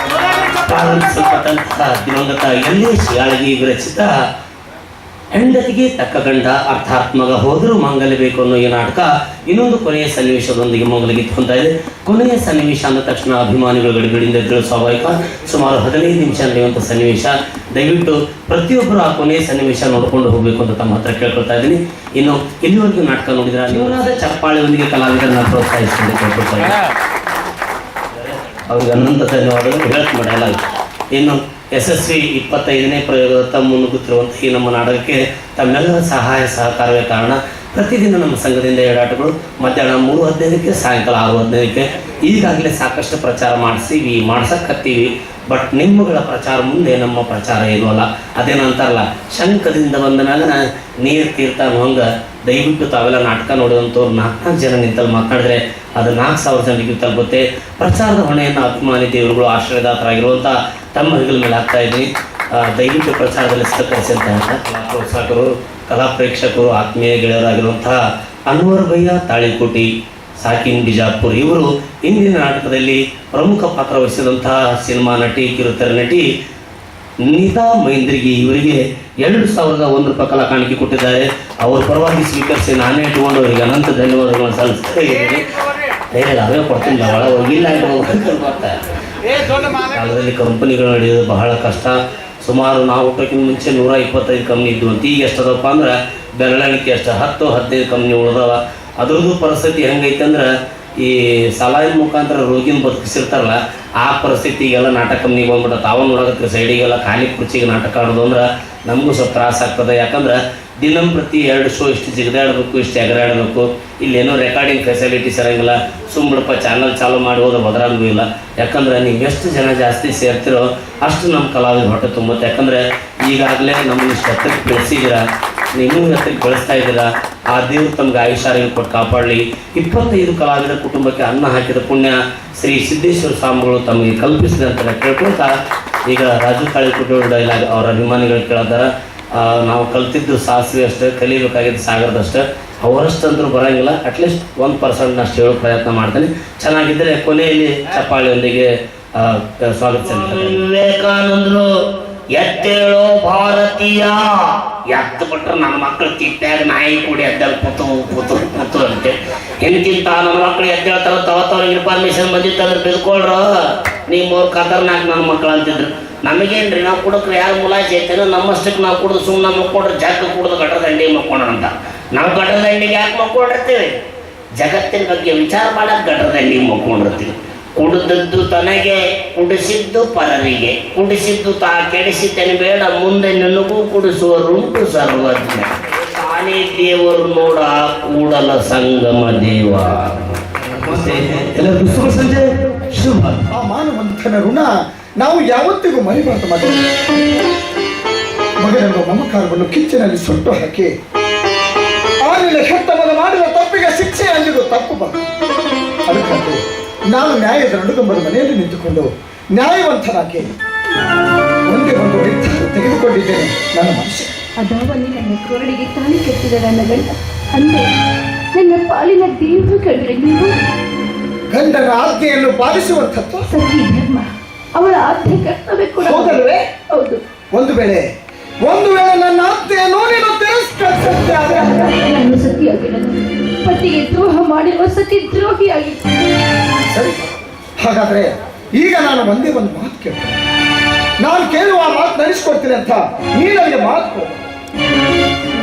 ಪ್ರಾರಂಭಿಸಲ್ಪಟ್ಟಂತಹ ದಿವಂಗತ ಯಲ್ಲೇಶ್ ಯಾಳಗಿ ವಿರಚಿತ ಹೆಂಡತಿಗೆ ತಕ್ಕ ಗಂಡ ಅರ್ಥಾತ್ ಮಗ ಹೋದರೂ ಮಂಗಲ ಬೇಕು ಅನ್ನೋ ಈ ನಾಟಕ ಇನ್ನೊಂದು ಕೊನೆಯ ಸನ್ನಿವೇಶದೊಂದಿಗೆ ಮೊಗಲಿಗಿತ್ತು ಅಂತ ಇದೆ. ಕೊನೆಯ ಸನ್ನಿವೇಶ ಅಂದ ತಕ್ಷಣ ಅಭಿಮಾನಿಗಳು ಗಡಿಗಡಿಯಿಂದ ಎದುರು ಸ್ವಾಭಾವಿಕ. ಸುಮಾರು 15 ನಿಮಿಷ ನಡೆಯುವಂಥ ಸನ್ನಿವೇಶ. ದಯವಿಟ್ಟು ಪ್ರತಿಯೊಬ್ಬರು ಆ ಕೊನೆಯ ಸನ್ನಿವೇಶ ನೋಡ್ಕೊಂಡು ಹೋಗಬೇಕು ಅಂತ ತಮ್ಮ ಹತ್ರ ಕೇಳ್ಕೊಳ್ತಾ ಇದ್ದೀನಿ. ಇನ್ನು ಇಲ್ಲಿವರೆಗೂ ನಾಟಕ ನೋಡಿದ್ರೆ ನೀವನಾದ ಚಪ್ಪಾಳೆಯೊಂದಿಗೆ ಕಲಾವಿದರನ್ನ ಪ್ರೋತ್ಸಾಹಿಸಿಕೊಂಡು ಕೇಳ್ಕೊಳ್ತಾ ಇದ್ದೀನಿ. ಅವ್ರಿಗೆ ಅನಂತ ಧನ್ಯವಾದಗಳು ಹೇಳಕ್ ಮಾಡಲ್ಲ. ಇನ್ನು ಯಶಸ್ವಿ 25ನೇ ಪ್ರಯೋಗದತ್ತ ಮುನ್ನುಗ್ಗುತ್ತಿರುವಂಥ ಈ ನಮ್ಮ ನಾಟಕಕ್ಕೆ ತಮ್ಮೆಲ್ಲರ ಸಹಾಯ ಸಹಕಾರವೇ ಕಾರಣ. ಪ್ರತಿದಿನ ನಮ್ಮ ಸಂಘದಿಂದ ಏಡಾಟಗಳು ಮಧ್ಯಾಹ್ನ 3:15ಕ್ಕೆ ಸಾಯಂಕಾಲ 6:15ಕ್ಕೆ ಈಗಾಗಲೇ ಸಾಕಷ್ಟು ಪ್ರಚಾರ ಮಾಡ್ಸಕ್ಕತ್ತೀವಿ. ಬಟ್ ನಿಮ್ಮಗಳ ಪ್ರಚಾರ ಮುಂದೆ ನಮ್ಮ ಪ್ರಚಾರ ಏನೂ ಅಲ್ಲ. ಅದೇನಂತಾರಲ್ಲ, ಶಂಕದಿಂದ ಬಂದ ಮ್ಯಾಗ ನೀರು ತೀರ್ಥ ಅನ್ನೋಂಗ ದಯವಿಟ್ಟು ತಾವೆಲ್ಲ ನಾಟಕ ನೋಡುವಂಥವ್ರು 4 ಜನ ನಿಂತಲ್ಲಿ ಮಾತನಾಡಿದ್ರೆ ಅದು 4,000 ಜನರಿಗೆ ತಲುಪುತ್ತೆ. ಪ್ರಚಾರದ ಹೊಣೆಯನ್ನು ಅಭಿಮಾನಿ ದೇವರುಗಳು ಆಶ್ರಯದಾತರಾಗಿರುವಂಥ ತಮ್ಮ ಹೆಗಲ ಮೇಲೆ ಹಾಕ್ತಾ ಇದ್ದೀನಿ. ದಯವಿಟ್ಟು ಪ್ರಚಾರದಲ್ಲಿ ಸಹಕರಿಸಿದಂಥ ಕಲಾ ಪ್ರೋತ್ಸಾಹಕರು, ಕಲಾ ಪ್ರೇಕ್ಷಕರು, ಆತ್ಮೀಯ ಗೆಳೆಯರಾಗಿರುವಂತಹ ಅನ್ವರ್ ಭಯ್ಯ ತಾಳಿಕೋಟಿ, ಸಾಕಿನ್ ಬಿಜಾಪುರ್ ಇವರು ಇಂದಿನ ನಾಟಕದಲ್ಲಿ ಪ್ರಮುಖ ಪಾತ್ರ ವಹಿಸಿದಂತಹ ಸಿನಿಮಾ ನಟಿ, ಕಿರುತೆರೆ ನಟಿ ನೀತಾ ಮೈಂದ್ರಿಗೆ ಇವರಿಗೆ 2,001 ರೂಪಾಯಿ ಕಲಾ ಕಾಣಿಕೆ ಕೊಟ್ಟಿದ್ದಾರೆ. ಅವರ ಪರವಾಗಿ ಸ್ವೀಕರಿಸಿ ನಾನೇ ಇಟ್ಟುಕೊಂಡು ಅವರಿಗೆ ಅನಂತ ಧನ್ಯವಾದಗಳನ್ನು ಸಲ್ಲಿಸ್ತಾ ಇದ್ದೀನಿ. ಅವೇ ಕೊಡ್ತೀನಿ, ಒಳ ಹೋಗಿಲ್ಲ ಕಾಲದಲ್ಲಿ ಕಂಪನಿಗಳು ನಡೆಯೋದು ಬಹಳ ಕಷ್ಟ. ಸುಮಾರು ನಾವು ಹುಟ್ಟೋಕ್ಕಿಂತ ಮುಂಚೆ 125 ಕಂಪ್ನಿ ಇದ್ದು ಅಂತ ಈಗ ಎಷ್ಟದಪ್ಪ ಅಂದ್ರೆ ಬೆರಳಿಕೆ ಅಷ್ಟು 10-15 ಕಂಪ್ನಿ ಉಳಿದವ. ಅದ್ರದ್ದು ಪರಿಸ್ಥಿತಿ ಹೆಂಗೈತೆ ಅಂದ್ರೆ ಈ ಸಲಾಯಿನ ಮುಖಾಂತರ ರೋಗಿನ ಬದುಕಿಸಿರ್ತಾರಲ್ಲ ಆ ಪರಿಸ್ಥಿತಿಗೆಲ್ಲ ನಾಟಕ ಕಂಪ್ನಿಗೆ ಬಂದ್ಬಿಟ್ಟು ತಾವು ನೋಡಕತ್ರಿ ಸೈಡಿಗೆಲ್ಲ ಖಾಲಿ ಕುರ್ಚಿಗೆ ನಾಟಕ ಆಡೋದು ಅಂದ್ರೆ ನಮಗೂ ಸ್ವಲ್ಪ ತ್ರಾಸ ಆಗ್ತದೆ. ಯಾಕಂದ್ರೆ ದಿನಂಪ್ರತಿ 2 ಶೋ ಇಷ್ಟು ಜಿಗದಾಡಬೇಕು, ಇಷ್ಟು ಎಗರಾಡಬೇಕು. ಇಲ್ಲೇನೋ ರೆಕಾರ್ಡಿಂಗ್ ಫೆಸಿಲಿಟೀಸ್ ಇರೋಂಗಿಲ್ಲ. ಸುಮ್ಮಡಪ್ಪ ಚಾನಲ್ ಚಾಲು ಮಾಡಿ ಹೋದ್ರೆ ಬದಲಾಗೂ ಇಲ್ಲ. ಯಾಕಂದ್ರೆ ನೀವು ಎಷ್ಟು ಜನ ಜಾಸ್ತಿ ಸೇರ್ತಿರೋ ಅಷ್ಟು ನಮ್ಮ ಕಲಾವಿದ ಹೊಟ್ಟೆ ತುಂಬುತ್ತೆ. ಯಾಕಂದರೆ ಈಗಾಗಲೇ ನಮ್ಮನ್ನು ಇಷ್ಟು ಹತ್ತಕ್ಕೆ ಬೆಳೆಸಿದ್ದೀರ, ನೀವು ಹತ್ತಕ್ಕೆ ಬೆಳೆಸ್ತಾ ಇದ್ದೀರಾ. ಆ ದೇವರು ತಮ್ಗೆ ಆಯುಷ್ಯಾರಿಗೆ ಕೊಟ್ಟು ಕಾಪಾಡಲಿ. 25 ಕಲಾವಿದರ ಕುಟುಂಬಕ್ಕೆ ಅನ್ನ ಹಾಕಿದ ಪುಣ್ಯ ಶ್ರೀ ಸಿದ್ದೇಶ್ವರ ಸ್ವಾಮಿಗಳು ತಮಗೆ ಕಲ್ಪಿಸಿದೆ ಅಂತ ಕೇಳ್ಕೊಳ್ತಾ ಈಗ ರಾಜು ತಾಳಿಕೋಟೆ ಡೈಲಾಗ್ ಅವರ ಅಭಿಮಾನಿಗಳು ಕೇಳಿದಾರ. ನಾವು ಕಲ್ತಿದ್ದು ಸಾಸಿವೆ ಅಷ್ಟೇ, ಕಲಿಬೇಕಾಗಿದ್ದು ಸಾಗರದಷ್ಟೇ. ಅವರಷ್ಟಂದ್ರೂ ಬರೋಂಗಿಲ್ಲ, ಅಟ್ಲೀಸ್ಟ್ 1% ಹೇಳೋ ಪ್ರಯತ್ನ ಮಾಡ್ತೇನೆ. ಚೆನ್ನಾಗಿದ್ದರೆ ಕೊನೆಯಲ್ಲಿ ಚಪ್ಪಾಳಿಯೊಂದಿಗೆ ಸ್ವಾಗತಿಸ. ವಿವೇಕಾನಂದರು ಎತ್ತೇಳೋ ಭಾರತೀಯ ಎತ್ತು ಬಿಟ್ರೆ ನನ್ನ ಮಕ್ಕಳು ತಿಟ್ಟಾಗ ನಾಯಿ ಕೂಡಿ ಎದ್ದೇಳಿ ಕೂತು ಅಂತೆ ಎಂತಿಂತ ನನ್ನ ಮಕ್ಕಳು ಎದ್ದೇಳ್ತಾರ ತವತ್ತವ್ರಿಗೆ ಇನ್ಫಾರ್ಮೇಶನ್ ಬಂದಿತ್ತಂದ್ರೆ ಬಿದ್ಕೊಳ್ರ ನೀವು ಖತರ್ನಾಕ್ ನನ್ನ ಮಕ್ಕಳು ಅಂತಿದ್ರು. ನಮಗೇನ್ರಿ ನಾವು ಕುಡಕ್ರೆ ಯಾರು ಮುಲಾಜಿ ಐತೇನೋ ನಮ್ಮಷ್ಟಕ್ಕೆ ನಾವು ಕುಡಿದು ಸುಮ್ಮನೆ ಮಕ್ಕೊಂಡ್ರೆ ಜಗ್ಗ ಕುಡಿದು ಗಟ್ರ ದಂಡಿಗೆ ಮಕ್ಕೊಂಡ್ರ ಅಂತ. ನಾವು ಗಟ್ರ ದಂಡಿಗೆ ಯಾಕೆ ಮಕ್ಕೊಂಡಿರ್ತೀವಿ? ಜಗತ್ತಿನ ಬಗ್ಗೆ ವಿಚಾರ ಮಾಡಕ್ಕೆ ಗಟ್ರ ದಂಡಿಗೆ ಮಕ್ಕೊಂಡಿರ್ತೀವಿ. ಕುಡಿದದ್ದು ತನಗೆ ಕುಡಿಸಿದ್ದು ಪರರಿಗೆ, ಕುಡಿಸಿದ್ದು ತಾ ಕೆಡಿಸಿದ್ದೇನೆ ಬೇಡ ಮುಂದೆ ನನಗೂ ಕುಡಿಸುವರುಂಟು ಸರ್ವಜ್ಞ. ತಾನೇ ದೇವರು ನೋಡ ಕೂಡಲ ಸಂಗಮ ದೇವ. ಎಲ್ಲರಿಗೂ ಶುಭ ಸಂಜೆ, ಶುಭ. ಆ ಮಾನವಂತನ ಋಣ ನಾವು ಯಾವತ್ತಿಗೂ ಮರಿಬಾರದು ಮಗ. ಮಗನೆಂಬ ಮಮಕಾರವನ್ನು ಕಿಚ್ಚಿನಲ್ಲಿ ಸುಟ್ಟು ಹಾಕಿ ಆಮೇಲೆ ಹೆತ್ತ ಮಗ ಮಾಡಿದ ತಪ್ಪಿಗೆ ಶಿಕ್ಷೆ ಅಂದಿದ್ದು ತಪ್ಪು ಬಗ. ಅದಕ್ಕಂತೆ ನಾನು ನ್ಯಾಯದ ನಡುಗಂಬರ ಮನೆಯಲ್ಲಿ ನಿಂತುಕೊಂಡು ನ್ಯಾಯವಂತನಾಗಿ ಒಂದೇ ಒಂದು ನಿರ್ಧಾರ ತೆಗೆದುಕೊಂಡಿದ್ದೇನೆ. ನನ್ನ ಮನುಷ್ಯ ಅದಾವಲ್ಲಿ ನನ್ನ ಕೋರಡಿಗೆ ತಾಳಿ ಕಟ್ಟಿದ ನನ್ನ ಗಂಡ ಅಂದ್ರೆ ನನ್ನ ಪಾಲಿನ ದೇವರು ಕಂಡ್ರೆ ನೀವು. ಗಂಡನ ಆಜ್ಞೆಯನ್ನು ಪಾಲಿಸುವಂಥದ್ದು ಸತಿ ಧರ್ಮ, ಅವಳ ಆಜ್ಞೆ ಕರ್ತವ್ಯ ಕೂಡ ಹೌದಲ್ವೇ? ಹೌದು. ಒಂದು ವೇಳೆ ನನ್ನ ಆಜ್ಞೆಯನ್ನು ನೀನು ತಿರಸ್ಕರಿಸುತ್ತೆ ಆದರೆ ನಾನು ಸತಿಯಾಗಿರಲು ಪತಿಗೆ ದ್ರೋಹ ಮಾಡಿರುವ ಸತಿ ದ್ರೋಹಿಯಾಗಿ. ಸರಿ, ಹಾಗಾದ್ರೆ ಈಗ ನಾನು ಒಂದೇ ಒಂದು ಮಾತು ಕೇಳ್ತೇನೆ. ನಾನು ಕೇಳುವ ಮಾತು ನಡೆಸ್ಕೊಡ್ತೀನಿ ಅಂತ ನೀ ನನಗೆ ಮಾತು ಕೊಡು.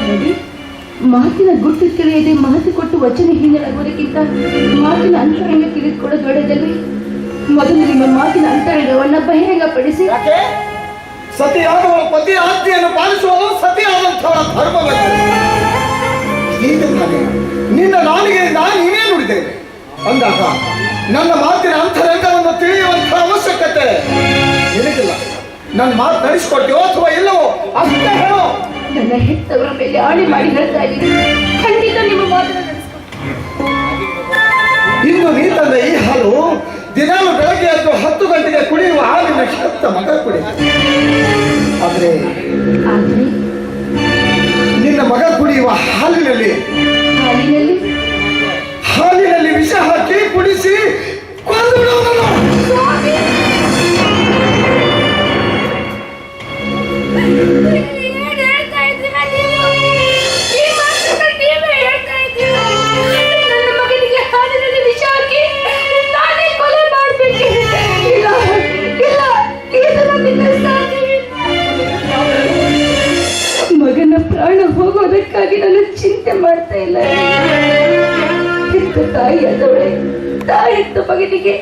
ನೋಡಿ, ಮಾತಿನ ಗುಟ್ಟು ತಿಳಿಯದೆ ಮಾತು ಕೊಟ್ಟು ವಚನ ಹೀನರಾಗುವುದಕ್ಕಿಂತ ಮಾತಿನ ಅಂತರಂಗ ತಿಳಿದುಕೊಳ್ಳೋ ದೊಡ್ಡದಲ್ಲಿ ಮೊದಲು ನಿಮ್ಮ ಮಾತಿನ ಅಂತರಂಗವನ್ನ ಬಹಿರಂಗಪಡಿಸಿ. ಯಾಕೆ? ಸತಿಯಾದವರ ಪತಿ ಆಜ್ಞೆಯನ್ನು ಪಾಲಿಸುವುದು ಸತಿಯಾದಂಥವರ ಧರ್ಮವಲ್ಲ. ಈಗ ತಾನೇ ನಿನ್ನ ನಾಲಿಗೆಯಿಂದ ನೀನೇ ನುಡಿದ್ದೇವೆ ಅಂದಾಗ ನನ್ನ ಮಾತಿನ ಅಂತರಂಗವನ್ನು ತಿಳಿಯುವಂಥ ಅವಶ್ಯಕತೆ ನಿನಗಿಲ್ಲ. ನನ್ನ ಮಾತು ನಡೆಸಿಕೊಡ್ತೀವೋ ಅಥವಾ ಇಲ್ಲವೋ ಅಷ್ಟೇ ಹೇಳೋ. ನನ್ನ ಹೆತ್ತವರ ಮೇಲೆ ಆಣೆ ಮಾಡಿ ಹೇಳ್ತಾ ಇದ್ದೀನಿ, ಖಂಡಿತ ನಿಮ್ಮ ಮಾತನ್ನು ನಡೆಸ್ಕೊಡ್ತೀನಿ. ಇಂದು ನೀ ತಂದ ಈ ಹಾಲು ದಿನಾಲು ಬೆಳಗ್ಗೆ ಎದ್ದು 10 ಗಂಟೆಗೆ ಕುಡಿಯುವ ಹಾಲಿನ ಹೆತ್ತ ಮಗ ಕುಡಿ. ಆದ್ರೆ ನಿನ್ನ ಮಗ ಕುಡಿಯುವ ಹಾಲಿನಲ್ಲಿ ವಿಷ ಹಾಕಿ ಕುಡಿಸಿ ಕೊಂದು ಬಿಡುವುದನ್ನು. ಮಗನ ಪ್ರಾಣ ಹೋಗೋದಕ್ಕಾಗಿ ನಾನು ಚಿಂತೆ ಮಾಡ್ತಾ ಇಲ್ಲ. ಹೆತ್ತ ತಾಯಿಯಾದವಳೆ ತಾಯಿತ್ತ ಮಗನಿಗೆ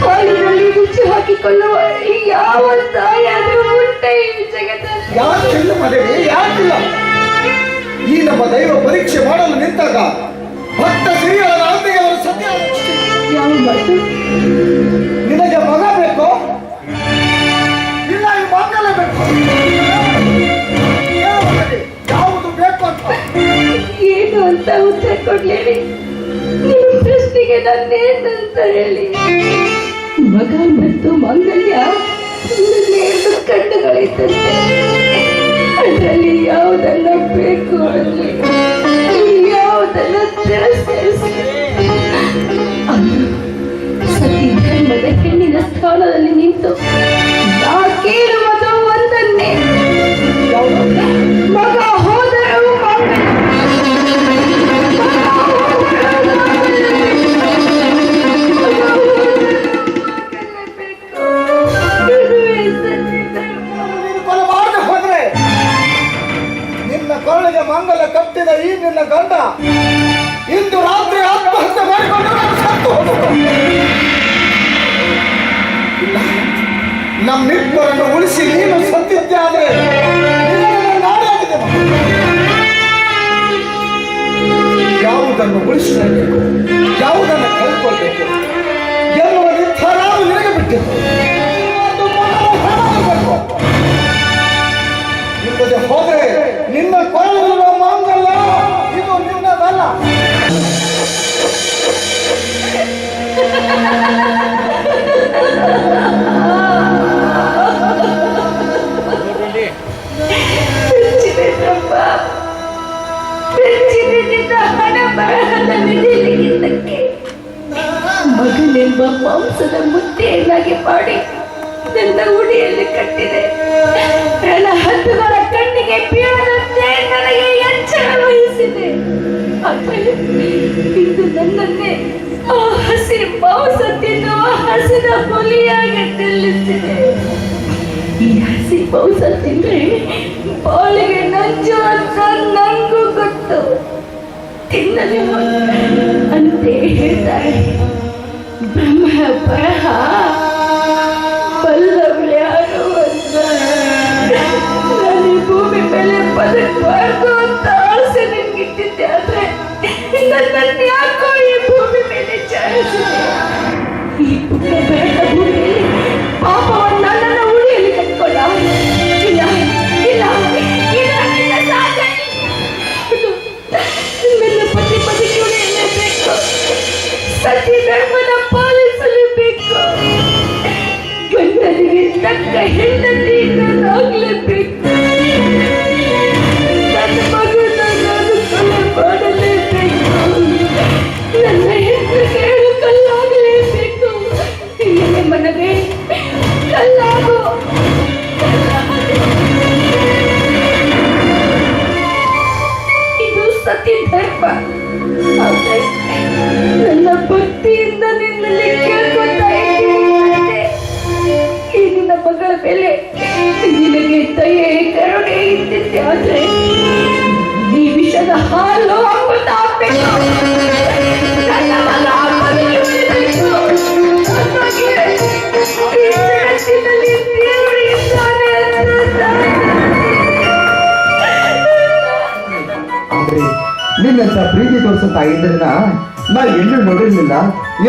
ಹಾಲಿನಲ್ಲಿ ವಿಷ ಹಾಕಿಕೊಳ್ಳುವ ಯಾವ ತಾಯಿಯಾದರೂ ಉಂಟೆ ಈ ಜಗತ್ತಲ್ಲಿ? ಯಾಕಿಲ್ಲ ಮನೆಗೆ, ಯಾಕಿಲ್ಲ? ಈ ನಮ್ಮ ದೈವ ಪರೀಕ್ಷೆ ಮಾಡಲು ನಿಂತಾಗ ಭಕ್ತ ಸಿರಿಯರ ಆಜ್ಞೆಗೆ ಅವರು ಸತ್ಯ. ಯಾವ ಮಾತು? ನಿನಗೆ ಮಗ ಬೇಕು, ಇಲ್ಲ ಈ ಮಗನೇ ಬೇಕು. ಯಾವುದು ಬೇಕು ಅಂತ ಏನು ಅಂತ ಉತ್ತರ ಕೊಡ್ಲೇರಿ? ನಿಮ್ಮ ಪ್ರಶ್ನೆಗೆ ನಾನೇನಂತ ಹೇಳಿ? ಮಗ ಮತ್ತು ಮಂಗಲ್ಯ ಎರಡು ಕಣ್ಣುಗಳಿದ್ದಂತೆ, ಅದರಲ್ಲಿ ಯಾವುದನ್ನ ಬೇಕು ಅನ್ನಿ, ಯಾವುದನ್ನ ತಿರಸ್ಕರಿಸಿ ಅಂದು ಸತಿ ಧರ್ಮದ ಹೆಣ್ಣಿನ ಸ್ಥಾನದಲ್ಲಿ ನಿಂತು ನಾ ಕೇಳುವುದು ಒಂದನ್ನೇ, ಮಗ ಹೋದರೂ ಕೊಲೆ ಮಾಡದೆ ಹೋದ್ರೆ ನಿನ್ನ ಕೊರಳಿಗೆ ಮಂಗಲ ಕಟ್ಟಿದ ಈ ನಿನ್ನ ಗಂಡ ಇಂದು ರಾತ್ರಿ ಆತ್ಮಹತ್ಯೆ ಮಾಡಿಕೊಂಡು ಸತ್ತು ಹೋಗುವುದು. ಇಲ್ಲ, ನಮ್ಮಿಬ್ಬರನ್ನು ಉಳಿಸಿ ನೀನು ಸತ್ತಿದ್ದೆ ಆದ್ರೆ ನಾಡಾಗಿದೆ. ಯಾವುದನ್ನು ಉಳಿಸಬೇಕು, ಯಾವುದನ್ನು ಕಳ್ಕೊಳ್ಬೇಕು ಎನ್ನುವ ನಿರ್ಧಾರ ನಿನಗೆ ಬಿಟ್ಟಿತ್ತು. ಇಲ್ಲದೆ ಹೋದ್ರೆ ನಿನ್ನ ಕೊರಳಿರುವ ಮಾಂಗಲ್ಯ ಇದು ನಿನ್ನದಲ್ಲ. ಮಗನೆಂಬ ಮಾಂಸದ ಮುದ್ದೆಯನ್ನಾಗಿ ಮಾಡಿ ನನ್ನ ಉಡಿಯಲ್ಲಿ ಕಟ್ಟಿದೆ. ನನ್ನ ಹದ್ದುಗಳ ಕಣ್ಣಿಗೆ ಬೀಳದಂತೆ ಆದ್ರೆ ಇಂದು ನನ್ನನ್ನೇ ಆ ಹಸಿ ಮಾಂಸ ತಿನ್ನುವ ಹಸಿದ ಹುಲಿಯಾಗಿ ನಿಲ್ಲಿಸಿದೆ. ಈ ಹಸಿ ಮಾಂಸ ತಿಂದ್ರೆ ಬಾಳಿಗೆ ನಂಜು ಅಂತ ನಂಗೂ ಗೊತ್ತು. ತಿನ್ನಲೇ ಅಂತೆ ಹೇಳ್ತಾರೆ. ಬ್ರಹ್ಮ ಬರಹ ಬಲ್ಲವ್ರು ಯಾರು ಅಂತ. ನಾನು ಈ ಭೂಮಿ ಮೇಲೆ ಬದುಕಬಾರ್ದು ಅಂತ ಆಸೆ ನಿನ್ಗಿಟ್ಟಿದ್ದೆ. ಆದ್ರೆ ನನ್ನನ್ನು ಯಾಕೋ ಈ ಭೂಮಿ ಮೇಲೆ ಚಾಯಿಸಿದೆ. ಈ ಪುಣ್ಯ ಬೆಳೆದ ಭೂಮಿಯಲ್ಲಿ ಪಾಪವನ್ನು ನನ್ನನ್ನು ಉಳಿಯಲು ಕಟ್ಕೊಳ್ಳ. ಇಲ್ಲ ಇಲ್ಲ ಇಲ್ಲ, ನಿನ್ನ ಸಾಧ್ಯ ಇಲ್ಲ. ನನ್ನ ಪತಿ ಬದುಕಿ ಉಳಿಯಲೇಬೇಕು. ಸತಿ ಧರ್ಮದ ಪಾಲಿಸಲೇಬೇಕು. ಗಂಡನಿಗೆ ತಕ್ಕ ಹೆಂಡತಿ ನಾನಾಗಲೇಬೇಕು. ನನ್ನ ಮಗನ ನಾನು ಕೊಲೆ ಮಾಡಲೇಬೇಕು. ನನ್ನ ಹೆಸರಿಗೆ ಕಲ್ಲಾಗಲೇಬೇಕು. ನಿನ್ನ ಮನವೇ ಕಲ್ಲಾಗು. ಇದು ಸತಿ ಧರ್ಮ. ಆದ್ರೆ ನನ್ನ ಭಕ್ತಿಯಿಂದ ನಿನ್ನಲ್ಲಿ ಕೇಳ್ಕೊತಾ ಇದ್ದೀನಿ. ಈ ನಿನ್ನ ಮಗಳ ಮೇಲೆ ನಿನಗೆ ದಯೆ ಕರುಣೆ ಇದ್ದಿದ್ದೆ. ಆದ್ರೆ ಈ ವಿಷದ ಹಾಲು ಅಮೃತ ಆಗ್ಬೇಕು. ನನ್ನ ಮಗ ಬದುಕಬೇಕು. ಹಾಗಾಗಿ ಈ ಜಗತ್ತಿನಲ್ಲಿ ದೇವರು ಇದ್ದಾನೆ ಅಂತ ಆದ್ರೆ ನಿನ್ನಂತ ಪ್ರೀತಿ ತೋರಿಸೋ ತಾಯಿದ್ರನ್ನ ನಾ ಎಲ್ಲೂ ನೋಡಿರ್ಲಿಲ್ಲ,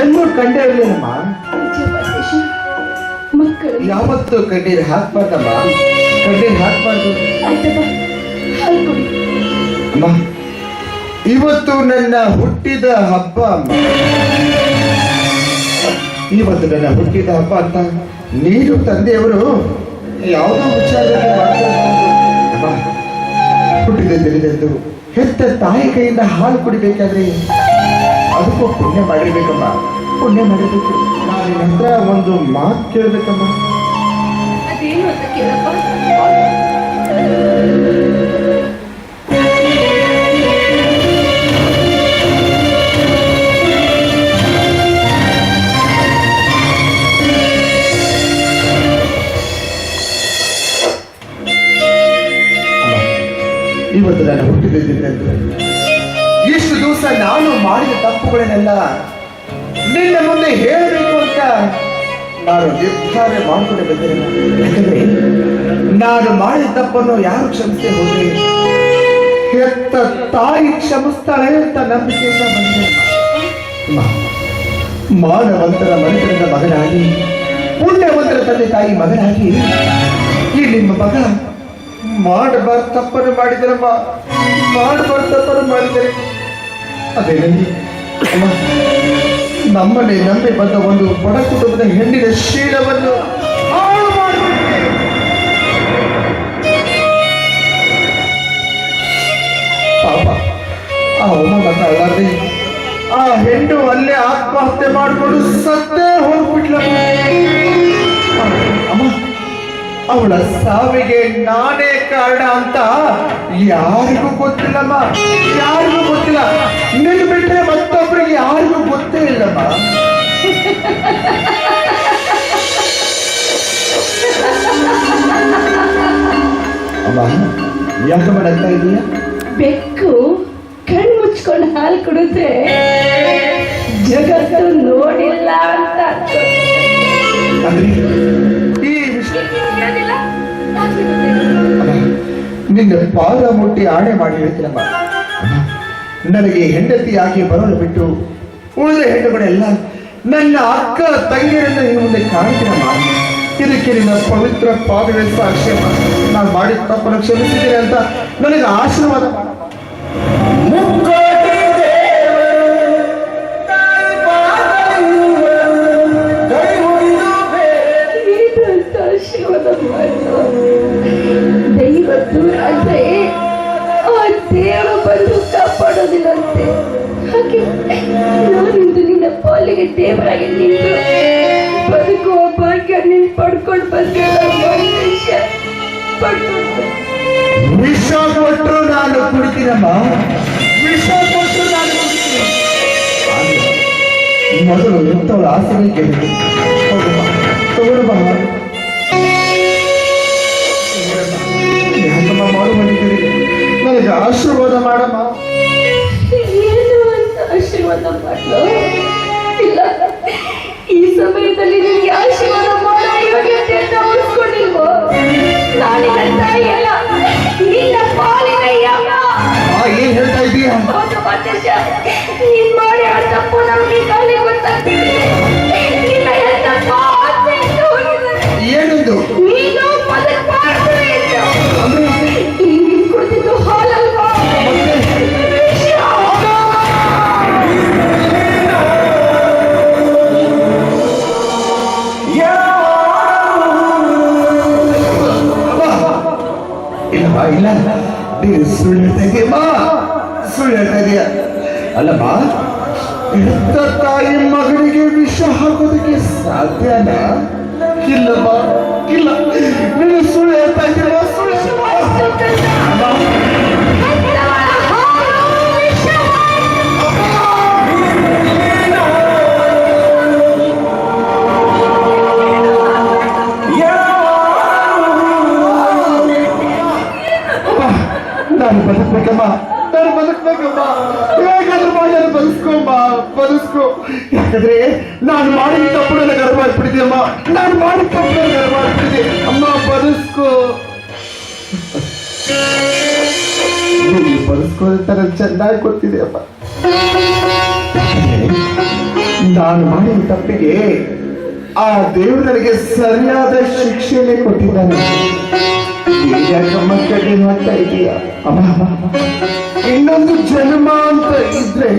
ಎಲ್ಲೂ ಕಂಡೇ ಇರ್ಲಿಲ್ಲಮ್ಮ. ಮಕ್ಕಳು ಯಾವತ್ತು ಕಣ್ಣೀರು ಹಾಕ್ಬಾರ್ದಮ್ಮ, ಕಣ್ಣೀರು ಹಾಕ್ಬಾರ್ದು. ಹಾಲು ಕುಡಿ. ಅಮ್ಮ, ಇವತ್ತು ನನ್ನ ಹುಟ್ಟಿದ ಹಬ್ಬ ಅಮ್ಮ. ಇವತ್ತು ನನ್ನ ಹುಟ್ಟಿದ ಹಬ್ಬ ಅಂತ ನೀನು ತಂದೆಯವರು ಯಾವುದೋ ವಿಚಾರದಲ್ಲಿ ಮಾತಾಡಬಾರ್ದು. ಅಮ್ಮ, ಹುಟ್ಟಿದ ತಿಳಿದೆಂದು ಹೆತ್ತ ತಾಯಿ ಕೈಯಿಂದ ಹಾಲು ಕುಡಿಬೇಕಾದ್ರೆ ಅದಕ್ಕೂ ಪುಣ್ಯ ಮಾಡಿರ್ಬೇಕಮ್ಮ, ಪುಣ್ಯ ಮಾಡಿರ್ಬೇಕು. ನಾನು ನಿನ್ನ ಹತ್ರ ಒಂದು ಮಾತು ಕೇಳ್ಬೇಕಮ್ಮ. ಅದೇನು ಅಂತ ಕೇಳಪ್ಪ. ಇವತ್ತು ನಾನು ಹುಟ್ಟಿದಂದು ಇಷ್ಟು ದಿವಸ ನಾನು ಮಾಡಿದ ತಪ್ಪುಗಳನ್ನೆಲ್ಲ ನಿನ್ನ ಮುಂದೆ ಹೇಳಬೇಕು ಅಂತ ನಾನು ನಿರ್ಧಾರ ಮಾಡಿಕೊಂಡು ಬಂದಿರಲ್ಲ. ಯಾಕಂದ್ರೆ ನಾನು ಮಾಡಿದ ತಪ್ಪನ್ನು ಯಾರು ಕ್ಷಮಿಸದೆ ಹೋದ್ರೆ ಹೆತ್ತ ತಾಯಿ ಕ್ಷಮಿಸ್ತಾಳೆ ಅಂತ ನಂಬಿಕೆಯಿಂದ ಬಂದಿದೆ. ಮಾನವಂತರ ಮನೆತನದ ಮಗನಾಗಿ, ಪುಣ್ಯವಂತರ ತಂದೆ ತಾಯಿ ಮಗನಾಗಿ ಈ ನಿಮ್ಮ ಮಗ ಮಾಡಬಾರ್ದು ತಪ್ಪನ್ನು ಮಾಡಿದರಮ್ಮ, ಮಾಡಬಾರ್ದು ತಪ್ಪನ್ನು ಮಾಡಿದರೆ ಅದೇನಲ್ಲಿ ಅಮ್ಮ, ನಮ್ಮನ್ನೇ ನಂಬಿ ಬಂದ ಒಂದು ಬಡ ಕುಟುಂಬದ ಹೆಣ್ಣಿನ ಶೀಲವನ್ನು ಹಾಳು ಮಾಡಿಬಿಟ್ಟೆ. ಪಾಪ ಆ ಅಮ್ಮ ಮಾತಾಡಲಾರ್ದೆ ಆ ಹೆಣ್ಣು ಅಲ್ಲೇ ಆತ್ಮಹತ್ಯೆ ಮಾಡಿಕೊಂಡು ಸತ್ತೇ ಹೋಗ್ಬಿಟ್ಲಮ್ಮ. ಅಮ್ಮ, ಅವಳ ಸಾವಿಗೆ ನಾನೇ ಕಾರಣ ಅಂತ ಯಾರಿಗೂ ಗೊತ್ತಿಲ್ಲಮ್ಮ, ಯಾರಿಗೂ ಗೊತ್ತಿಲ್ಲ. ನಿನ್ನ ಬಿಟ್ಟರೆ ಮತ್ತೊಬ್ಬರಿಗೆ ಯಾರಿಗೂ ಗೊತ್ತೇ ಇಲ್ಲಮ್ಮ. ಅಮ್ಮ, ಯಾಕಮ್ಮ ನಗ್ತಾ ಇದೀಯಾ? ಬೆಕ್ಕು ಕಣ್ಣು ಮುಚ್ಕೊಂಡು ಹಾಲು ಕುಡಿದ್ರೆ ಜಗತ್ತು ನೋಡಿಲ್ಲ ಅಂತ. ಅಂದ್ರೆ ಈ ವಿಷಯ ನಿನ್ನ ಪಾದ ಮುಟ್ಟಿ ಆಣೆ ಮಾಡಿ ಹೇಳ್ತೀನಮ್ಮ. ನನಗೆ ಹೆಂಡತಿಯಾಗಿ ಬರಲು ಬಿಟ್ಟು ಉಳಿದ ಹೆಣ್ಣುಗಳೆಲ್ಲ ನನ್ನ ಅಕ್ಕ ತಂಗಿಯರನ್ನ ನಿನ್ನ ಮುಂದೆ ಕಾಣ್ತೀನಮ್ಮ. ಇದಕ್ಕೆ ನಿನ್ನ ಪವಿತ್ರ ಪಾದವೇ ಸಾಕ್ಷ್ಯಮ್ಮ. ನಾನು ಮಾಡಿದ ತಪ್ಪನ್ನು ಕ್ಷಮಿಸಿದ್ದೇನೆ ಅಂತ ನನಗೆ ಆಶೀರ್ವಾದ ಮಾಡ. ದೈವ ದೂರ ಅಂದ್ರೆ ಆ ದೇವರು ಬಂದು ಕಾಪಾಡೋದಿಲ್ಲಂತೆ. ಹಾಗೆ ನಾನಿಂದು ನಿನ್ನ ಪಾಲಿಗೆ ದೇವರಾಗಿ ನಿಂತು ಬದುಕುವ ಭಾಗ್ಯ ನೀನು ಪಡ್ಕೊಂಡು ವಿಷ ಕೊಟ್ಟರು ನಾನು ಕುಡಿತೀನಮ್ಮ. ವಿಷ ಕೊಟ್ಟು ನಾನು ಮುಗಿಸ್ತೀನಿ. ಆದ್ರೆ ಮೊದಲು ಎಂತವಳ ಆಸೆಗೆ ಗೆದ್ದು ತಗೊಳ್ಬಾ ಯಾಕಮ್ಮ ಮಾಡು ಬಂದಿದ್ದೀರಿ, ನನಗೆ ಆಶೀರ್ವಾದ ಮಾಡಮ್ಮ. ಏನು ಅಂತ ಆಶೀರ್ವಾದ ಮಾಡಲು ಇಲ್ಲ. ಈ ಸಮಯದಲ್ಲಿ ನಿನಗೆ ಆಶೀರ್ವಾದ ಮಾಡೋ ಯೋಗ್ಯತೆಯನ್ನ ಉಳಿಸ್ಕೊಂಡಿಲ್ವೋ? ನಾನಿನ ತಾಯಿ ಅಲ್ಲ, ನಿನ್ನ ಪಾಲಿನ ಯಮ. ಏನ್ ಹೇಳ್ತಾ ಇದೀಯ? ಹೌದು ಮಾತೇಶ, ನೀನ್ ಮಾಡಿ ಆ ತಪ್ಪು ನಮ್ಗೆ ಈಗಾಗಲೇ ಗೊತ್ತಾಗ್ತಿದೆ. ನಿನ್ನ ಎಂತಪ್ಪ ಆಸೆ ಇತ್ತು ಹೋಗಿದೆ. ಏನೆಂದು? ನೀನು ಬದುಕಬಾರ್ದು ಎಂದು. ಈ ನೀನ್ ಕುಡಿದಿದ್ದು ಹಾಲಲ್ವಾ? ವಿಷ. ಇಲ್ಲಮ್ಮ ಇಲ್ಲ, ನೀನು ಸುಳ್ಳು ಹೇಳ್ತಾ ಇದೆಯಮ್ಮ, ಸುಳ್ಳು ಹೇಳ್ತಾ ಇದೆಯಾ? ಅಲ್ಲಮ್ಮ, ಹೆತ್ತ ತಾಯಿ ಮಗನಿಗೆ ವಿಷ ಹಾಕೋದಕ್ಕೆ ಸಾಧ್ಯನಾ? ಇಲ್ಲಮ್ಮ ಇಲ್ಲ, ನೀನು ಸುಳ್ಳು ಹೇಳ್ತಾ ಇದ್ದೀರಮ್ಮ, ಸುಳ್ಳು ನಾನು ಬದುಕ್ಬೇಕಮ್ಮ, ನಾನು ಬದುಕ್ಬೇಕಮ್ಮ. ಹೇಗಾದ್ರೂ ಮಾಡಿ ನಾನು ಬದುಸ್ಕೋ. ಯಾಕಂದ್ರೆ ನಾನು ಮಾಡಿದ ತಪ್ಪು ನನ್ನ ಗರ್ವ ಆಗ್ಬಿಟ್ಟಿದೆಯಮ್ಮ, ನಾನು ಮಾಡಿದ ತಪ್ಪು ನನ್ನ ಗರ್ವ ಆಗ್ಬಿಟ್ಟಿದೆ. ಅಮ್ಮ ಬದುಸ್ಕೋ, ನೀನು ಬದುಸ್ಕೋದಂತ ನನಗೆ ಚೆನ್ನಾಗಿ ಗೊತ್ತಿದೆ ಅಮ್ಮ. ನಾನು ಮಾಡಿದ ತಪ್ಪಿಗೆ ಆ ದೇವರು ನನಗೆ ಸರಿಯಾದ ಶಿಕ್ಷೆಯನ್ನೇ ಕೊಟ್ಟಿದ್ದಾನೆ. ಯಾಕಮ್ಮ ಕಡಿಮೆ ಮಾಡ್ತಾ ಇದೀಯ? ಇನ್ನೊಂದು ಜನ್ಮ ಅಂತ ಇದ್ರೆ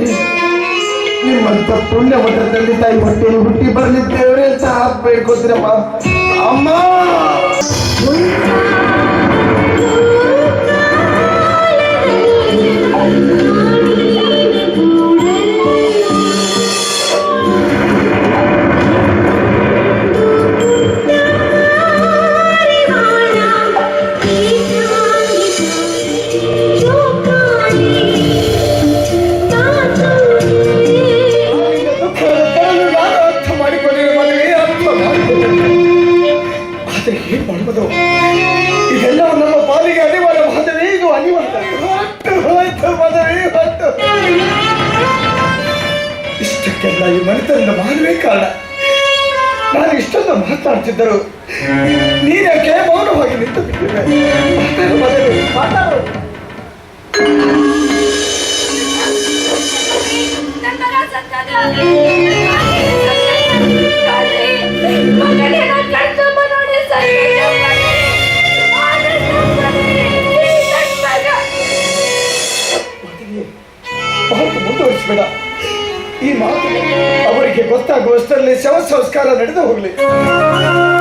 ನಿಮ್ಮಂತ ಪುಣ್ಯವಂತ ತಂದೆ ತಾಯಿ ಹೊಟ್ಟೆಯಲ್ಲಿ ಹುಟ್ಟಿ ಬರ್ಲಿ ದೇವರೇ ಅಂತ ಬೇಡ್ಕೋತೀರಮ್ಮ. ಅಮ್ಮ ಇದೆಲ್ಲ ನಮ್ಮ ಪಾಲಿಗೆ ಅನಿವಾರ್ಯ ಮಾಧವಿ, ಇದು ಅನಿವಾರ್ಯ. ಇಷ್ಟಕ್ಕೆಲ್ಲ ಈ ಮನೆತನದ ಮಾನವೇ ಕಾರಣ. ನಾನು ಇಷ್ಟೊಂದು ಮಾತಾಡ್ತಿದ್ದರು ನೀನ್ಯಾಕೆ ಮೌನವಾಗಿ ನಿಂತು ಬಿಟ್ಟಿವೆ? ಮಾತಾಡು. ಮಾತು ಮುಂದುವರಿಸಬೇಡ. ಈ ಮಾತು ಅವರಿಗೆ ಗೊತ್ತಾಗುವಷ್ಟರಲ್ಲಿ ಶವ ಸಂಸ್ಕಾರ ನಡೆದು ಹೋಗ್ಲಿ.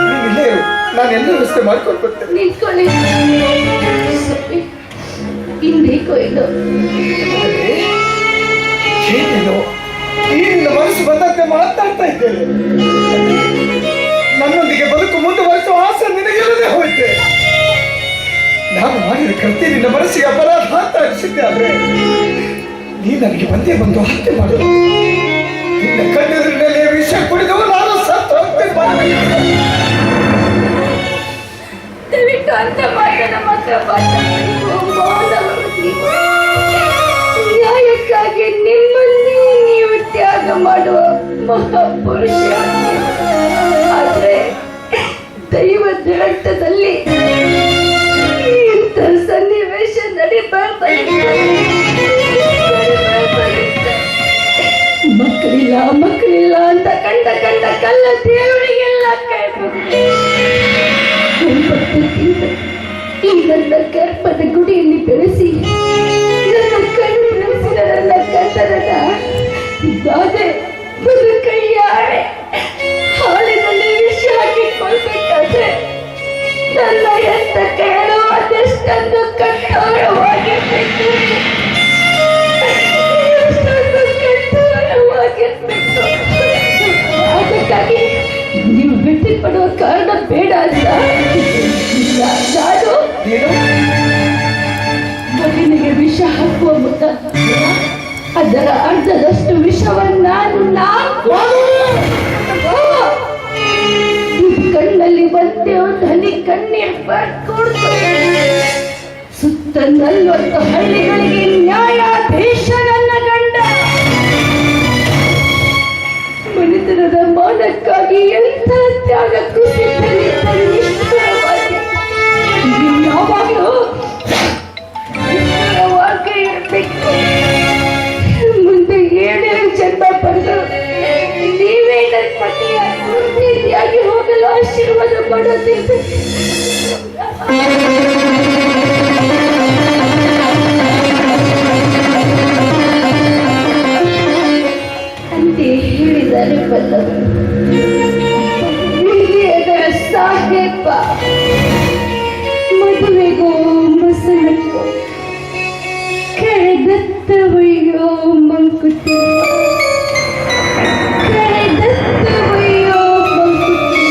ನೀನಿಲ್ಲೇ ಇರು, ನಾನು ಎಲ್ಲ ವ್ಯವಸ್ಥೆ ಮಾಡ್ಕೊಂಡು ಬರ್ತೇನೆ. ನಿಂತ್ಕೊಳ್ಳಿ. ಇಂದೇಕೋ ಇದು ಏನೇನು ಈ ನಿನ್ನ ಮನಸ್ಸು ಬಂದಂತೆ ಮಾತಾಡ್ತಾ ಇದ್ದೇನೆ. ನನ್ನೊಂದಿಗೆ ಬದುಕು ಮುಂದುವರಿಸುವ ಆಸೆ ನಿನಗಿಲ್ಲದೆ ಹೋಯ್ತೆ. ನಾನು ಮಾಡಿದ ಕೃತ್ಯ ನಿನ್ನ ಮನಸ್ಸಿಗೆ ಅಪರಾಧ ಅಂತ ಅನಿಸಿದ್ದೆ. ಆದ್ರೆ ನೀ ನನಗೆ ಒಂದೇ ಒಂದು ಹತ್ಯೆ ಮಾಡು. ನಿನ್ನ ಕಣ್ಣೆದುರಿನಲ್ಲಿ ವಿಷ ಕುಡಿದು ನಾನು ಸತ್ತು ಹೋಗ್ತೇನೆ. ದಯವಿಟ್ಟು ಅಂತ ಮಾತನ್ನ ಮಾತ್ರ ನ್ಯಾಯಕ್ಕಾಗಿ ನಿಮ್ಮನ್ನೇ ನೀವು ತ್ಯಾಗ ಮಾಡುವ ಮಹಾಪುರುಷ. ಆದ್ರೆ ದೈವದ ರಕ್ತದಲ್ಲಿ ಇಂಥ ಸನ್ನಿವೇಶ ನಡಿಬಾರ್ದ. ಮಕ್ಕಳಿಲ್ಲ ಅಂತ ಕಂಡ ಕಲ್ಲ ದೇವರಿಗೆಲ್ಲ ಕೈ ಮುಗಿದು ಈ ನನ್ನ ಗರ್ಭದ ಗುಡಿಯಲ್ಲಿ ಬೆಳೆಸಿ ನನ್ನ ಕಣ್ಣು ಬೆಳೆಸಿದ ನನ್ನ ಗಂಡನ ಗಾದೆ ಒಂದು ಕೈಯಾರೆ ಹಾಲಿನಲ್ಲಿ ವಿಷ ಹಾಕಿಕೊಳ್ಬೇಕಾದ್ರೆ ನನ್ನ ಎತ್ತ ಕೇಳು ಅದೆಷ್ಟೊಂದು ಕಠೋರವಾಗಿರ್ಬೇಕು. ಅದಕ್ಕಾಗಿ ನೀವು ಬಿಟ್ಟು ಪಡುವ ಕಾರಣ ಬೇಡ ಅಂತ ನಾನು ಮಗನಿಗೆ ಮಗುವಿಗೆ ವಿಷ ಹಾಕುವ ಮುತ್ತ ಅದರ ಅರ್ಧದಷ್ಟು ವಿಷವನ್ನ ಕಣ್ಣಲ್ಲಿ ಬಂದೆ ಒಂದು ಹನಿ ಕಣ್ಣೀರು ಬರ್ಕೊಡ್ತು. ಸುತ್ತ 40 ಹಳ್ಳಿಗಳಿಗೆ ನ್ಯಾಯಾಧೀಶ ನನ್ನ ಗಂಡ. ಮನಿತನದ ಮಾನಕ್ಕಾಗಿ ಎಂಥ ತ್ಯಾಗಕ್ಕೂ ಸಿದ್ಧನಿದ್ದ ನಿಷ್ಠುರವಾಗಿ ಯಾವಾಗಲೂ ನಿಷ್ಠುರವಾಗಿ ಇರಬೇಕು. ಮುಂದೆ 7 ಜನ್ಮ ಬಂದು ನೀವೇ ನನ್ನ ಪತಿಯ ರೀತಿಯಾಗಿ ಹೋಗಲು ಆಶೀರ್ವಾದ ಮಾಡುತ್ತಿದ್ದೆ. ಅಂತೆ ಹೇಳಿದರೆ ಬಲ್ಲವರು ಅದರ ಸಾಹೇಬ ಮದುವೆಗೋ ಮಸಣಕ್ಕೋ ಕರೆದತ್ತವಯ್ಯೋ ಮಂಕುತಿ ಕರೆದತ್ತವಯ್ಯೋ ಮಂಕುತಿ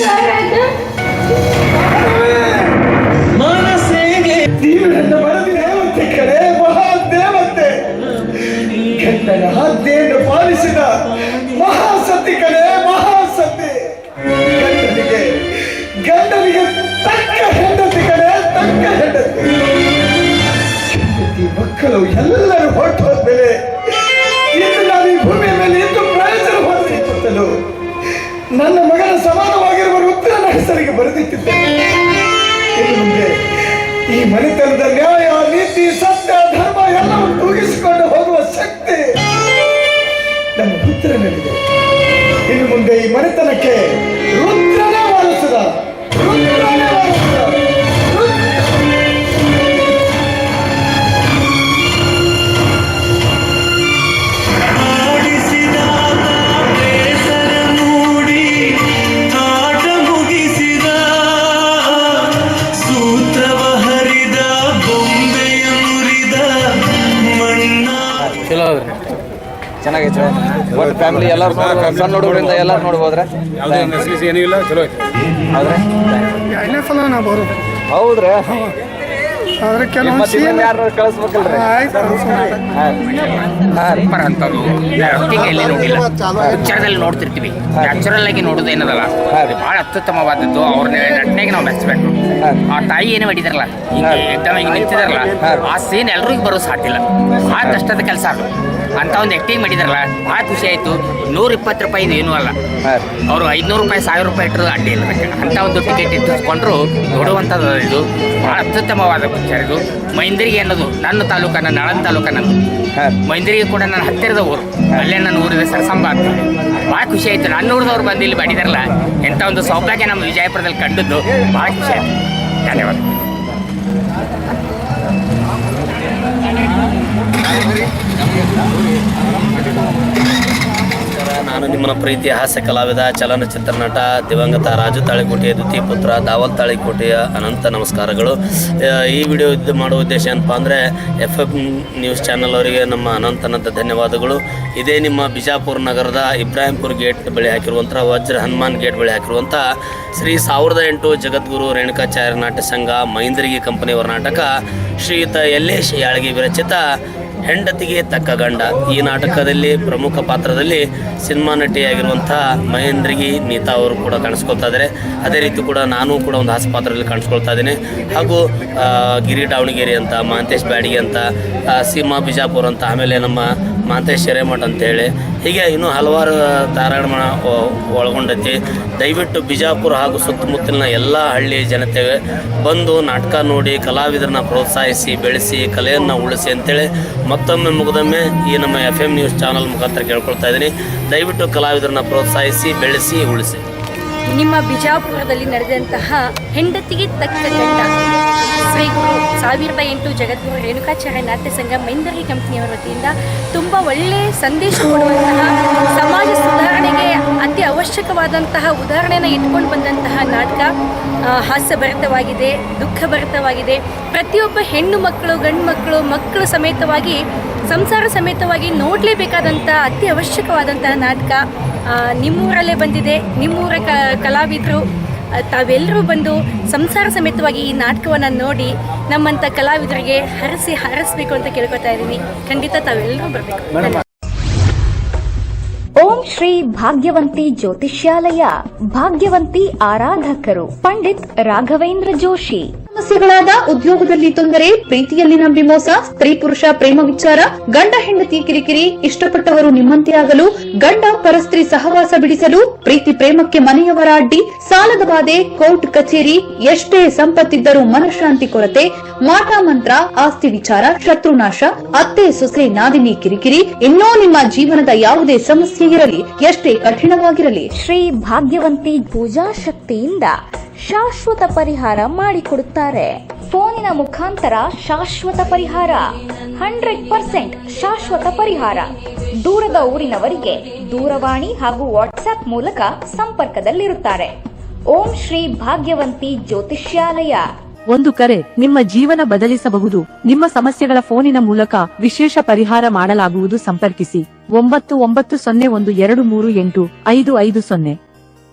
ಕರೆದ ಮನಸ್ಸಿಗೆ ದೇವರನ್ನ ಬರೆದ ದೇವತೆ ಕಡೆ ಮಹಾದೇವತೆ ಗಂಡನ ಆಜ್ಞೆಯನ್ನು ಪಾಲಿಸಿದ ಮಹಾಸತಿ ಕಡೆ ಮಹಾಸತಿ. ಗಂಡನಿಗೆ ತಕ್ಕ ಹೆಂಡತಿ ಕಡೆ ತಕ್ಕ ಹೆಂಡತಿ. ಮಕ್ಕಳು ಎಲ್ಲರೂ ಹೊರಟು ಹೋದ್ಮೇಲೆ ಇನ್ನು ನಾನು ಈ ಭೂಮಿಯ ಮೇಲೆ ಎಂದು ಪ್ರಯೋಜನ ಹೊಂದಿರುತ್ತಲೋ ನನ್ನ ಮಗನ ಸಮಾನವಾಗಿರುವ ರುದ್ರನ ಹೆಸರಿಗೆ ಬರೆದಿಟ್ಟಿದ್ದೇನೆ. ಇನ್ನು ಮುಂದೆ ಈ ಮನೆತನದ ನ್ಯಾಯ ನೀತಿ ಸತ್ಯ ಧರ್ಮ ಎಲ್ಲವೂ ತೂಗಿಸಿಕೊಂಡು ಹೋಗುವ ಶಕ್ತಿ ನಮ್ಮ ರುದ್ರನಲ್ಲಿದೆ. ಇನ್ನು ಮುಂದೆ ಈ ಮನೆತನಕ್ಕೆ ರುದ್ರನೇ ವಾರಿಸಿದ ರುದ್ರನೇ ವಾರಿಸಿದ ಚೆನ್ನಾಗೈತೆ ಒಟ್ಟು ಫ್ಯಾಮಿಲಿ ಎಲ್ಲರೂ ಸಣ್ಣ ಹುಡುಗರಿಂದ ಎಲ್ಲರೂ ನೋಡ್ಬೋದ್ರೆ ಏನಿಲ್ಲ ಚಲೋ ಐತೆ. ಎರಡನೇ ಸಲ ನಾ ಬರೋದು. ಹೌದ್ರಿ ಆದ್ರೆ ಕೆಲವೊಂದು ಯಾರು ಕಳಿಸ್ಬೇಕಲ್ರಿ? ಸೂಪರ್ ಅಂತದ್ದು ಆಕ್ಟಿಂಗ್ ಎಲ್ಲಿ ನೋಡಿಲ್ಲ, ಪಿಕ್ಚರ್ದಲ್ಲಿ ನೋಡ್ತಿರ್ತೀವಿ. ನ್ಯಾಚುರಲ್ ಆಗಿ ನೋಡೋದೇನದಲ್ಲ ಅದು ಬಹಳ ಅತ್ಯುತ್ತಮವಾದದ್ದು. ಅವ್ರ ನಟನೆಗೆ ನಾವು ಮೆಚ್ಚಬೇಕು. ಆ ತಾಯಿ ಏನು ಮಾಡಿದಾರಲ್ಲ ಈಗ ಎಕ್ದಮ್ ಹಿಂಗೆ ನಿಂತಿದಾರಲ್ಲ ಆ ಸೀನ್ ಎಲ್ರಿಗೂ ಬರೋ ಸಾಧ್ಯ ಇಲ್ಲ. ಭಾಳ ಕಷ್ಟದ ಕೆಲಸ ಅದು. ಅಂತ ಒಂದು ಆಕ್ಟಿಂಗ್ ಮಾಡಿದಾರಲ್ಲ ಭಾಳ ಖುಷಿ ಆಯಿತು. 120 ರೂಪಾಯಿ ಇದು ಏನೂ ಅಲ್ಲ. ಅವರು 500 ರೂಪಾಯಿ 1000 ರೂಪಾಯಿ ಇಟ್ಟರು ಅಡ್ಡಿ ಇಲ್ಲ. ಅಂತ ಒಂದು ಟಿಕೆಟ್ ಇಟ್ಟುಕೊಂಡ್ರು ನೋಡುವಂಥದ್ದು. ಇದು ಭಾಳ ಅತ್ಯುತ್ತಮವಾದ ಪಿಕ್ಚರ್ ಇದು. ಮೈಂದರಿಗೆ ಅನ್ನೋದು ನನ್ನ ತಾಲೂಕು, ನನ್ನ ಆಳಂದ ತಾಲೂಕು ನಂದು. ಮೈಂದರಿಗೆ ಕೂಡ ನನ್ನ ಹತ್ತಿರದ ಊರು. ಅಲ್ಲೇ ನನ್ನ ಊರಿನ ಸರಸಂಬ ಅಂತ. ಭಾಳ ಖುಷಿ ಆಯಿತು. ನನ್ನ ಊರಿದವ್ರು ಬಂದು ಇಲ್ಲಿ ಮಾಡಿದಾರಲ್ಲ ಎಂಥ ಒಂದು ಸೌಭಾಗ್ಯ ನಮ್ಮ ವಿಜಯಪುರದಲ್ಲಿ ಕಂಡದ್ದು. ಭಾಳ ಖುಷಿ ಆಯಿತು. ಧನ್ಯವಾದ. ನಾನು ನಿಮ್ಮನ್ನ ಪ್ರೀತಿಯ ಹಾಸ್ಯ ಕಲಾವಿದ ಚಲನಚಿತ್ರ ನಟ ದಿವಂಗತ ರಾಜು ತಾಳಿಕೋಟೆಯ ದ್ವಿತೀಯ ಪುತ್ರ ದಾವಲ್ ತಾಳಿಕೋಟೆಯ ಅನಂತ ನಮಸ್ಕಾರಗಳು. ಈ ವಿಡಿಯೋ ಇದು ಮಾಡುವ ಉದ್ದೇಶ ಏನಪ್ಪ ಅಂದರೆ FM ನ್ಯೂಸ್ ಚಾನಲ್ ಅವರಿಗೆ ನಮ್ಮ ಅನಂತ ಧನ್ಯವಾದಗಳು. ಇದೇ ನಿಮ್ಮ ಬಿಜಾಪುರ ನಗರದ ಇಬ್ರಾಹಿಂಪುರ ಗೇಟ್ ಬಳಿ ಹಾಕಿರುವಂಥ ವಜ್ರ ಹನುಮಾನ್ ಗೇಟ್ ಬಳಿ ಹಾಕಿರುವಂಥ ಶ್ರೀ 1008 ಜಗದ್ಗುರು ರೇಣುಕಾಚಾರ್ಯ ನಾಟ್ಯ ಸಂಘ ಮೈಂದರಿಗೆ ಕಂಪನಿಯವರ ನಾಟಕ ಶ್ರೀಯುತ ಯಲ್ಲೇಶ್ ಯಾಳಗಿ ವಿರಚಿತ ಹೆಂಡತಿಗೆ ತಕ್ಕ ಗಂಡ. ಈ ನಾಟಕದಲ್ಲಿ ಪ್ರಮುಖ ಪಾತ್ರದಲ್ಲಿ ಸಿನಿಮಾ ನಟಿಯಾಗಿರುವಂಥ ಮಹೇಂದ್ರಗಿ ನೀತಾ ಅವರು ಕೂಡ ಕಾಣಿಸ್ಕೊಳ್ತಾ ಇದ್ದಾರೆ. ಅದೇ ರೀತಿ ಕೂಡ ನಾನು ಕೂಡ ಒಂದು ಹಾಸ್ಯ ಪಾತ್ರದಲ್ಲಿ ಕಾಣಿಸ್ಕೊಳ್ತಾ ಇದ್ದೀನಿ. ಹಾಗೂ ಗಿರಿ ದಾವಣಗೆರೆ ಅಂತ, ಮಹಂತೇಶ್ ಬ್ಯಾಡಿಗೆ ಅಂತ, ಸೀಮಾ ಬಿಜಾಪುರ ಅಂತ, ಆಮೇಲೆ ನಮ್ಮ ಮಹಂತೇಶ್ ಹಿರೇಮಠ ಅಂತೇಳಿ ಹೀಗೆ ಇನ್ನೂ ಹಲವಾರು ತಾರಾಗಣ ಒಳಗೊಂಡೈತಿ. ದಯವಿಟ್ಟು ಬಿಜಾಪುರ ಹಾಗೂ ಸುತ್ತಮುತ್ತಲಿನ ಎಲ್ಲ ಹಳ್ಳಿ ಜನತೆಗೆ ಬಂದು ನಾಟಕ ನೋಡಿ ಕಲಾವಿದರನ್ನ ಪ್ರೋತ್ಸಾಹಿಸಿ ಬೆಳೆಸಿ ಕಲೆಯನ್ನು ಉಳಿಸಿ ಅಂತೇಳಿ ಮತ್ತೊಮ್ಮೆ ಮುಗಿದೊಮ್ಮೆ ಈ ನಮ್ಮ FM ನ್ಯೂಸ್ ಚಾನಲ್ ಮುಖಾಂತರ ಕೇಳ್ಕೊಳ್ತಾ ಇದ್ದೀನಿ. ದಯವಿಟ್ಟು ಕಲಾವಿದರನ್ನ ಪ್ರೋತ್ಸಾಹಿಸಿ ಬೆಳೆಸಿ ಉಳಿಸಿ. ನಿಮ್ಮ ಬಿಜಾಪುರದಲ್ಲಿ ನಡೆದಂತಹ ಹೆಂಡತಿಗೆ ತಕ್ಕ ಗಂಡ ಶ್ರೀ ಗುರು 1008 ಜಗದ್ಗುರು ರೇಣುಕಾಚಾರ್ಯ ನಾಟ್ಯ ಸಂಘ ಮೈಂದರಿ ಕಂಪನಿಯವರ ವತಿಯಿಂದ ತುಂಬ ಒಳ್ಳೆಯ ಸಂದೇಶ ಕೊಡುವಂತಹ ಸಮಾಜ ಸುಧಾರಣೆಗೆ ಅತಿ ಅವಶ್ಯಕವಾದಂತಹ ಉದಾಹರಣೆಯನ್ನು ಇಟ್ಕೊಂಡು ಬಂದಂತಹ ನಾಟಕ ಹಾಸ್ಯಭರಿತವಾಗಿದೆ, ದುಃಖಭರಿತವಾಗಿದೆ. ಪ್ರತಿಯೊಬ್ಬ ಹೆಣ್ಣು ಮಕ್ಕಳು, ಗಂಡು ಮಕ್ಕಳು, ಮಕ್ಕಳು ಸಮೇತವಾಗಿ ಸಂಸಾರ ಸಮೇತವಾಗಿ ನೋಡಲೇಬೇಕಾದಂಥ ಅತಿ ಅವಶ್ಯಕವಾದಂತಹ ನಾಟಕ ನಿಮ್ಮೂರಲ್ಲೇ ಬಂದಿದೆ. ನಿಮ್ಮೂರ ಕಲಾವಿದರು ತಾವೆಲ್ಲರೂ ಬಂದು ಸಂಸಾರ ಸಮೇತವಾಗಿ ಈ ನಾಟಕವನ್ನು ನೋಡಿ ನಮ್ಮಂಥ ಕಲಾವಿದರಿಗೆ ಹರಸಬೇಕು ಅಂತ ಕೇಳ್ಕೊತಾ ಇದ್ದೀನಿ. ಖಂಡಿತ ತಾವೆಲ್ಲರೂ ಬರಬೇಕು. ಓಂ ಶ್ರೀ ಭಾಗ್ಯವಂತಿ ಜ್ಯೋತಿಷ್ಯಾಲಯ, ಭಾಗ್ಯವಂತಿ ಆರಾಧಕರು ಪಂಡಿತ್ ರಾಘವೇಂದ್ರ ಜೋಶಿ. ಸಮಸ್ಯೆಗಳಾದ ಉದ್ಯೋಗದಲ್ಲಿ ತೊಂದರೆ, ಪ್ರೀತಿಯಲ್ಲಿ ನಂಬಿ ಮೋಸ, ಸ್ತ್ರೀ ಪುರುಷ ಪ್ರೇಮ ವಿಚಾರ, ಗಂಡ ಹೆಂಡತಿ ಕಿರಿಕಿರಿ, ಇಷ್ಟಪಟ್ಟವರು ನಿಮ್ಮಂತೆ ಆಗಲು, ಗಂಡ ಪರಸ್ತ್ರೀ ಸಹವಾಸ ಬಿಡಿಸಲು, ಪ್ರೀತಿ ಪ್ರೇಮಕ್ಕೆ ಮನೆಯವರ ಅಡ್ಡಿ, ಸಾಲದ ಬಾಧೆ, ಕೋರ್ಟ್ ಕಚೇರಿ, ಎಷ್ಟೇ ಸಂಪತ್ತಿದ್ದರೂ ಮನಃಶಾಂತಿ ಕೊರತೆ, ಮಾಟ ಮಂತ್ರ, ಆಸ್ತಿ ವಿಚಾರ, ಶತ್ರುನಾಶ, ಅತ್ತೆ ಸೊಸೆ ನಾದಿನಿ ಕಿರಿಕಿರಿ, ಇನ್ನೂ ನಿಮ್ಮ ಜೀವನದ ಯಾವುದೇ ಸಮಸ್ಯೆ ಇರಲಿ, ಎಷ್ಟೇ ಕಠಿಣವಾಗಿರಲಿ, ಶ್ರೀ ಭಾಗ್ಯವಂತಿ ಪೂಜಾ ಶಕ್ತಿಯಿಂದ ಶಾಶ್ವತ ಪರಿಹಾರ ಮಾಡಿಕೊಡುತ್ತಾರೆ. ಫೋನಿನ ಮುಖಾಂತರ ಶಾಶ್ವತ ಪರಿಹಾರ, 100% ಶಾಶ್ವತ ಪರಿಹಾರ. ದೂರದ ಊರಿನವರಿಗೆ ದೂರವಾಣಿ ಹಾಗೂ ವಾಟ್ಸ್ಆಪ್ ಮೂಲಕ ಸಂಪರ್ಕದಲ್ಲಿರುತ್ತಾರೆ. ಓಂ ಶ್ರೀ ಭಾಗ್ಯವಂತಿ ಜ್ಯೋತಿಷ್ಯಾಲಯ. ಒಂದು ಕರೆ ನಿಮ್ಮ ಜೀವನ ಬದಲಿಸಬಹುದು. ನಿಮ್ಮ ಸಮಸ್ಯೆಗಳ ಫೋನಿನ ಮೂಲಕ ವಿಶೇಷ ಪರಿಹಾರ ಮಾಡಲಾಗುವುದು. ಸಂಪರ್ಕಿಸಿ 9901238550.